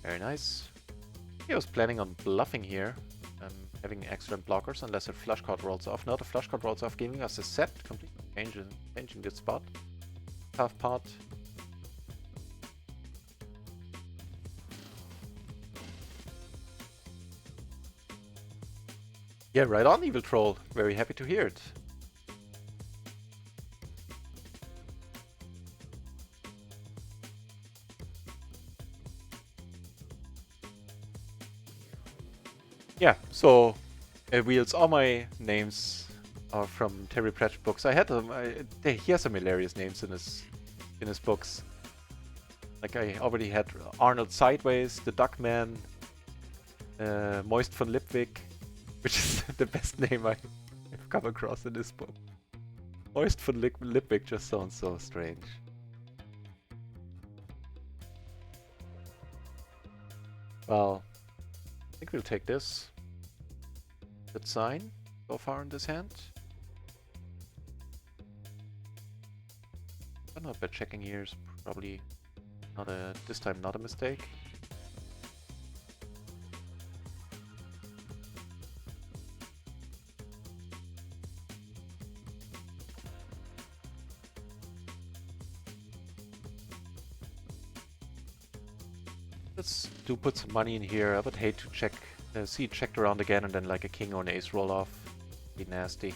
Very nice. He was planning on bluffing here, having excellent blockers unless a flush card rolls off. Now the flush card rolls off, giving us a set, completely changing this spot. Half pot. Yeah, right on, Evil Troll. Very happy to hear it. Yeah, so Wheels, all my names are from Terry Pratchett books. I had them. He has some hilarious names in his books. Like I already had Arnold Sideways, the Duckman, Moist von Lipwig, which is the best name I've come across in this book. Moist von Lipwig just sounds so strange. Well, I think we'll take this. Good sign so far in this hand. I don't know if checking here is probably this time not a mistake. Let's do put some money in here. I would hate to check, see it checked around again and then like a king or an ace roll off. Be nasty.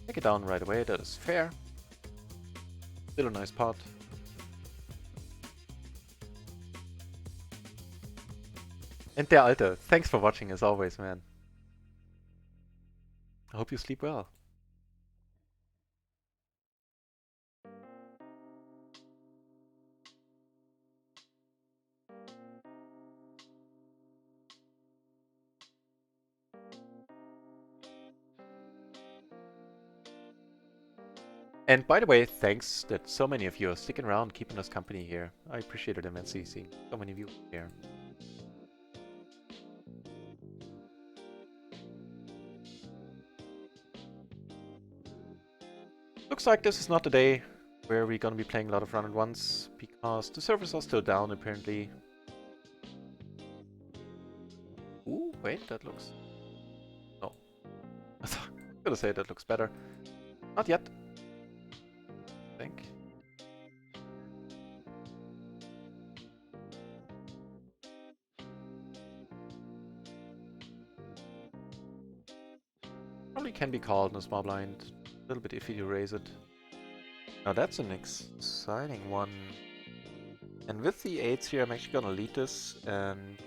Take it down right away, that is fair. Still a nice pot. And der Alte, thanks for watching as always, man. I hope you sleep well. And by the way, thanks that so many of you are sticking around, keeping us company here. I appreciate it immensely seeing so many of you here. Looks like this is not the day where we're gonna be playing a lot of run-and-ones, because the servers are still down apparently. Ooh, wait, that looks... No. I was gonna say that looks better. Not yet. I think. Probably can be called in a small blind. A little bit iffy to raise it. Now that's an exciting one. And with the 8s here, I'm actually gonna lead this and...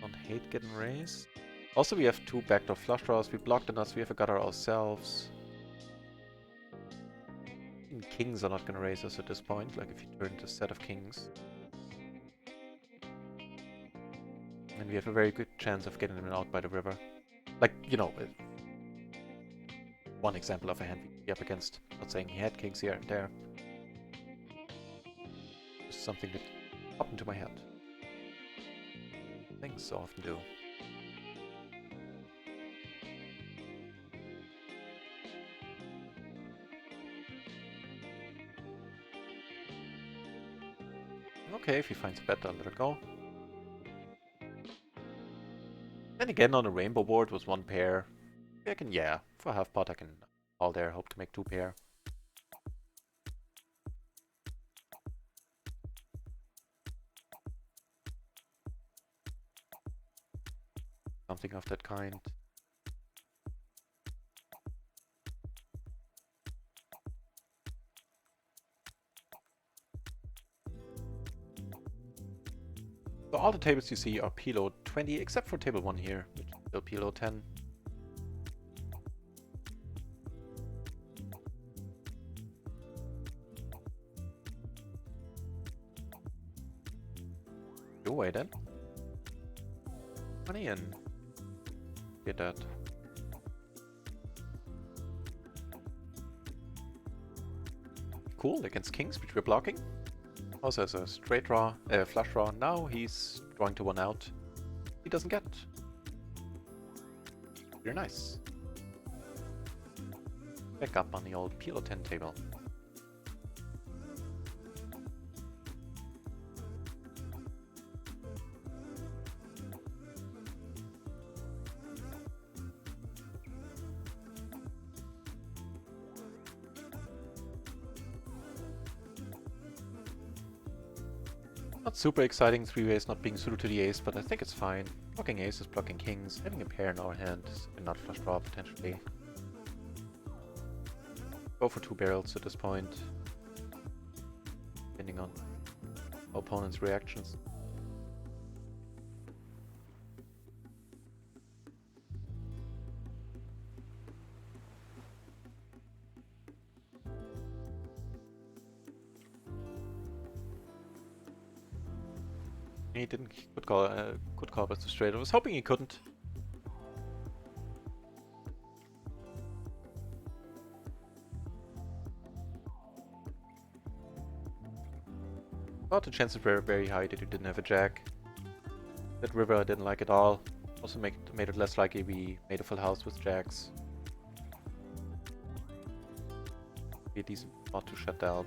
Don't hate getting raised. Also, we have 2 backdoor flush draws. We blocked the nuts, we have a gutter ourselves. Even kings are not gonna raise us at this point, like if you turn to a set of kings. And we have a very good chance of getting them out by the river. Like, you know, one example of a hand we'd be up against. Not saying he had kings here and there. Just something that popped into my head. Things so often do. Okay, if he finds a bet, I'll let it go. Then again, on a rainbow board was 1 pair. I can, yeah, for half pot I can all there, hope to make 2 pair. Something of that kind. So all the tables you see are PLO 20, except for table 1 here, which is still PLO 10. Go away then. Money in. Get that. Cool, against kings, which we're blocking. Also has a straight draw, flush draw. Now he's drawing to 1 out. He doesn't get. Very nice. Back up on the old PLO 10 table. Not super exciting, 3-ways not being suited to the ace, but I think it's fine. Blocking aces, blocking kings, having a pair in our hand, and not flush draw potentially. Go for 2 barrels at this point, depending on opponent's reactions. He didn't could call us to straight. I was hoping he couldn't. But the chances were very high that he didn't have a jack. That river I didn't like at all. Also made it less likely we made a full house with jacks. Be a decent spot to shut down.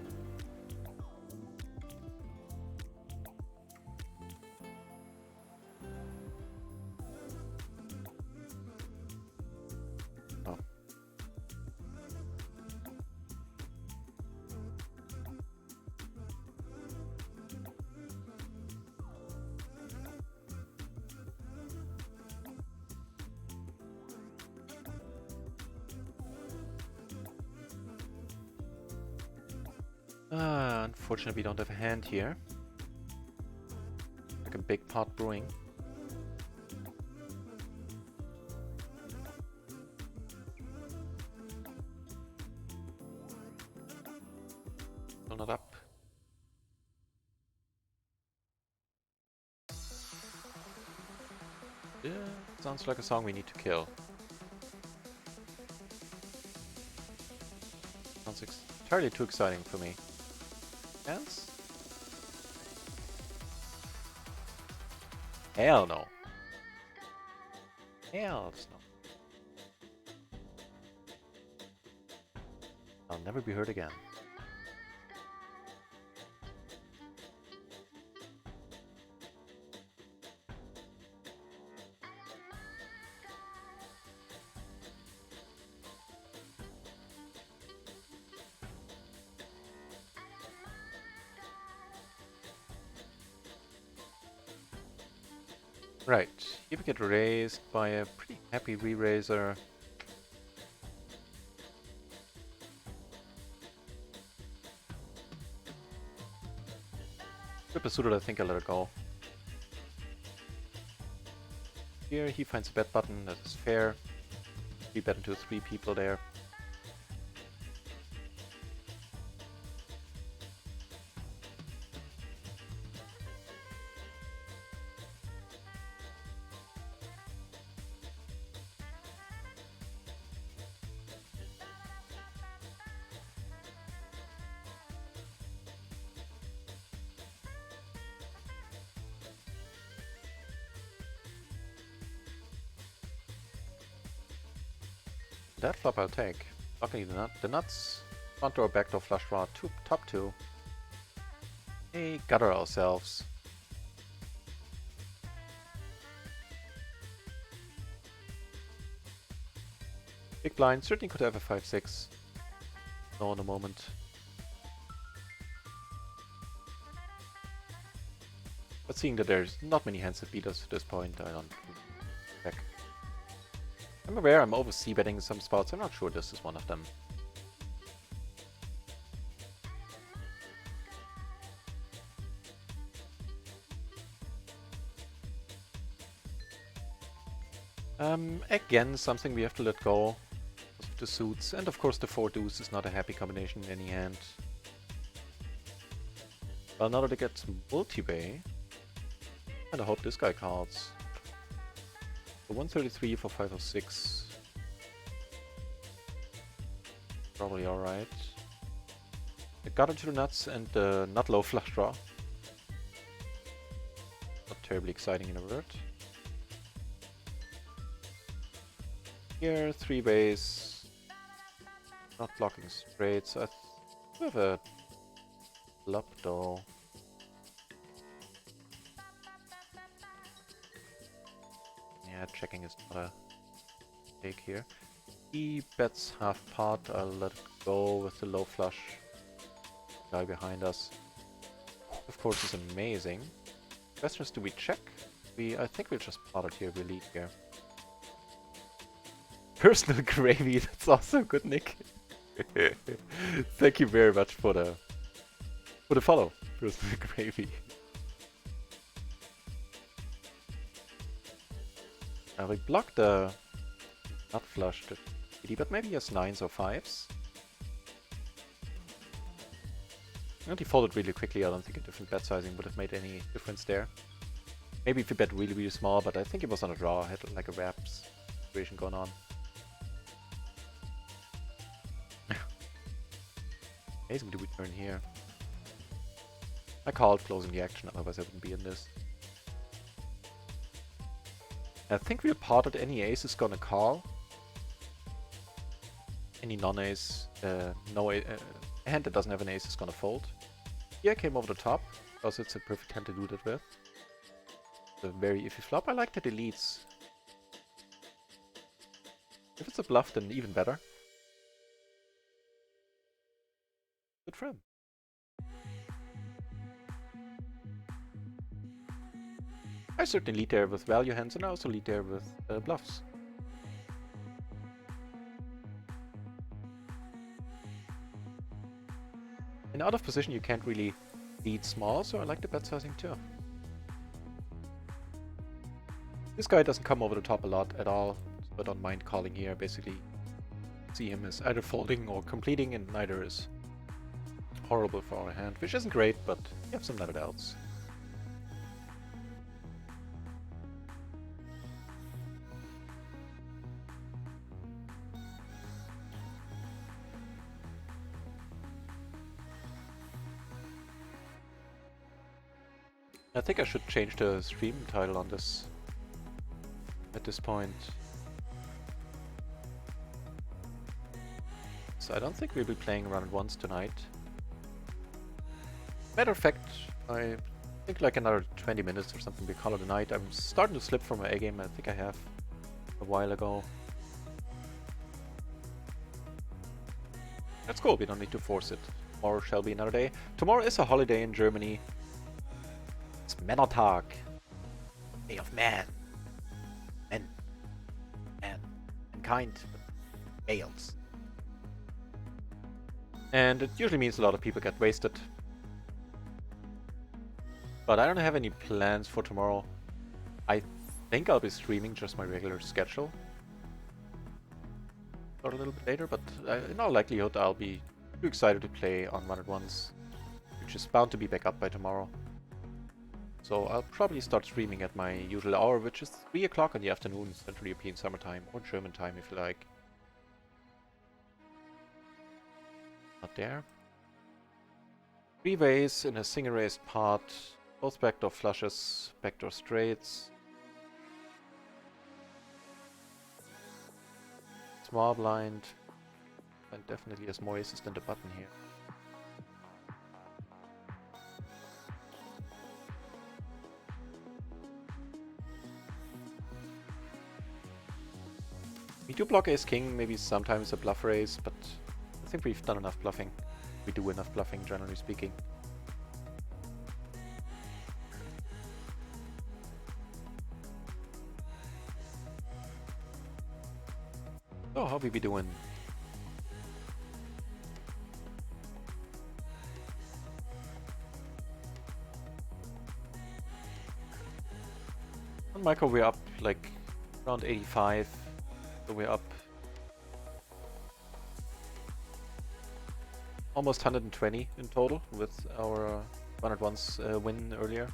Unfortunately, we don't have a hand here. Like a big pot brewing. Still not up. Yeah, sounds like a song we need to kill. Sounds entirely too exciting for me. Hands? Hell no. Hell no. I'll never be heard again. Right, here we get raised by a pretty happy re-raiser. Triple suited, I think I let it go. Here he finds a bet button, that is fair. We bet into 3 people there. That flop I'll take. Luckily the nuts, front door, back door, flush draw, top 2. Hey, gutter ourselves. Big blind, certainly could have a 5-6. No, in a moment. But seeing that there's not many hands that beat us at this point, I don't check. I'm aware I'm over c-betting in some spots, I'm not sure this is one of them. Again, something we have to let go of the suits, and of course the 4 deuce is not a happy combination in any hand. Well, now that it gets multi-way, and I hope this guy calls. So 133 for 506. Probably alright. The gutter to the nuts and the nut low flush draw. Not terribly exciting in a word. Here, 3 ways. Not blocking straight, so I do have a flop though. Yeah, checking is not a take here. He bets half pot, I'll let it go with the low flush. Guy behind us. Of course is amazing. Question is, do we check? I think we'll just pot it here, we lead here. Personal gravy, that's also good, Nick. Thank you very much for the follow, personal gravy. We blocked the nut flush, but maybe he has 9s or 5s. And he folded really quickly, I don't think a different bet sizing would have made any difference there. Maybe if you bet really, really small, but I think it was on a draw, had like a wraps situation going on. Amazing do we turn here. I called closing the action, otherwise I wouldn't be in this. I think we'll pot at any ace is gonna call. Any non-ace, a hand that doesn't have an ace is gonna fold. Here I came over the top, because it's a perfect hand to do that with. It's a very iffy flop. I like that it leads. If it's a bluff, then even better. Good for him. I certainly lead there with value hands, and I also lead there with bluffs. And out of position, you can't really lead small, so I like the bet sizing too. This guy doesn't come over the top a lot at all, so I don't mind calling here. Basically, see him as either folding or completing, and neither is horrible for our hand, which isn't great, but you have some nutted outs. I think I should change the stream title on this at this point. So I don't think we'll be playing round once tonight. Matter of fact, I think like another 20 minutes or something we call it a night. I'm starting to slip from my A game. I think I have a while ago. That's cool, we don't need to force it. Tomorrow shall be another day. Tomorrow is a holiday in Germany. It's Männertag. Day of man. Men. Man. Mankind. Males. And it usually means a lot of people get wasted. But I don't have any plans for tomorrow. I think I'll be streaming just my regular schedule. Or a little bit later, but in all likelihood I'll be too excited to play on 1-on-1s, which is bound to be back up by tomorrow. So I'll probably start streaming at my usual hour, which is 3 o'clock in the afternoon, Central European Summertime, or German time if you like. Not there. 3 ways in a single raised pot, both backdoor flushes, backdoor straights. Small blind, and definitely has more aces than the button here. We do block ace king, maybe sometimes a bluff raise, but I think we've done enough bluffing. We do enough bluffing, generally speaking. So how we be doing? On micro we're up like around 85, so we're up almost 120 in total with our 1-on-1s win earlier.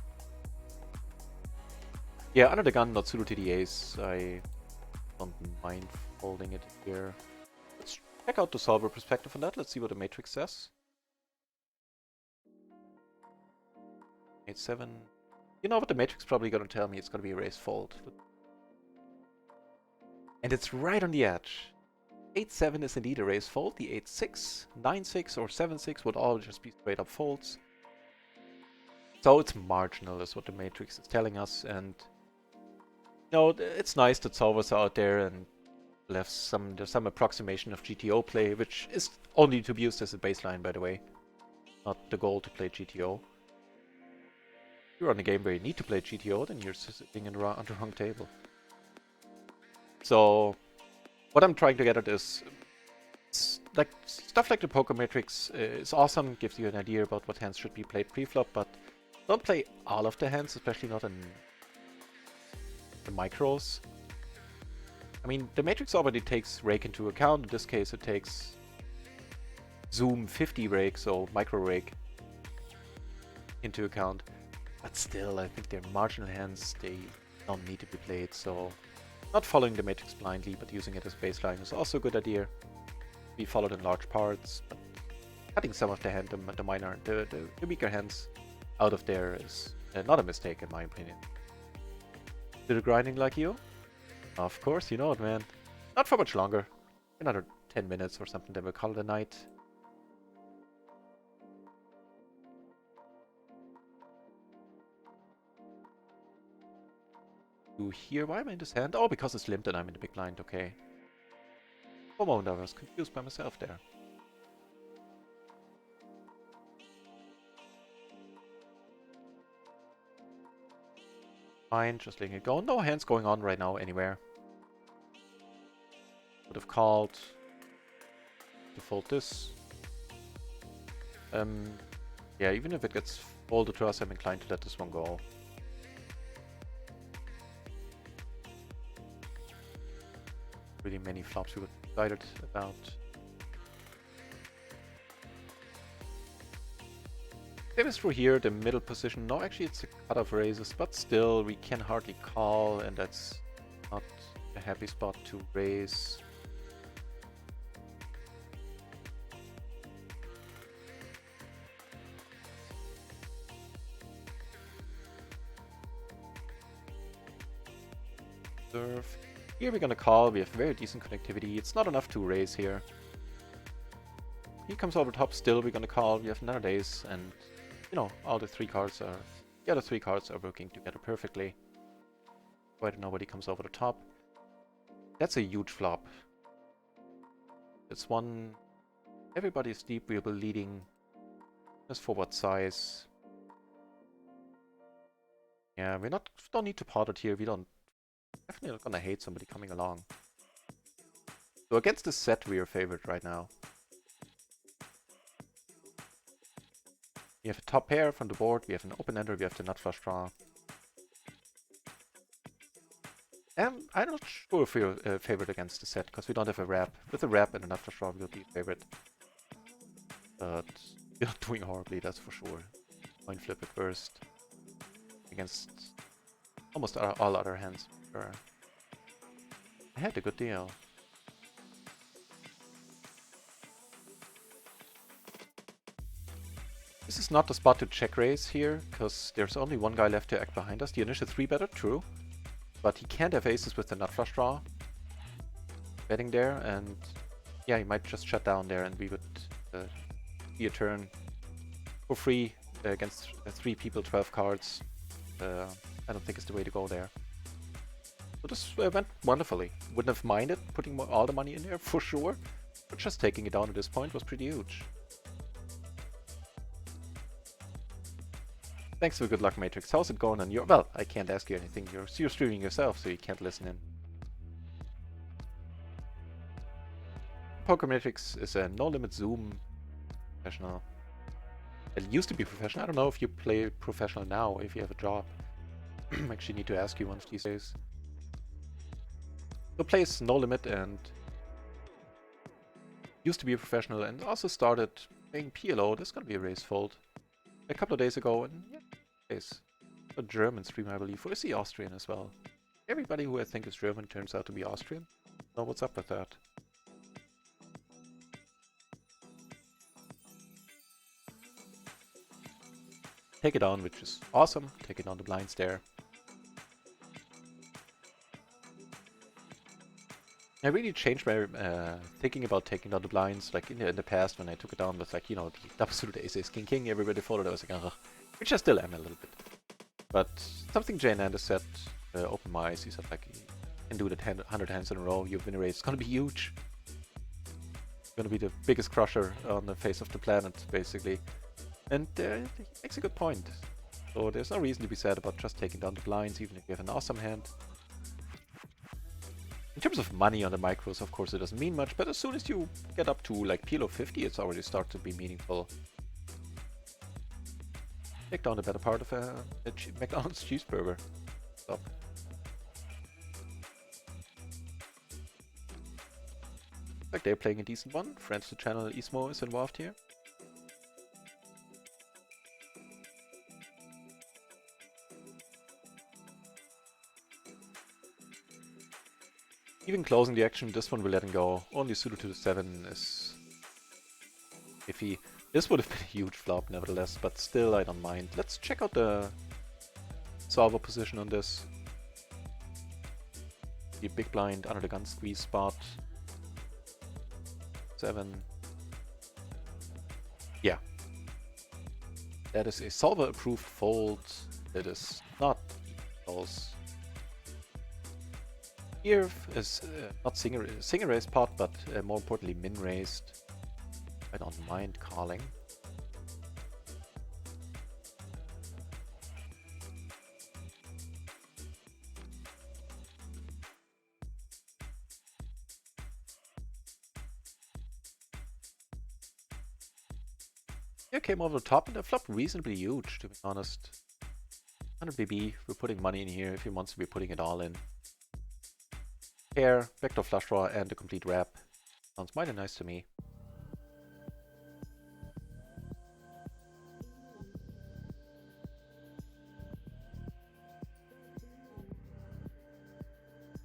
Yeah, under the gun, not suited to the ace. I don't mind folding it here. Let's check out the solver perspective on that. Let's see what the matrix says. 8-7. You know what the matrix probably gonna tell me? It's gonna be a raise fold. And it's right on the edge. 8-7 is indeed a raise fold. The 8-6, 9-6 or 7-6 would all just be straight up folds. So it's marginal is what the matrix is telling us, and you know, it's nice that solvers are out there and there's some approximation of GTO play, which is only to be used as a baseline, by the way. Not the goal to play GTO. If you're on a game where you need to play GTO, then you're sitting on the wrong table. So what I'm trying to get at is like stuff like the poker matrix is awesome, gives you an idea about what hands should be played pre-flop, but don't play all of the hands, especially not in the micros. I mean, the matrix already takes rake into account. In this case, it takes zoom 50 rake, so micro rake, into account. But still, I think they're marginal hands. They don't need to be played, so not following the matrix blindly, but using it as baseline is also a good idea. Be followed in large parts, but cutting some of the hand, the weaker hands out of there is not a mistake in my opinion. Do the grinding like you? Of course, you know it, man. Not for much longer. Another 10 minutes or something, then we'll call it a night. You hear why am I in this hand? Oh, because it's limped and I'm in the big blind, okay. For a moment I was confused by myself there. Fine, just letting it go. No hands going on right now anywhere. Would have called to fold this. Yeah, even if it gets folded to us, I'm inclined to let this one go. Really many flops we were excited about. Same is true here, the middle position. No, actually it's a cut of raises, but still we can hardly call, and that's not a happy spot to raise. Serve. Here we're gonna call, we have very decent connectivity. It's not enough to raise here. He comes over top still, we're gonna call, we have another ace, and you know, all the other three cards are working together perfectly. Quite nobody comes over the top. That's a huge flop. It's one, everybody's deep, we'll be leading. Just for what size? Yeah, don't need to pot it here, definitely not gonna hate somebody coming along. So against this set, we are favored right now. We have a top pair from the board, we have an open ender, we have the nut flush draw. I'm not sure if we're favored against the set, because we don't have a wrap. With a wrap and a nut flush draw, we'll be favored. But we're not doing horribly, that's for sure. Coin flip at first. Against almost all other hands. Sure. I had a good deal. This is not the spot to check raise here, because there's only one guy left to act behind us. The initial 3-better, true. But he can't have aces with the nut flush draw. Betting there, and yeah, he might just shut down there, and we would see a turn for free against 3 people, 12 cards. I don't think it's the way to go there. So this went wonderfully. Wouldn't have minded putting all the money in there, for sure. But just taking it down at this point was pretty huge. Thanks for good luck, Matrix. How's it going on your... Well, I can't ask you anything. You're streaming yourself, so you can't listen in. Poker Matrix is a no-limit Zoom professional. It used to be professional. I don't know if you play professional now, if you have a job. Actually need to ask you one of these days. So plays no limit and used to be a professional and also started playing PLO. This is gonna be a race fold. A couple of days ago, and yeah, it's a German stream, I believe, or is he Austrian as well? Everybody who I think is German turns out to be Austrian. So what's up with that? Take it on, which is awesome. Take it on the blinds there. I really changed my thinking about taking down the blinds. Like in the past, when I took it down with, like, you know, the absolute ace king king, everybody followed. I was like, ugh, which I still am a little bit. But something Jay Nanda said opened my eyes. He said, like, you can do that 100 hands in a row. You win a race. It's gonna be huge. It's gonna be the biggest crusher on the face of the planet, basically. And he makes a good point. So there's no reason to be sad about just taking down the blinds, even if you have an awesome hand. In terms of money on the micros, of course, it doesn't mean much, but as soon as you get up to like PLO 50, it's already starts to be meaningful. Take down the better part of a McDonald's cheeseburger. Stop. Like they're playing a decent one. Friends to channel Ismo is involved here. Even closing the action, this one we're letting go. Only suited to the 7 is iffy. This would have been a huge flop nevertheless, but still I don't mind. Let's check out the solver position on this. The big blind under the gun squeeze spot. 7. Yeah. That is a solver approved fold. It is not close. Here is not singer raised pot, but more importantly min raised. I don't mind calling. Here came over the top and they flopped reasonably huge, to be honest. 100 BB, we're putting money in here. If he wants to be putting it all in. Pair, vector flush draw, and a complete wrap. Sounds mighty nice to me.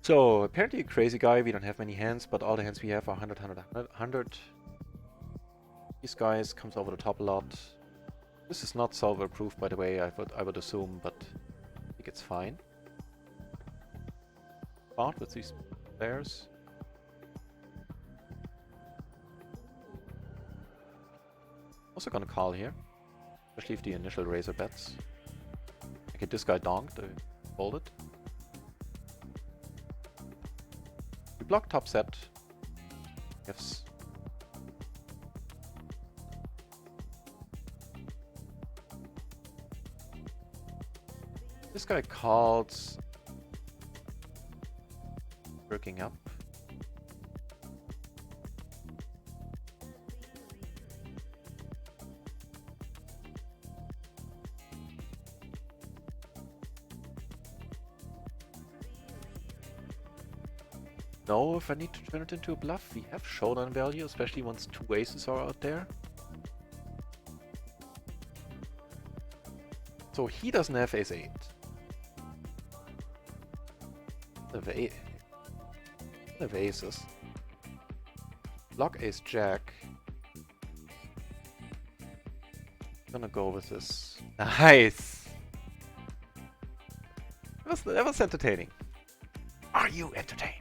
So, apparently a crazy guy, we don't have many hands, but all the hands we have are 100, 100, 100. These guys comes over the top a lot. This is not solver proof, by the way, I would assume, but I think it's fine. Start with these players. Also gonna call here, especially if the initial razor bets. Okay, this guy donked, I folded. We block top set. Yes. This guy calls. Working up. Know if I need to turn it into a bluff. We have showdown value, especially once two aces are out there. So he doesn't have ace 8. Have aces. Block ace jack. Gonna go with this. Nice! That was entertaining. Are you entertained?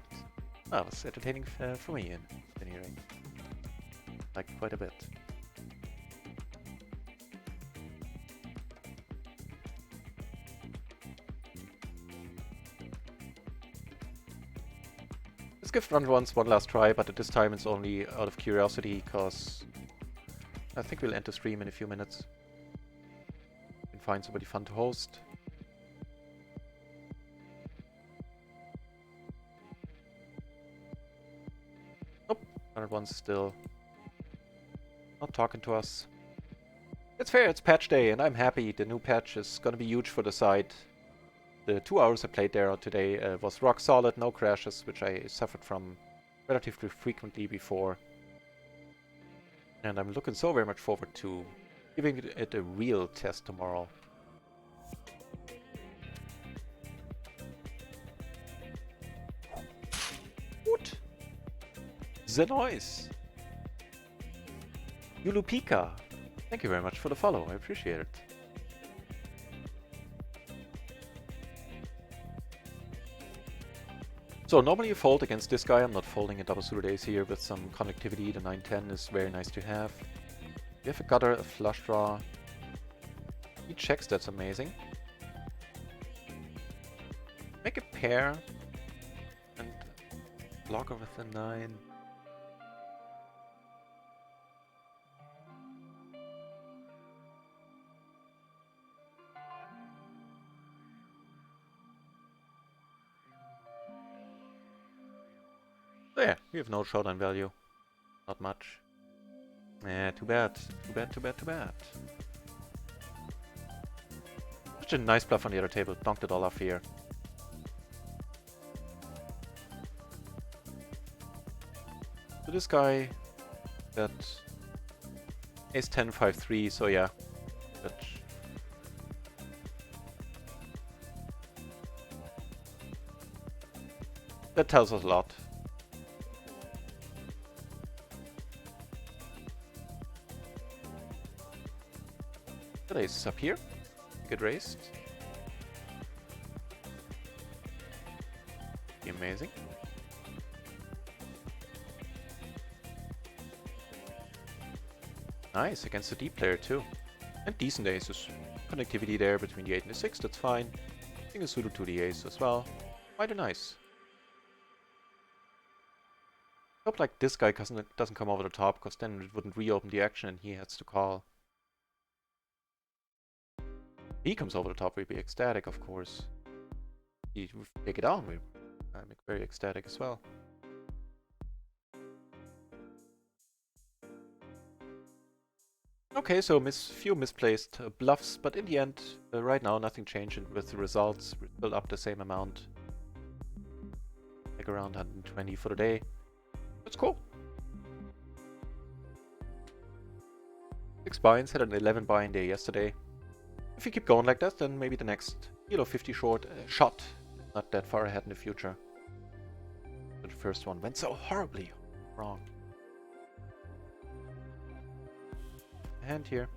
That was entertaining for me in any rate. Like quite a bit. Let's give round one last try, but at this time it's only out of curiosity, because I think we'll end the stream in a few minutes. And find somebody fun to host. Nope, round one's still not talking to us. It's fair, it's patch day, and I'm happy. The new patch is gonna be huge for the site. The 2 hours I played there today was rock solid, no crashes, which I suffered from relatively frequently before. And I'm looking so very much forward to giving it a real test tomorrow. What? The noise! Yulupika! Thank you very much for the follow, I appreciate it. So normally you fold against this guy. I'm not folding a double suited ace here with some connectivity. The 9-10 is very nice to have. We have a gutter, a flush draw. He checks, that's amazing. Make a pair and block with the 9. So yeah, we have no showdown value. Not much. Too bad. Too bad, too bad, too bad. Such a nice bluff on the other table. Donked it all off here. So this guy got ace 10, 5, 3, so yeah. That tells us a lot. The ace is up here. Good raised. Amazing. Nice, against the deep player too. And decent aces. Connectivity there between the 8 and the 6, that's fine. Single suited to the ace as well. Quite nice. Hope like this guy doesn't come over the top, because then it wouldn't reopen the action and he has to call. He comes over the top, we'd be ecstatic, of course. He would take it down, we'd be very ecstatic as well. Okay, so few misplaced bluffs, but in the end, right now, nothing changed with the results. We're still up the same amount. Like around 120 for the day. That's cool. 6 buy-ins, had an 11 buy-in day yesterday. If we keep going like that, then maybe the next PLO 50 short shot is not that far ahead in the future. But the first one went so horribly wrong. Hand here.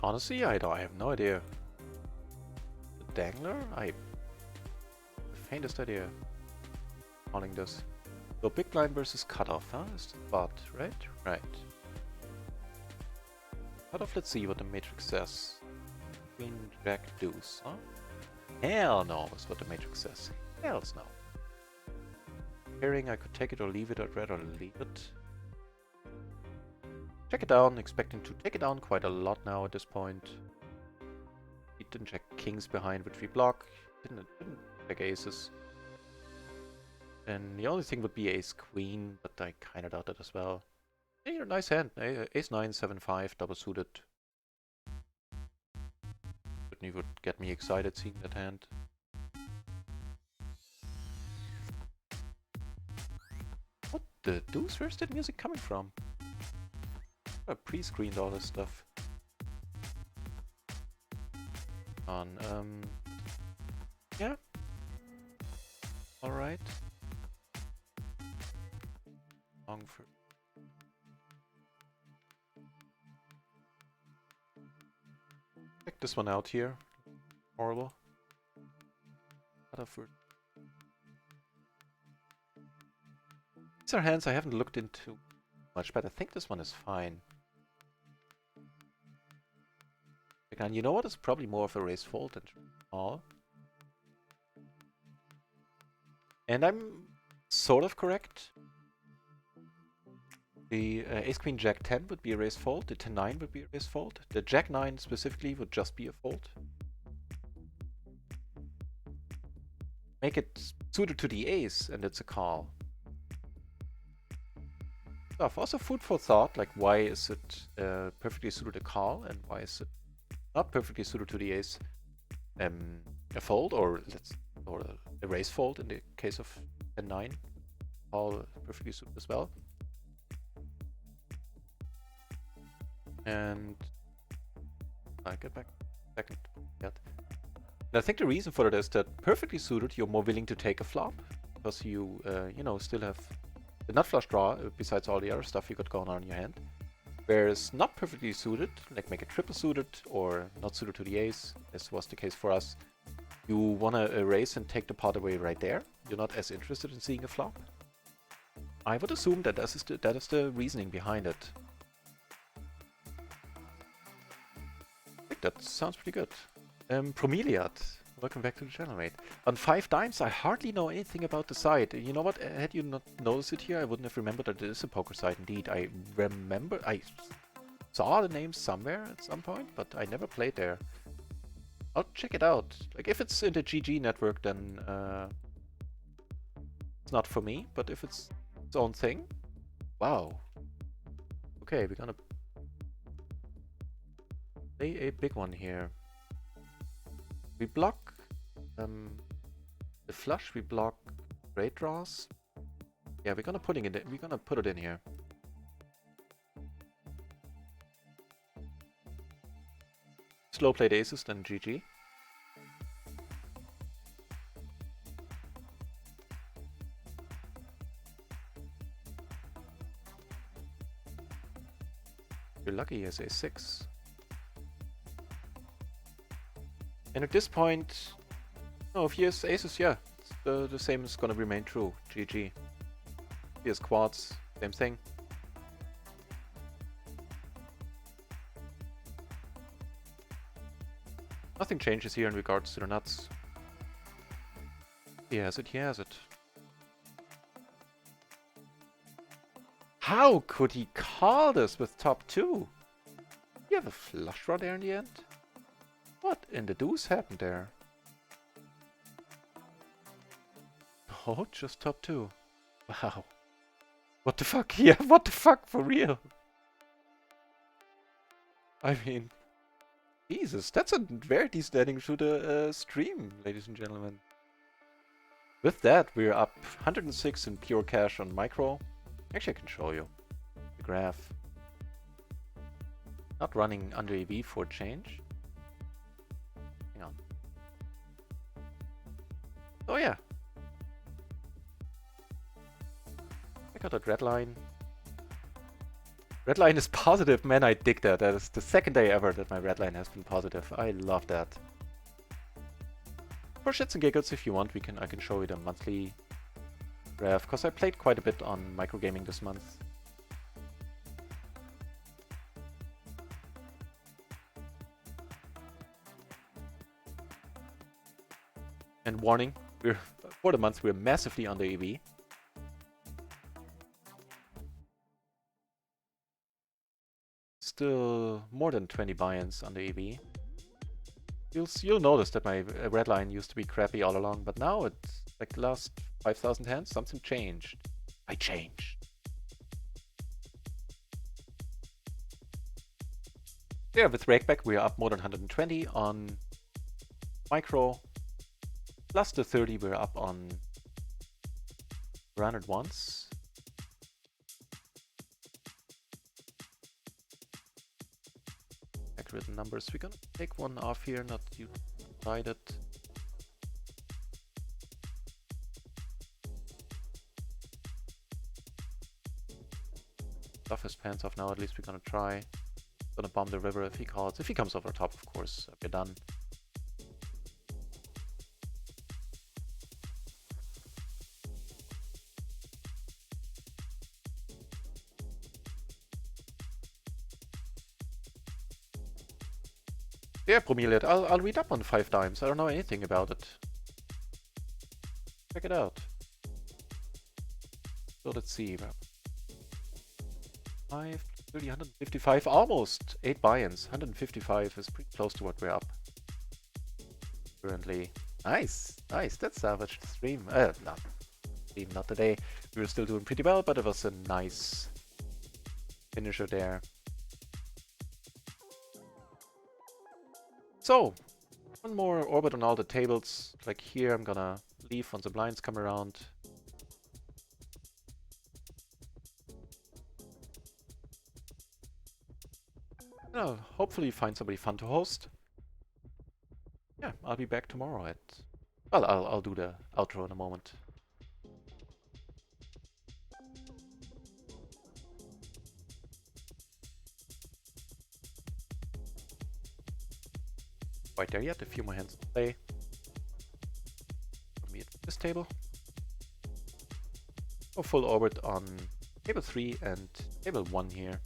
Honestly, I have no idea. The dangler? I the faintest idea. Calling this. So big blind versus cutoff, huh? Is the spot, right? Right. Cutoff, let's see what the matrix says. Queen, jack, deuce, huh? Hell no, is what the matrix says. Hells no. Pairing, I could take it or leave it, I'd rather leave it. Check it down, expecting to take it down quite a lot now at this point. He didn't check kings behind, which we block. Didn't check aces. And the only thing would be ace queen, but I kinda doubt that as well. Hey, nice hand. Ace 9, 7, 5, double suited. Certainly would get me excited seeing that hand. What the deuce? Where's that music coming from? I pre-screened all this stuff. Yeah. Alright. Long for... Check this one out here. Horrible. These are hands I haven't looked into much, but I think this one is fine. And you know what? It's probably more of a raise fold than all. And I'm sort of correct. The ace queen jack 10 would be a raise fold. The 10 9 would be a raise fold. The jack 9 specifically would just be a fold. Make it suited to the ace and it's a call. Stuff. Also food for thought, like why is it perfectly suited a call and why is it not perfectly suited to the ace a fold, or a raise fold in the case of 10-9. All perfectly suited as well. And I get back second yet. And I think the reason for it is that perfectly suited, you're more willing to take a flop because you you know, still have the nut flush draw besides all the other stuff you got going on in your hand. Whereas not perfectly suited, like make it triple suited or not suited to the ace, as was the case for us, you want to erase and take the pot away right there. You're not as interested in seeing a flop. I would assume that that is the reasoning behind it. I think that sounds pretty good. Promeliad, welcome back to the channel, mate. On 5 dimes, I hardly know anything about the site. You know what? Had you not noticed it here, I wouldn't have remembered that it is a poker site indeed. I saw the name somewhere at some point, but I never played there. I'll check it out. Like, if it's in the GG network, then it's not for me. But if it's its own thing, wow. Okay, we're gonna play a big one here. We block the flush. We block straight draws. Yeah, we're gonna put it in here. Slow played aces, then GG. You're lucky he has a6. And at this point, no, if he has aces, yeah, the same is gonna remain true. GG. He has quads, same thing. Nothing changes here in regards to the nuts. He has it, he has it. How could he call this with top 2? You have a flush draw there in the end? What in the deuce happened there? Oh, just top 2. Wow. What the fuck? Yeah, what the fuck, for real? I mean, Jesus, that's a very decent ending to the stream, ladies and gentlemen. With that, we're up 106 in pure cash on micro. Actually, I can show you the graph. Not running under EV for change. Hang on. Oh yeah. Check out that red line. Red line is positive, man, I dig that. That is the second day ever that my red line has been positive. I love that. For shits and giggles, if you want, I can show you the monthly graph, because I played quite a bit on microgaming this month. And warning, for the month we're massively under EV. Still more than 20 buy-ins under EV. You'll notice that my red line used to be crappy all along, but now it's like the last 5,000 hands, something changed. I changed. Yeah, with Rakeback we're up more than 120 on micro. Plus the 30 we're up on 100 once. Accurate numbers. We're gonna take one off here, not you decided. Stuff his pants off now, at least we're gonna try. Gonna bomb the river if he calls. If he comes over top, of course, we're done. Yeah, Bromeliad, I'll read up on 5 dimes. I don't know anything about it. Check it out. So let's see. 5, 30, 155, almost 8 buy-ins. 155 is pretty close to what we're up currently. Nice, nice. That salvaged the stream. Not today. We were still doing pretty well, but it was a nice finisher there. So, one more orbit on all the tables. Like here, I'm gonna leave once the blinds come around. I'll hopefully find somebody fun to host. Yeah, I'll be back tomorrow at... Well, I'll do the outro in a moment. Quite there yet, a few more hands to play. Put me at this table. Go full orbit on table 3 and table 1 here.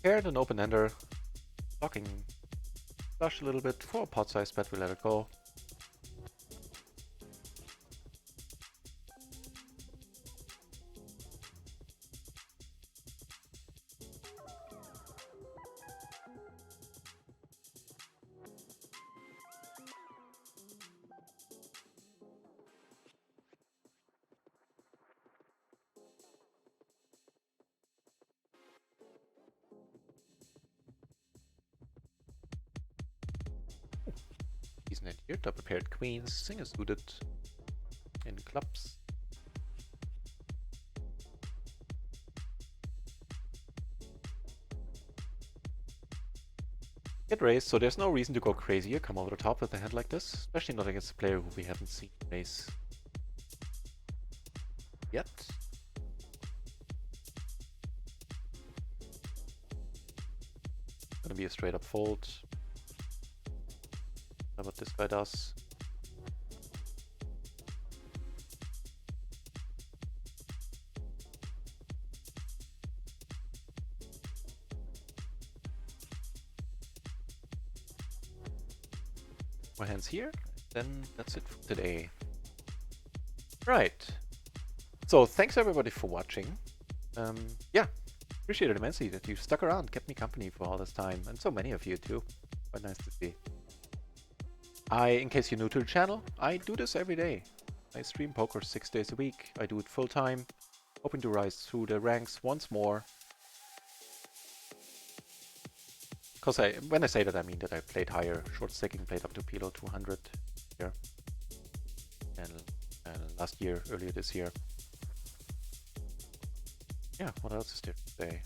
Paired and open-ender, blocking flush a little bit for a pot size bet, we let it go. Decent hand here, double paired queens, single suited in clubs. Get raised, so there's no reason to go crazy here. Come over the top with a hand like this, especially not against a player who we haven't seen raise yet. Gonna be a straight up fold. That's what this guy does. More hands here, then that's it for today. Right. So thanks everybody for watching. Yeah, appreciate it immensely that you stuck around, kept me company for all this time, and so many of you too. Quite nice to see. In case you're new to the channel, I do this every day. I stream poker 6 days a week. I do it full time, hoping to rise through the ranks once more. Because when I say that, I mean that I played higher. Short stacking played up to PLO 200 here. And last year, earlier this year. Yeah, what else is there to say?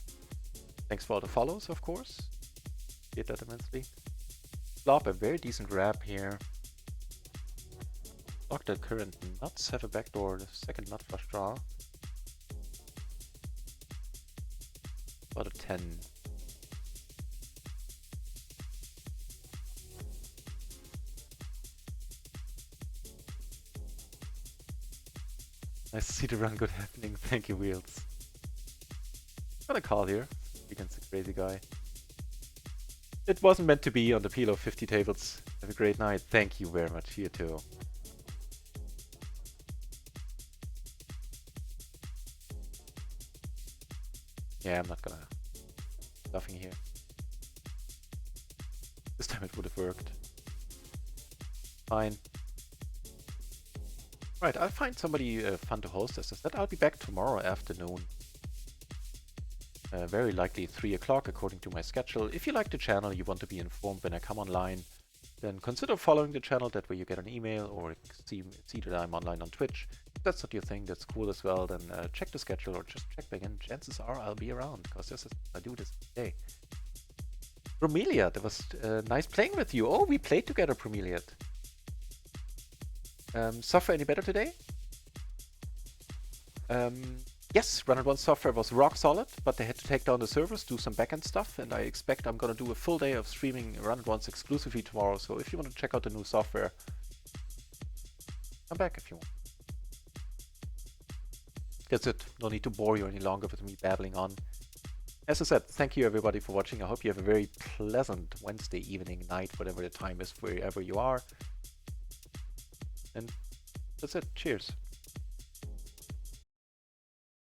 Thanks for all the follows, of course. Did that immensely. Flop a very decent wrap here. Block the current nuts, have a backdoor, the second nut flush draw. About a 10. Nice to see the run good happening. Thank you, Wheels. Got a call here against a crazy guy. It wasn't meant to be on the PLO 50 tables. Have a great night. Thank you very much. You too. Yeah, I'm not gonna... Nothing here. This time it would have worked. Fine. Right, I'll find somebody fun to host. As I said, I'll be back tomorrow afternoon. Very likely 3 o'clock according to my schedule. If you like the channel, you want to be informed when I come online, then consider following the channel. That way you get an email or see that I'm online on Twitch. If that's not your thing, that's cool as well. Then check the schedule or just check back in. Chances are I'll be around because I do this today. Bromeliad, that was nice playing with you. Oh, we played together, Bromeliad. Software any better today? Yes, Run & One software was rock solid, but they had to take down the servers, do some backend stuff, and I expect I'm gonna do a full day of streaming Run & Ones exclusively tomorrow, so if you want to check out the new software, come back if you want. That's it, no need to bore you any longer with me babbling on. As I said, thank you everybody for watching. I hope you have a very pleasant Wednesday evening, night, whatever the time is, wherever you are. And that's it. Cheers.